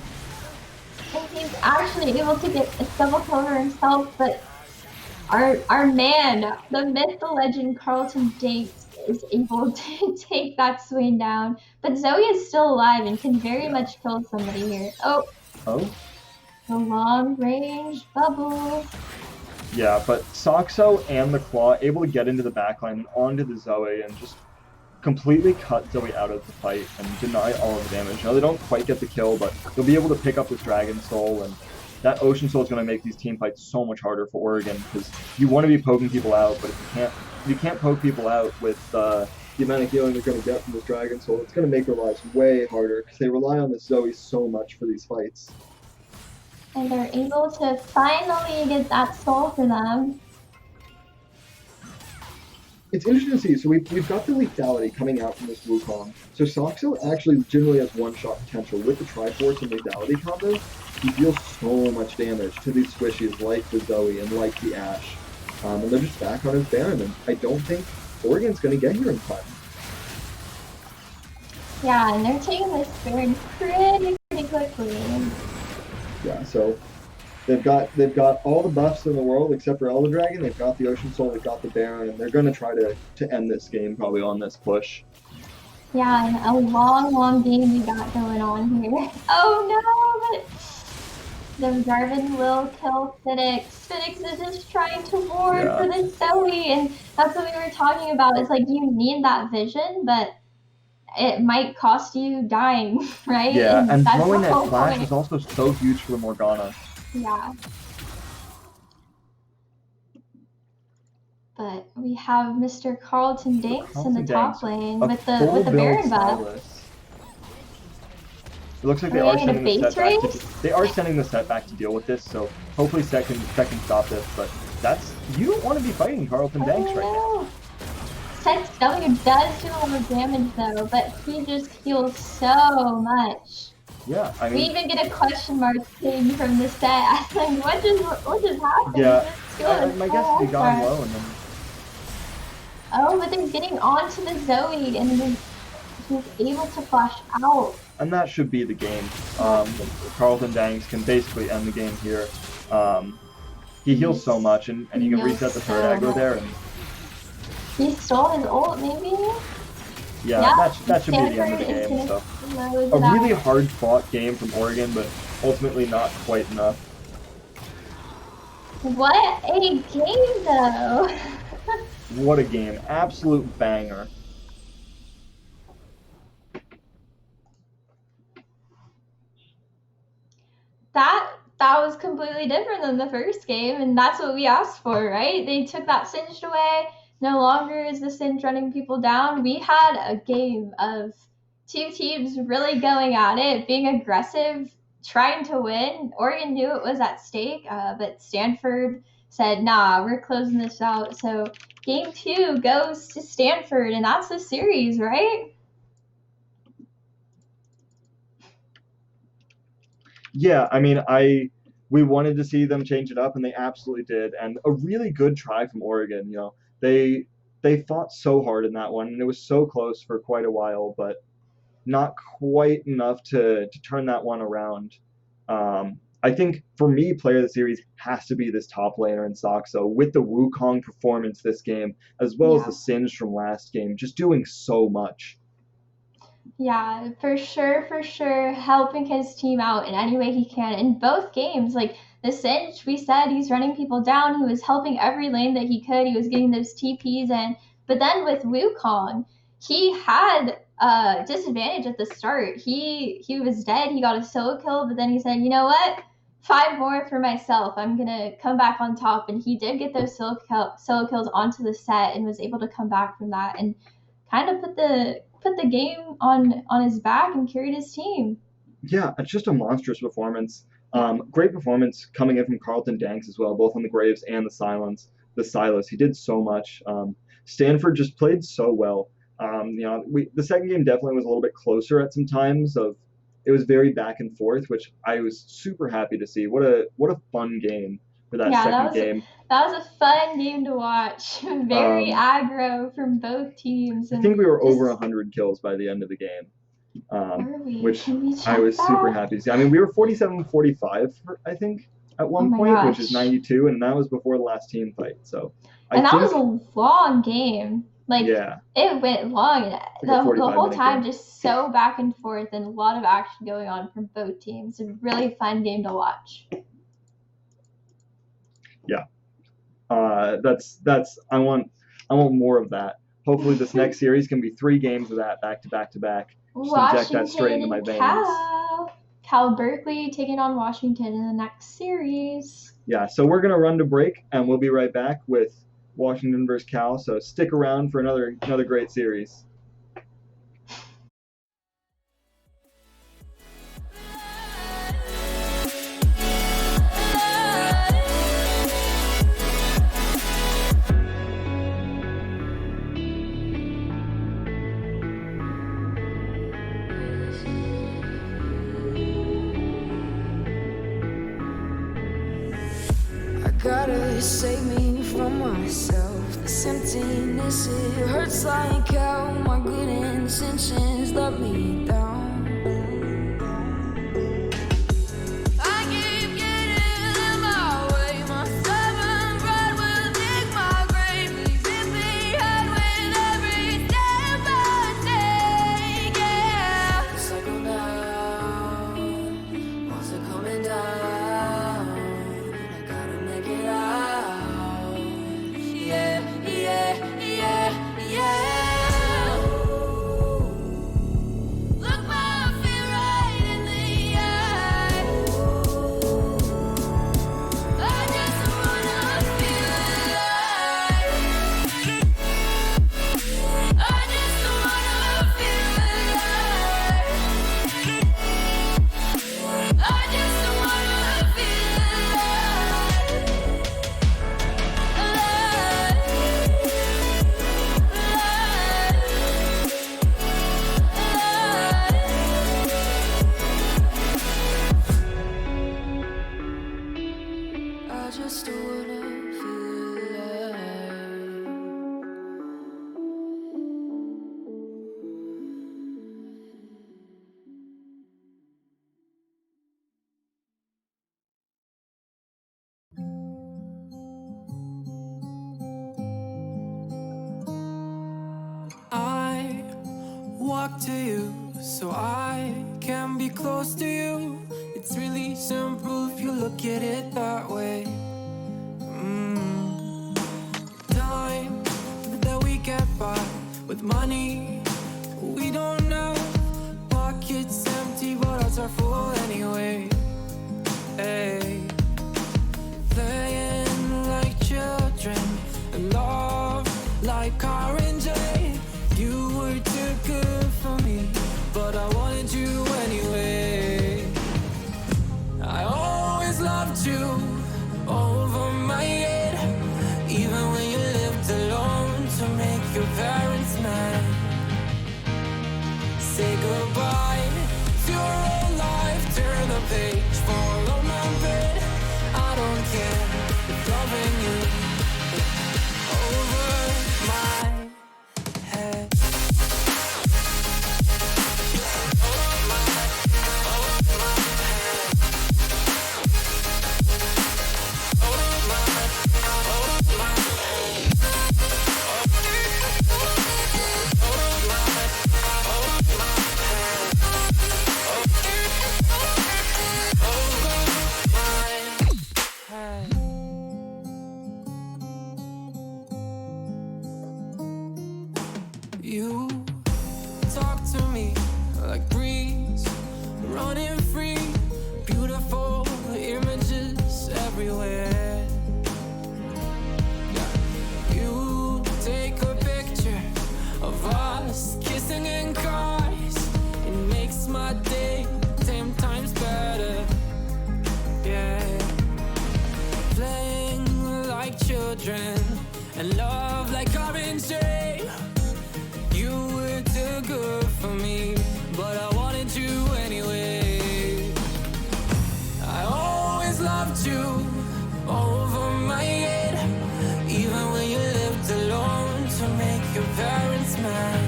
S3: And he's actually able to get a double kill for himself, but our man, the myth, the legend, Carlton Danks, is able to take that swing down. But Zoe is still alive and can very much kill somebody here. Oh, the long range bubble.
S4: Yeah, but Soxo and the Claw able to get into the backline and onto the Zoe and just completely cut Zoe out of the fight and deny all of the damage. Now they don't quite get the kill, but they'll be able to pick up this Dragon Soul, and that Ocean Soul is going to make these team fights so much harder for Oregon because you want to be poking people out, but if you can't poke people out with the amount of healing they're going to get from this Dragon Soul, it's going to make their lives way harder because they rely on this Zoe so much for these fights.
S3: And they're able to finally get that soul for them.
S4: It's interesting to see. So we've got the lethality coming out from this Wukong. So Soxo actually generally has one-shot potential with the Triforce and lethality combo. He deals so much damage to these squishies like the Zoe and like the Ashe. And they're just back on his Baron, and I don't think Oregon's going to get here in time.
S3: Yeah, and they're taking this Baron pretty quickly.
S4: Yeah, so they've got all the buffs in the world except for Elder Dragon. They've got the Ocean Soul, they've got the Baron, and they're going to try to end this game probably on this push.
S3: Yeah, and a long game we got going on here. Oh no, but the Garvin will kill Phoenix. Phoenix is just trying to ward for this Zoe, and that's what we were talking about. It's like you need that vision, but it might cost you dying, right?
S4: Yeah, and
S3: that's
S4: throwing
S3: the
S4: that
S3: whole
S4: flash
S3: point.
S4: is also so huge for the Morgana.
S3: Yeah. But we have Mr. Carlton Danks in the top lane with the Baron buff.
S4: It looks like they are sending the set back. They are sending the set back to deal with this, so hopefully Set can stop this. But you don't want to be fighting Carlton Danks right now.
S3: Set's W does do a lot of damage though, but he just heals so much.
S4: Yeah, I mean,
S3: we even get a question mark thing from the set. Like, what just happened?
S4: Yeah, my guess is he got low and then.
S3: Oh, but they're getting onto the Zoe and he's able to flash out.
S4: And that should be the game. Carlton Danks can basically end the game here. He heals so much, and you can reset the third aggro there. And
S3: he stole his ult, maybe?
S4: Yeah, that should be the end of the game. So a really hard-fought game from Oregon, but ultimately not quite enough.
S3: What a game, though!
S4: What a game. Absolute banger.
S3: That was completely different than the first game, and that's what we asked for, right? They took that Singed away. No longer is the Singe running people down. We had a game of two teams really going at it, being aggressive, trying to win. Oregon knew it was at stake, but Stanford said, nah, we're closing this out. So game 2 goes to Stanford, and that's the series, right?
S4: Yeah, I mean, we wanted to see them change it up, and they absolutely did. And a really good try from Oregon. You know, they fought so hard in that one, and it was so close for quite a while, but not quite enough to turn that one around. I think for me, player of the series has to be this top laner in Soxo with the Wukong performance this game, as well as the Singe from last game, just doing so much.
S3: Yeah, for sure, helping his team out in any way he can in both games. Like the Singe, we said he's running people down. He was helping every lane that he could. He was getting those TPs in. But then with Wukong, he had a disadvantage at the start. He was dead. He got a solo kill, but then he said, you know what? 5 more for myself. I'm gonna come back on top, and he did get those solo kills onto the set and was able to come back from that and kind of put the game on his back and carried his team.
S4: Yeah, it's just a monstrous performance. Great performance coming in from Carlton Danks as well, both on the Graves and the Silas. He did so much. Stanford just played so well. The second game definitely was a little bit closer at some times. It was very back and forth, which I was super happy to see. What a fun game for that second game.
S3: That was a fun game to watch. Very aggro from both teams.
S4: I think we were over 100 kills by the end of the game, which I was super happy to see. I mean, we were 47-45, I think, at one point, which is 92, and that was before the last team fight. So,
S3: that was a long game. Like, it went long. The whole time, just so back and forth, and a lot of action going on from both teams. A really fun game to watch.
S4: Yeah, I want more of that. Hopefully, this next series can be 3 games of that back to back to back. Just inject that straight into my veins.
S3: Cal Berkeley taking on Washington in the next series.
S4: Yeah, so we're gonna run to break, and we'll be right back with Washington versus Cal. So stick around for another great series.
S5: Gotta save me from myself. This emptiness, it hurts like hell. My good intentions let me down.
S2: I keep getting in my way. My stubborn pride will dig my grave. Leaving behind with every step I take. Yeah.
S5: Cycle down, walls are coming down.
S6: Walk to you so I can be close to you. It's really simple if you look at it that way. Time that we get by with money we don't know. Pockets empty but hearts are full anyway. Hey, playing like children and love like orange. You were too good for me, but I wanted you anyway.
S5: you over my head, even when you lived alone to make your parents mad. Say goodbye to your old life, turn the page, follow my bed. I don't care if loving you over my head. You talk to me like breeze, running free, beautiful images everywhere. You take a picture of us kissing in cars, it makes my day 10 times better. Yeah, playing like children and love like orange. You were too good for me, but I wanted you anyway. I always loved you over my head, even when you lived alone to make your parents mad.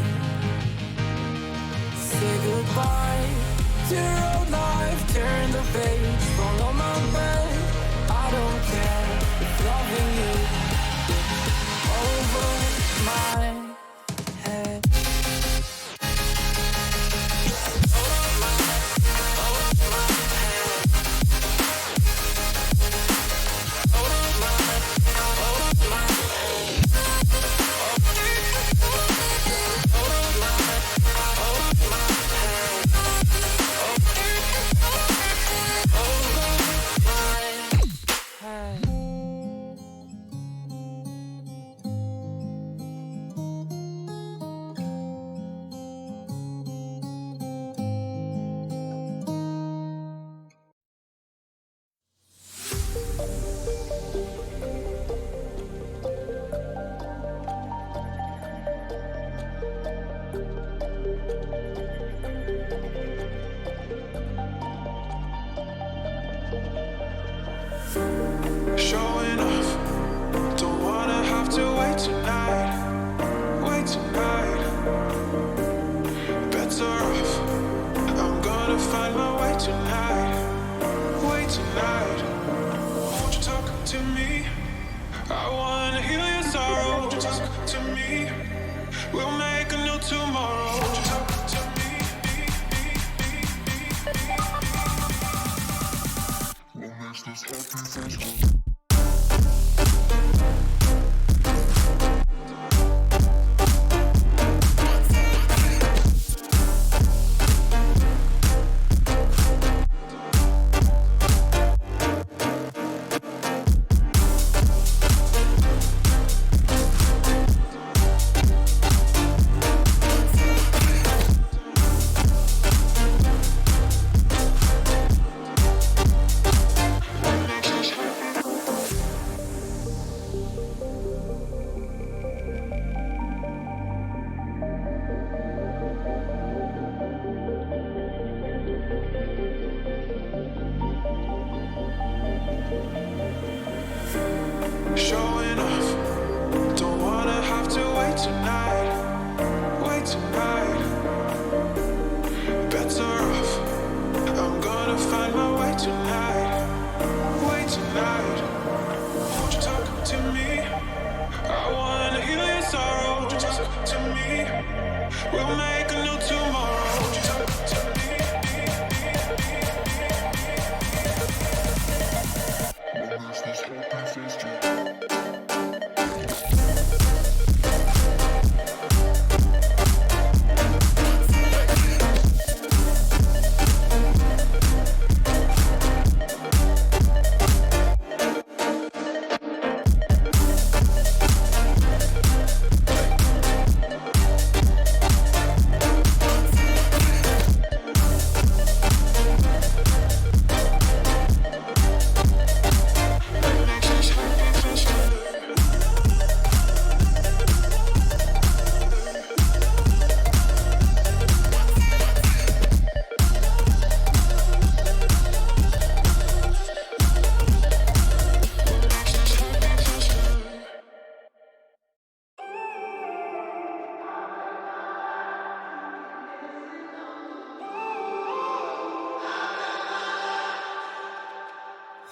S5: Say goodbye to your old life, turn the page, follow my bed. I don't care if loving you over my head.
S6: Showing off, don't wanna have to wait tonight. Better off, I'm gonna find my way tonight. Wait tonight, won't you talk to me? I wanna heal your sorrow, won't you talk to me? We'll make a new tomorrow, won't you talk to me? What makes this happy face?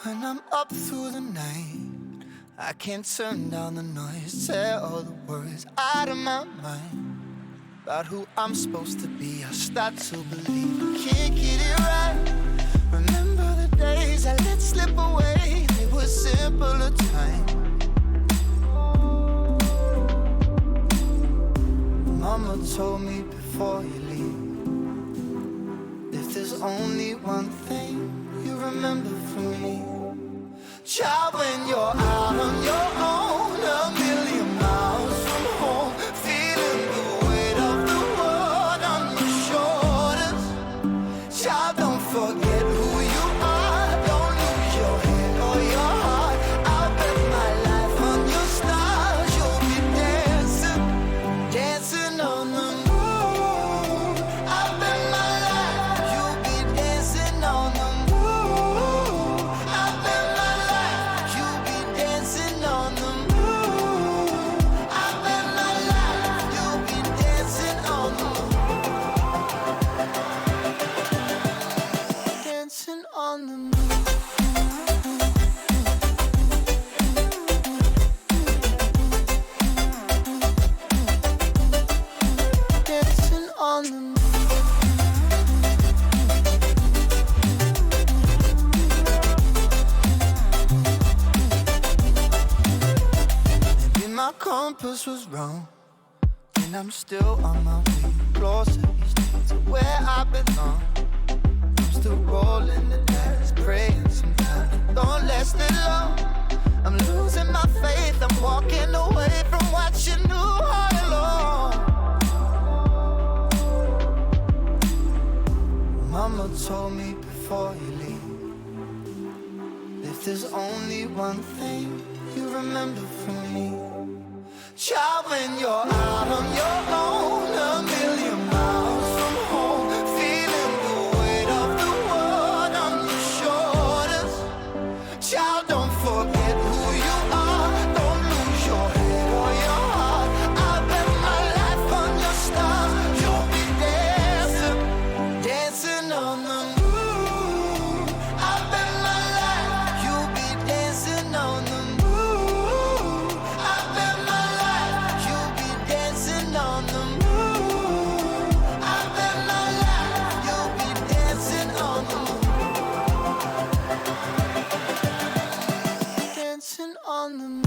S1: When I'm up through the night, I can't turn down the noise, say all the words out of my mind about who I'm supposed to be. I start to believe I can't get it right. Remember the days I let slip away, they were simpler times. Mama told me before you leave, if there's only one thing you remember from me, child, when you're out on your own, a million miles from home, feeling the weight of the world on your shoulders. Child, don't forget who you are, don't lose your head or your heart. I'll bet my life on your stars, you'll be dancing, dancing on the moon. I'll bet my life, you'll be dancing on the moon. I'll bet my life, you'll be dancing on the moon. I'll bet my life, you'll be dancing on the moon. Dancing on the moon. Dancing on the moon. Maybe my compass was wrong, and I'm still on my way closer each day to where I belong. I'm still rolling the dice, praying sometimes it don't last that long. I'm losing my faith, I'm walking away from what you knew all along. Mama told me before you leave, if there's only one thing you remember from me, child, when you're out on your own, a million miles from home, feeling the weight of the world on your shoulders. Child, don't forget who you are, don't lose your head or your heart. I'll bet my life on your stars, you'll be dancing, dancing on the moon. I'll bet my life, you'll be dancing on the moon. I'll bet my life, you'll be dancing on the moon. I'll bet my life, you'll be dancing on the moon. Dancing on the moon.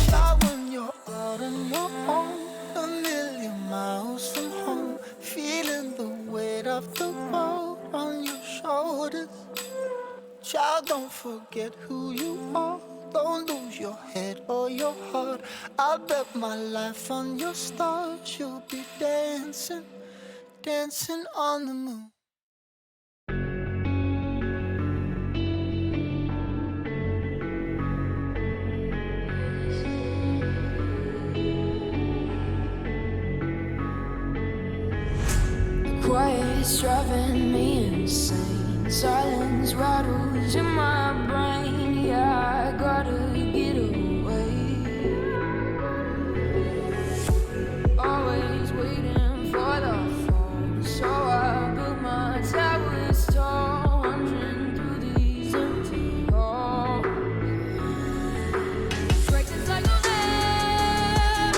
S1: Child, when you're out on your own, a million miles from home, feeling the weight of the world on your shoulders. Child, don't forget who you are, don't lose your head or your heart. I'll bet my life on your stars, you'll be dancing, dancing on the moon.
S5: Quiet's driving me insane. Silence rattles in my brain. Yeah, I gotta get away. Always waiting for the phone, so I built my towers tall, wandering through these empty halls. Break the cycle now,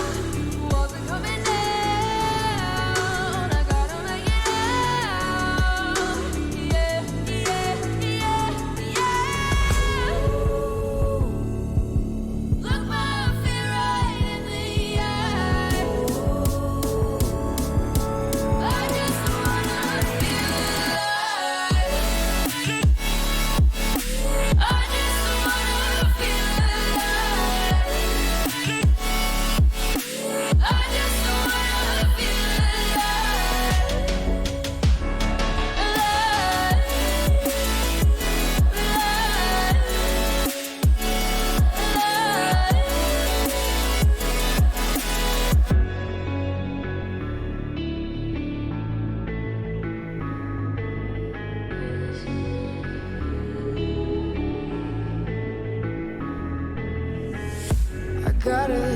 S5: walls are coming down. I gotta make it out. Yeah, yeah, yeah, yeah.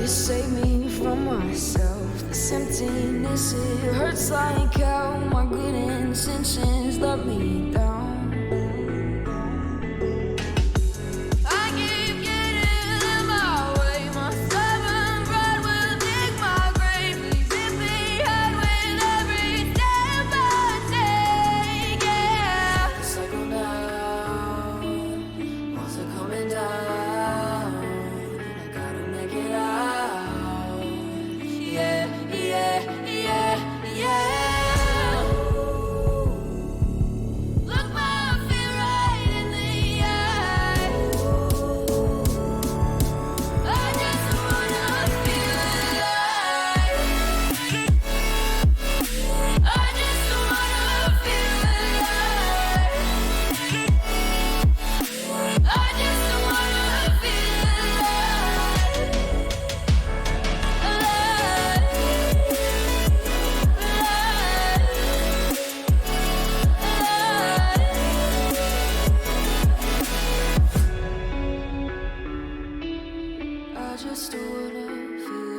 S5: to save me from myself. This emptiness, it hurts like hell. My good intentions let me down.
S2: I keep getting in my way. My stubborn pride will dig my grave. Leave it behind with every step I take. Yeah.
S5: Cycle down, walls are coming down. I gotta make it out. Yeah, yeah, yeah, yeah.
S2: Look my fear right in the eye. I just wanna feel alive. I just wanna feel alive. I just wanna feel alive.
S5: I just wanna feel alive.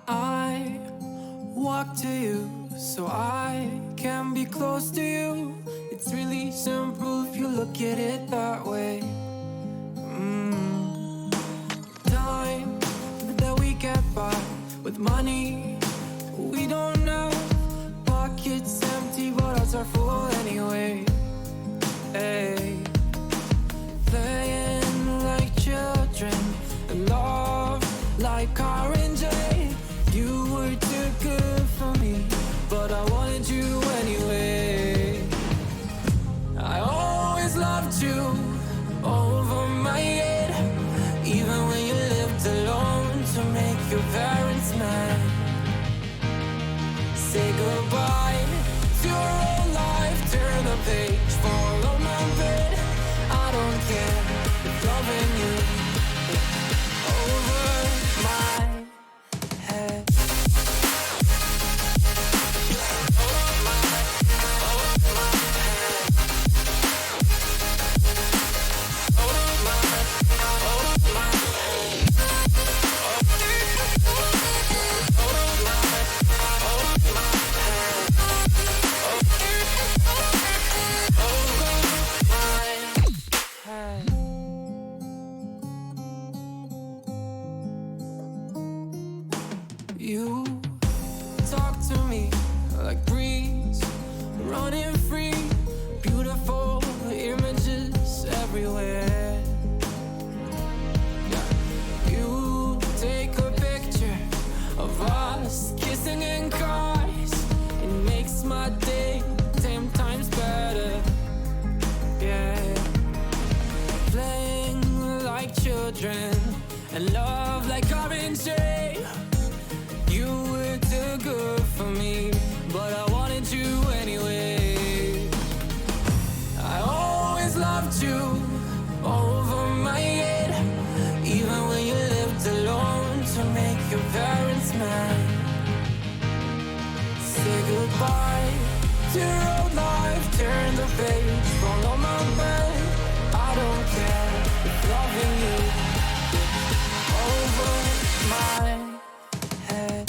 S6: I walk to you so I can be close to you. It's really simple if you look at it that way. Time that we get by with money we don't know. Pockets empty, but ours are full anyway. Hey. Playing like children and love like car and J. You were too good for me, but I wanted you anyway. I always loved you over my head, even when you lived alone to make your parents mad. Say goodbye to your old life, turn the page, follow my bed. I don't care if loving you over my head. You talk to me like breeze, running free, beautiful images everywhere. Yeah. You take a picture of us kissing in cars, it makes my day 10 times better. Yeah. Playing like children and love like orange. You were too good for me, but I wanted you anyway. I always loved you over my head, even when you lived alone to make your parents mad. Say goodbye to your old life, turn the page, follow my bed. I don't care if loving you over my head.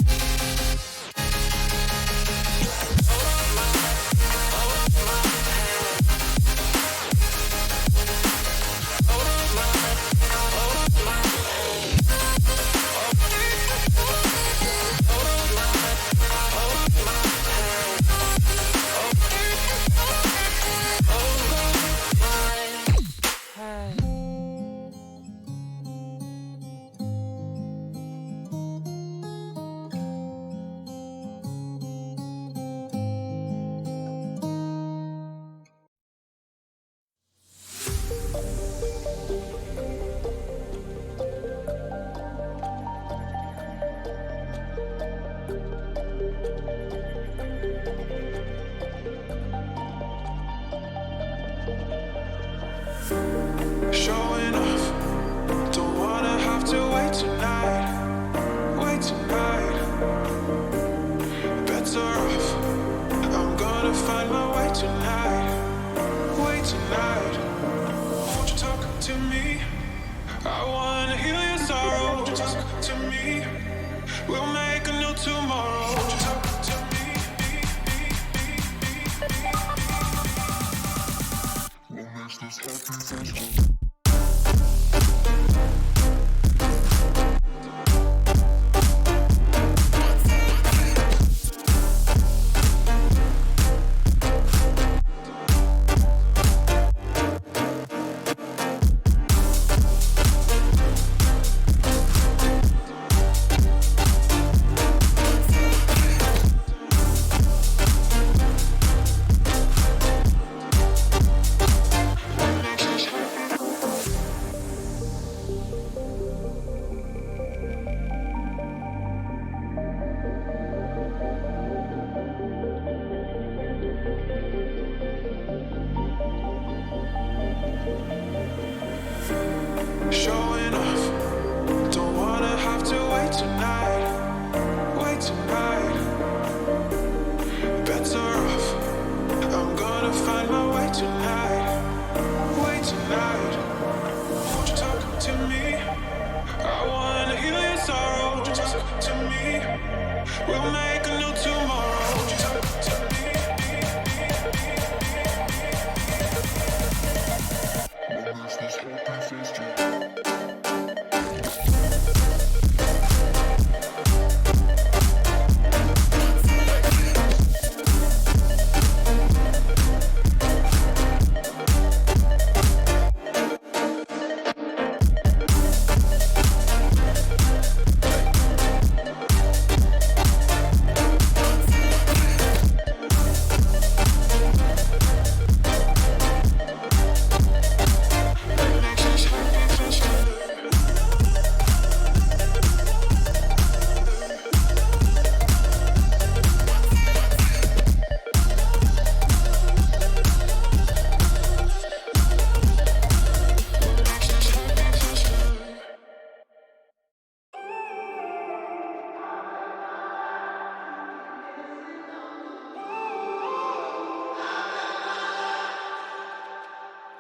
S6: We'll make a new tomorrow. Won't you talk to me? We'll lose this whole thing history.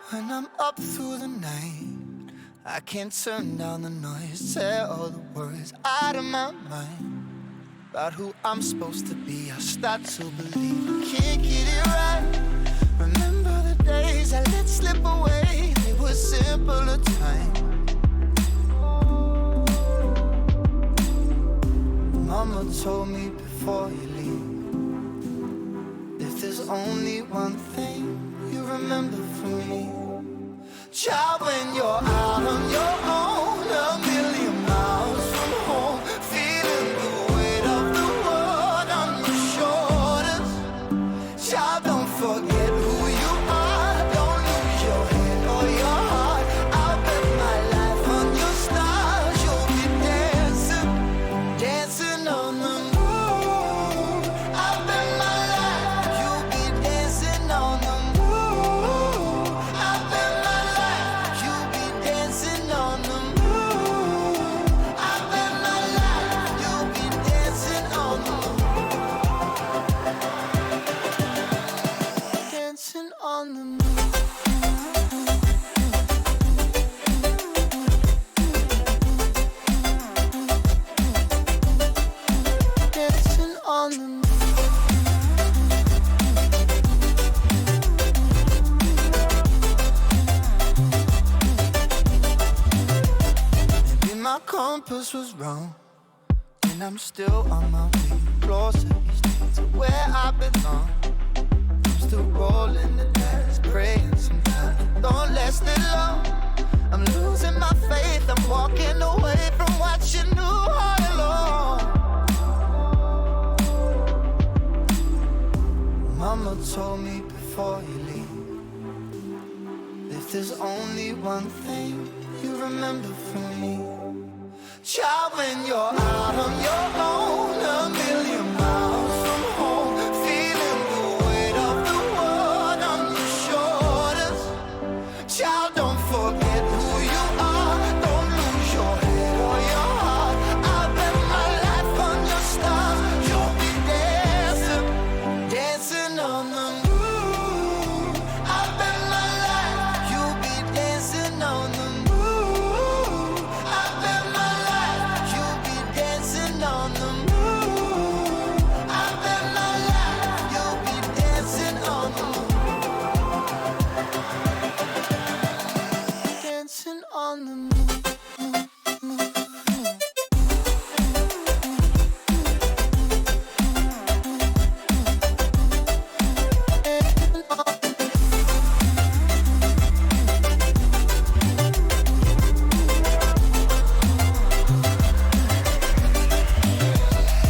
S1: When I'm up through the night, I can't turn down the noise. Tear all the words out of my mind about who I'm supposed to be. I start to believe I can't get it right. Remember the days I let slip away. They were simpler times. Mama told me before you leave, if there's only one thing you remember from me, child, when you're out on your own, a million miles from home, feeling the weight of the world on your shoulders. Child, don't forget who you are. Don't lose your head or your heart. I'll bet my life on your stars. You'll be dancing, dancing on the moon. I'll bet my life you'll be dancing on the moon. I'll bet my life you'll be dancing on the moon. I bet my life you'll be dancing on the moon. Dancing on the moon. Dancing on the moon. Maybe my compass was wrong, and I'm still on my way closer each day to where I belong. I'm still rolling the dice, praying sometimes don't last it long. I'm losing my faith, I'm walking away from what you knew all along. Mama told me before you leave, if there's only one thing you remember from me, child, when you're out on your own, a million miles from home, feeling the weight of the world on your shoulders. Child, don't forget who you are. Don't lose your head or your heart. I'll bet my life on your stars. You'll be dancing, dancing on the moon. I'll bet my life you'll be dancing on the moon. I'll bet my life you'll be dancing on the moon. I'll bet my life you'll be dancing on the moon. Dancing on the moon.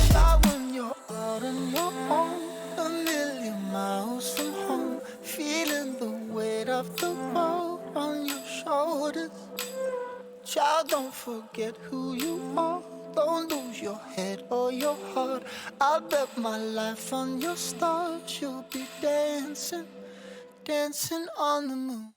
S1: Child, when you're out on your own, a million miles from home, feeling the weight of the world on your shoulders. Child, don't forget who you are. Don't lose your head or your heart. I'll bet my life on your stars. You'll be dancing, dancing on the moon.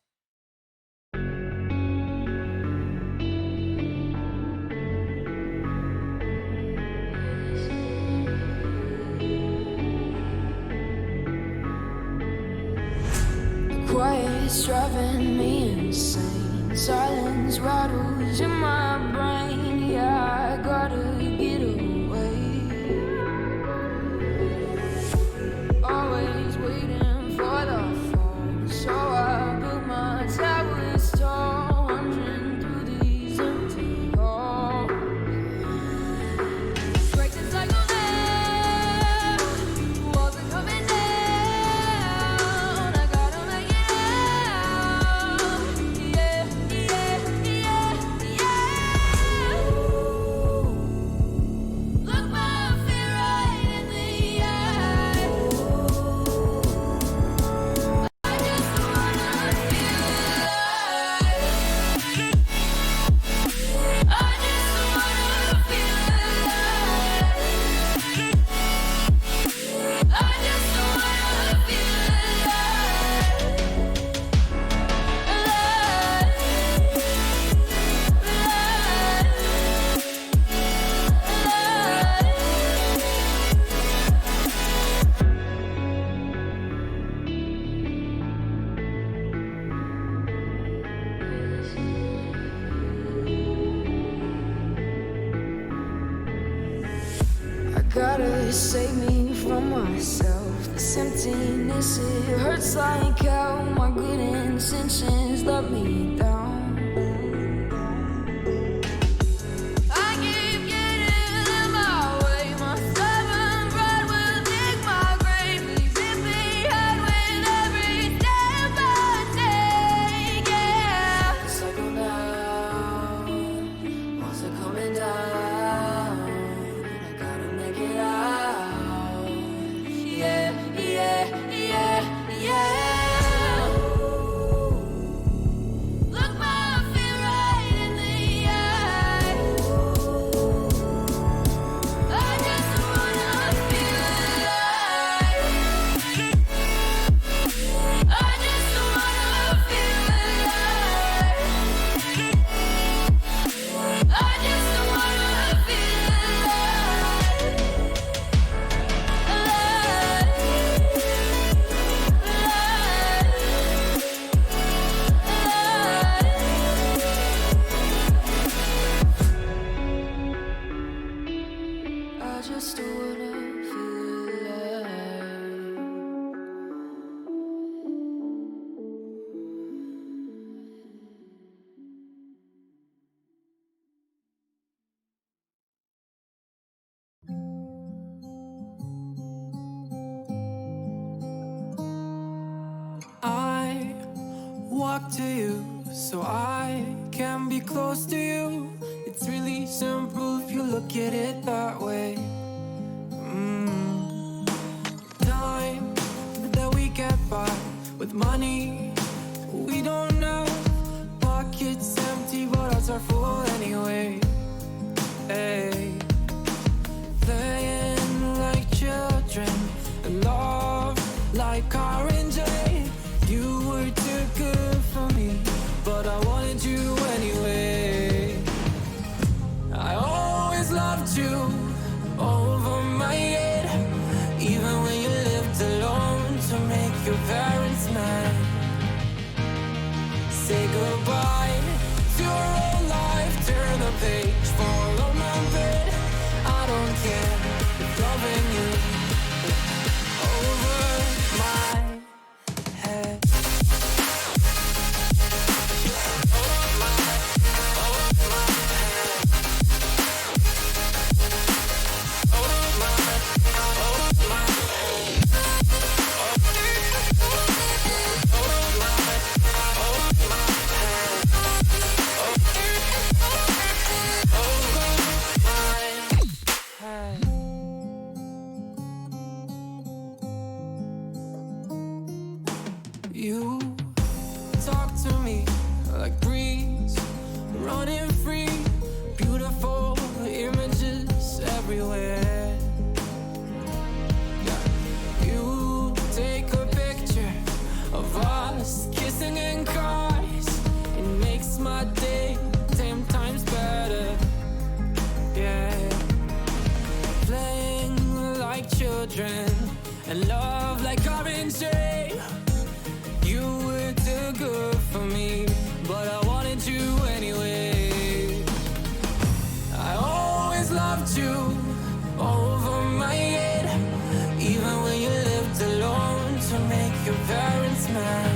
S5: Quiet's driving me insane. Silence rattles in my brain. Yeah, I gotta get away. gotta save me from myself. This emptiness, it hurts like hell. My good intentions let me down.
S2: I keep getting in my way. My stubborn pride will dig my grave. Leaving behind with every step I take. Yeah.
S5: Cycle down, walls are coming down. I gotta make it out. Yeah, yeah, yeah, yeah.
S2: Look my fear right in the eye. I just wanna feel alive. I just wanna feel alive. I just wanna feel alive.
S5: I just wanna feel alive.
S6: I walk to you so I can be close to you. It's really simple if you look at it that way. Time that we get by with money we don't know. Pockets empty, but hearts are full anyway. Hey. Playing like children and love like R and J. You were too good for me, but I wanted you anyway. I always loved you over my head, even when you lived alone to make your parents mad. Say goodbye to your old life, turn the page, follow my bed. I don't care if loving you over my head. You talk to me like breeze, running free, beautiful images everywhere. Yeah. You take a picture of us kissing in cars, it makes my day 10 times better. Yeah. Playing like children and love like orange. You were too good for me, but I wanted you anyway. I always loved you over my head, even when you lived alone to make your parents mad.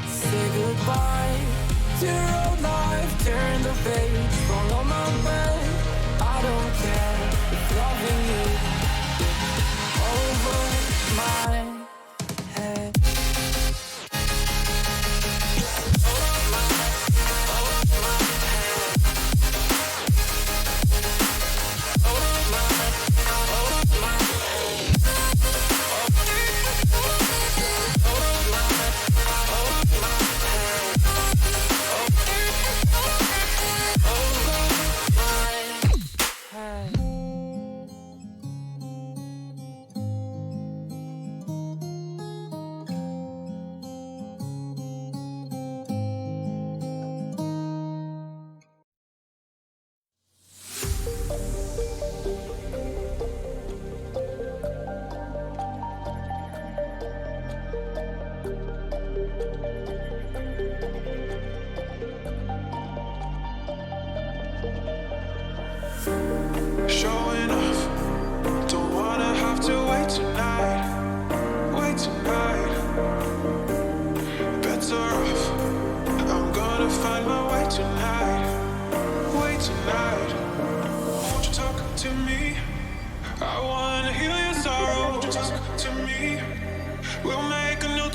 S6: Say goodbye to your old life, turn the page, follow my bed. I don't care if loving you over my head.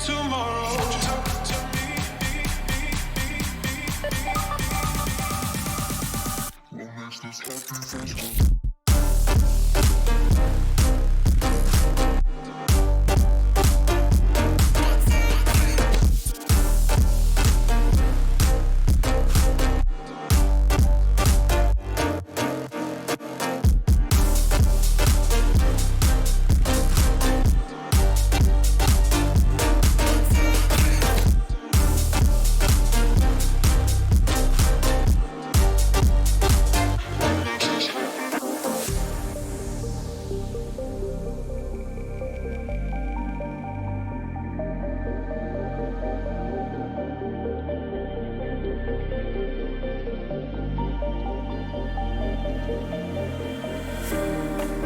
S6: tomorrow. Won't you talk to me? What makes this happy festival?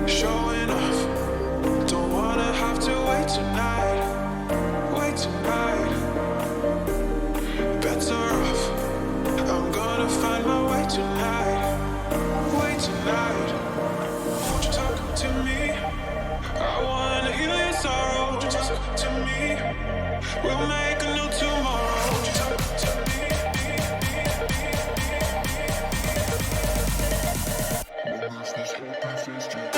S6: Showing off, don't wanna have to wait tonight. Better off, I'm gonna find my way tonight. Won't you talk to me? I wanna heal your sorrow. Won't you talk to me? We'll make a new tomorrow. Won't you talk to me? What makes this happy festival?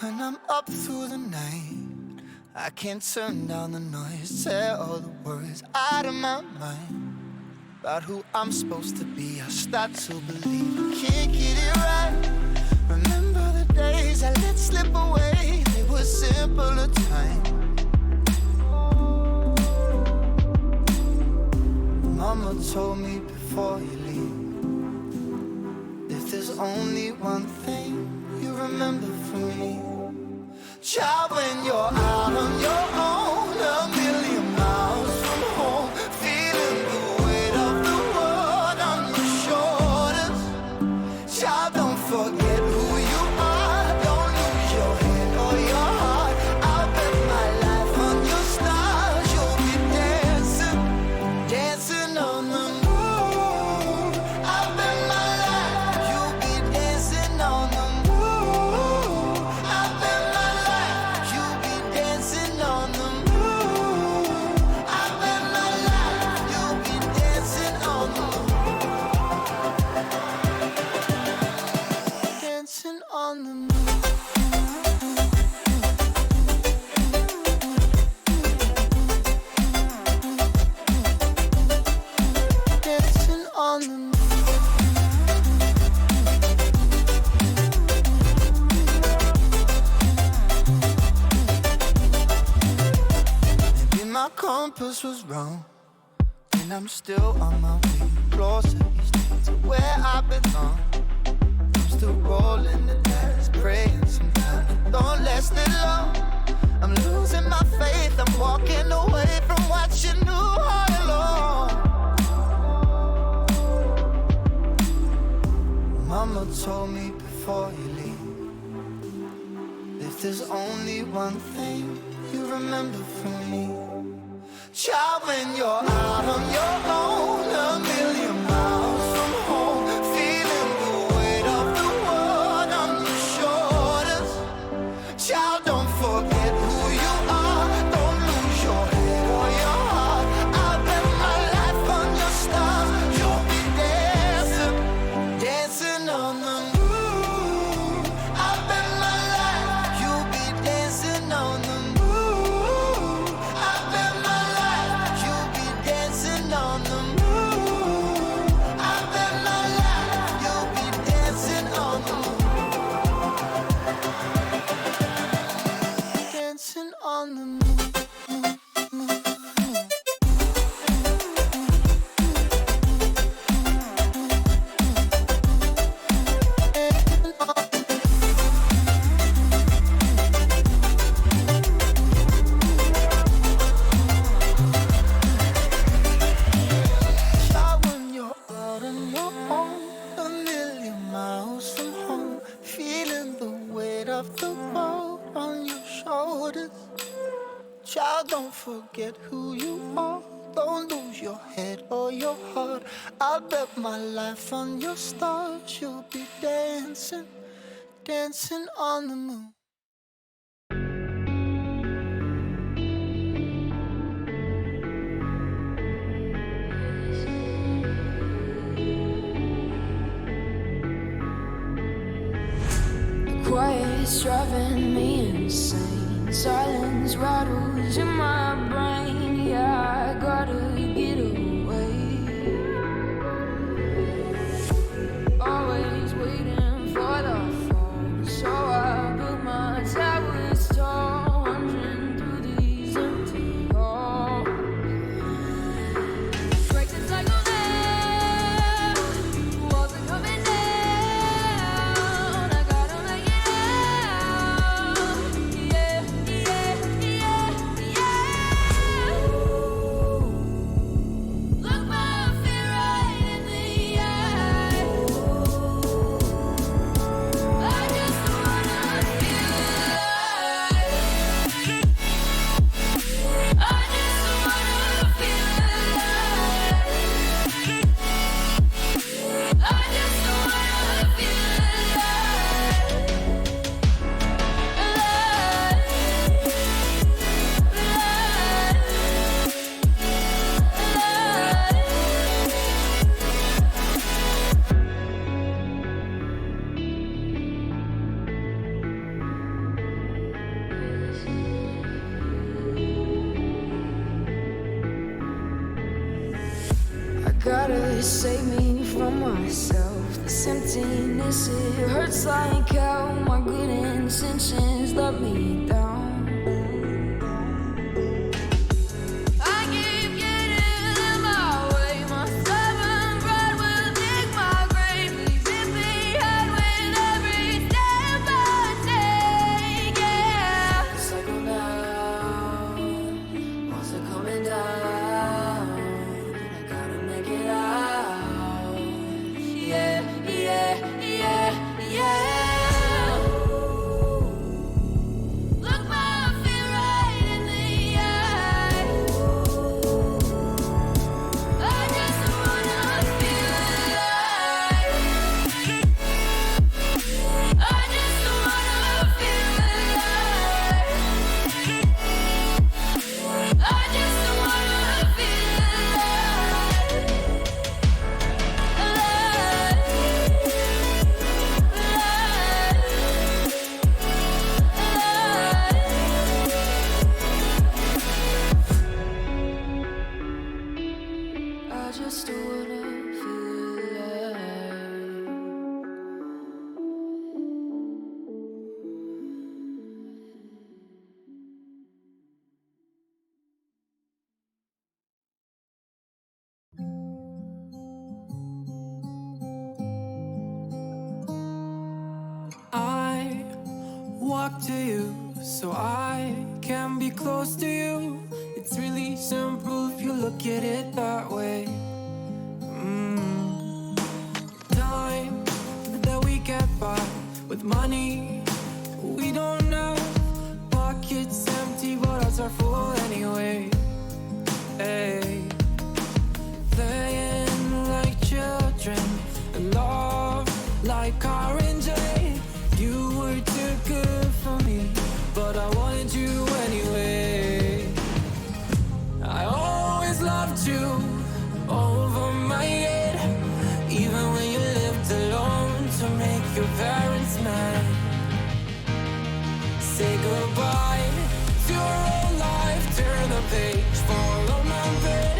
S1: When I'm up through the night, I can't turn down the noise. Tear all the words out of my mind about who I'm supposed to be. I start to believe I can't get it right. Remember the days I let slip away. They were simpler times. Mama told me before you leave, if there's only one thing you remember from me, child, when you're out on your own, a million miles from home, feeling the weight of the world on your shoulders. Child, don't forget who you are. Don't lose your head or your heart. I'll bet my life on your stars. You'll be dancing, dancing on the moon. I'll bet my life you'll be dancing on the moon. I'll bet my life you'll be dancing on the moon. I'll bet my life you'll be dancing on the moon. Dancing on the moon. Dancing on the moon. Maybe my compass was wrong, and I'm still on my way closer each day to where I belong. I'm still rolling the dice, praying sometimes it don't last that long. I'm losing my faith, I'm walking away from what you knew all along. Mama told me before you leave, if there's only one thing you remember from me, child, when you're out on your own, a million miles from home, feeling the weight of the world on your shoulders. Child, don't forget who you are. Don't lose your head or your heart. I'll bet my life on your stars. You'll be dancing, dancing on the moon. I'll bet my life you'll be dancing on the moon. I'll bet my life you'll be dancing on the moon. on the moon. Shout when you're out on your own, a million miles from home, feeling the weight of the world on your shoulders. Child, don't forget who you are. Don't lose your head or your heart. I'll bet my life on your stars. You'll be dancing, dancing on the moon.
S5: Quiet's driving me insane. Silence rattles in my brain. Yeah, I gotta get away. Always waiting for the fall, so I built my towers tall, wandering through these empty halls. Break the cycle now. Walls are coming down. I gotta make it out. Yeah, yeah, yeah, yeah. Look my fear right in the eye. I just wanna feel alive. I just wanna feel alive. I just wanna feel I gotta save me from myself. This emptiness, it hurts like hell. My good intentions let me down. I keep getting in my way. My stubborn pride will dig my grave. Leaving behind with every step I take. Yeah. Cycle down, walls are coming down. I gotta make it out. Yeah, yeah, yeah, yeah. Look my fear right in the eye. I just wanna feel alive. I just wanna feel alive. I just wanna feel alive. I just wanna feel alive.
S6: I walk to you so I can be close to you. It's really simple if you look at it that way. Time that we get by with money we don't know. Pockets empty, but ours are full anyway. Hey, playing like children, love like orange. You were too good for me, but I wanted you anyway. I always loved you over my head, even when you lived alone to make your parents mad. Say goodbye to your old life, turn the page, follow my way.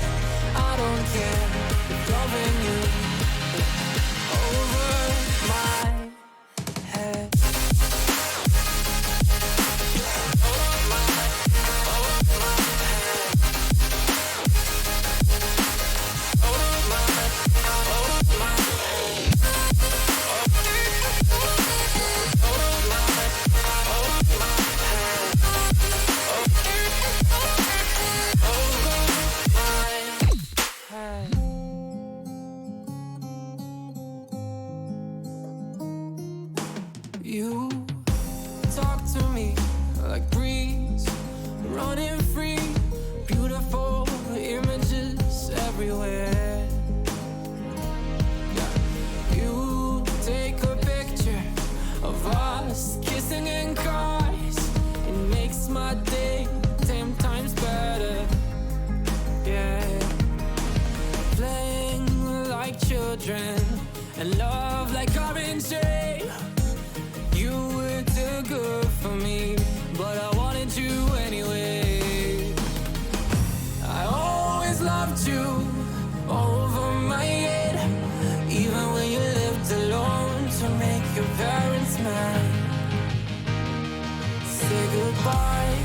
S5: goodbye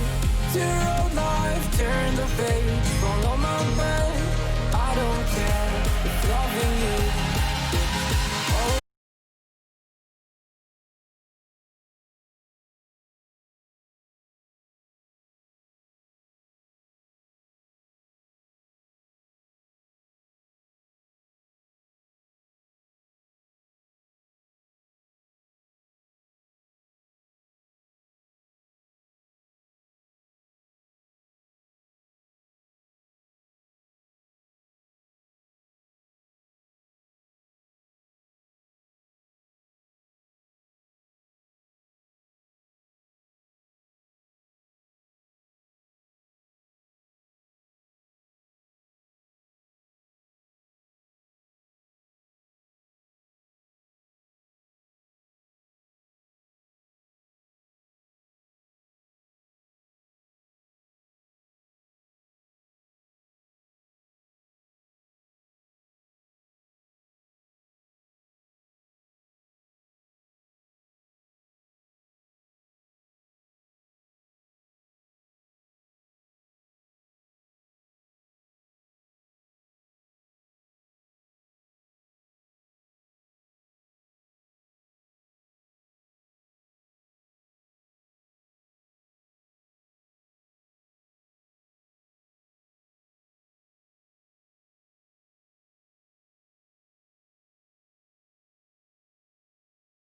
S5: to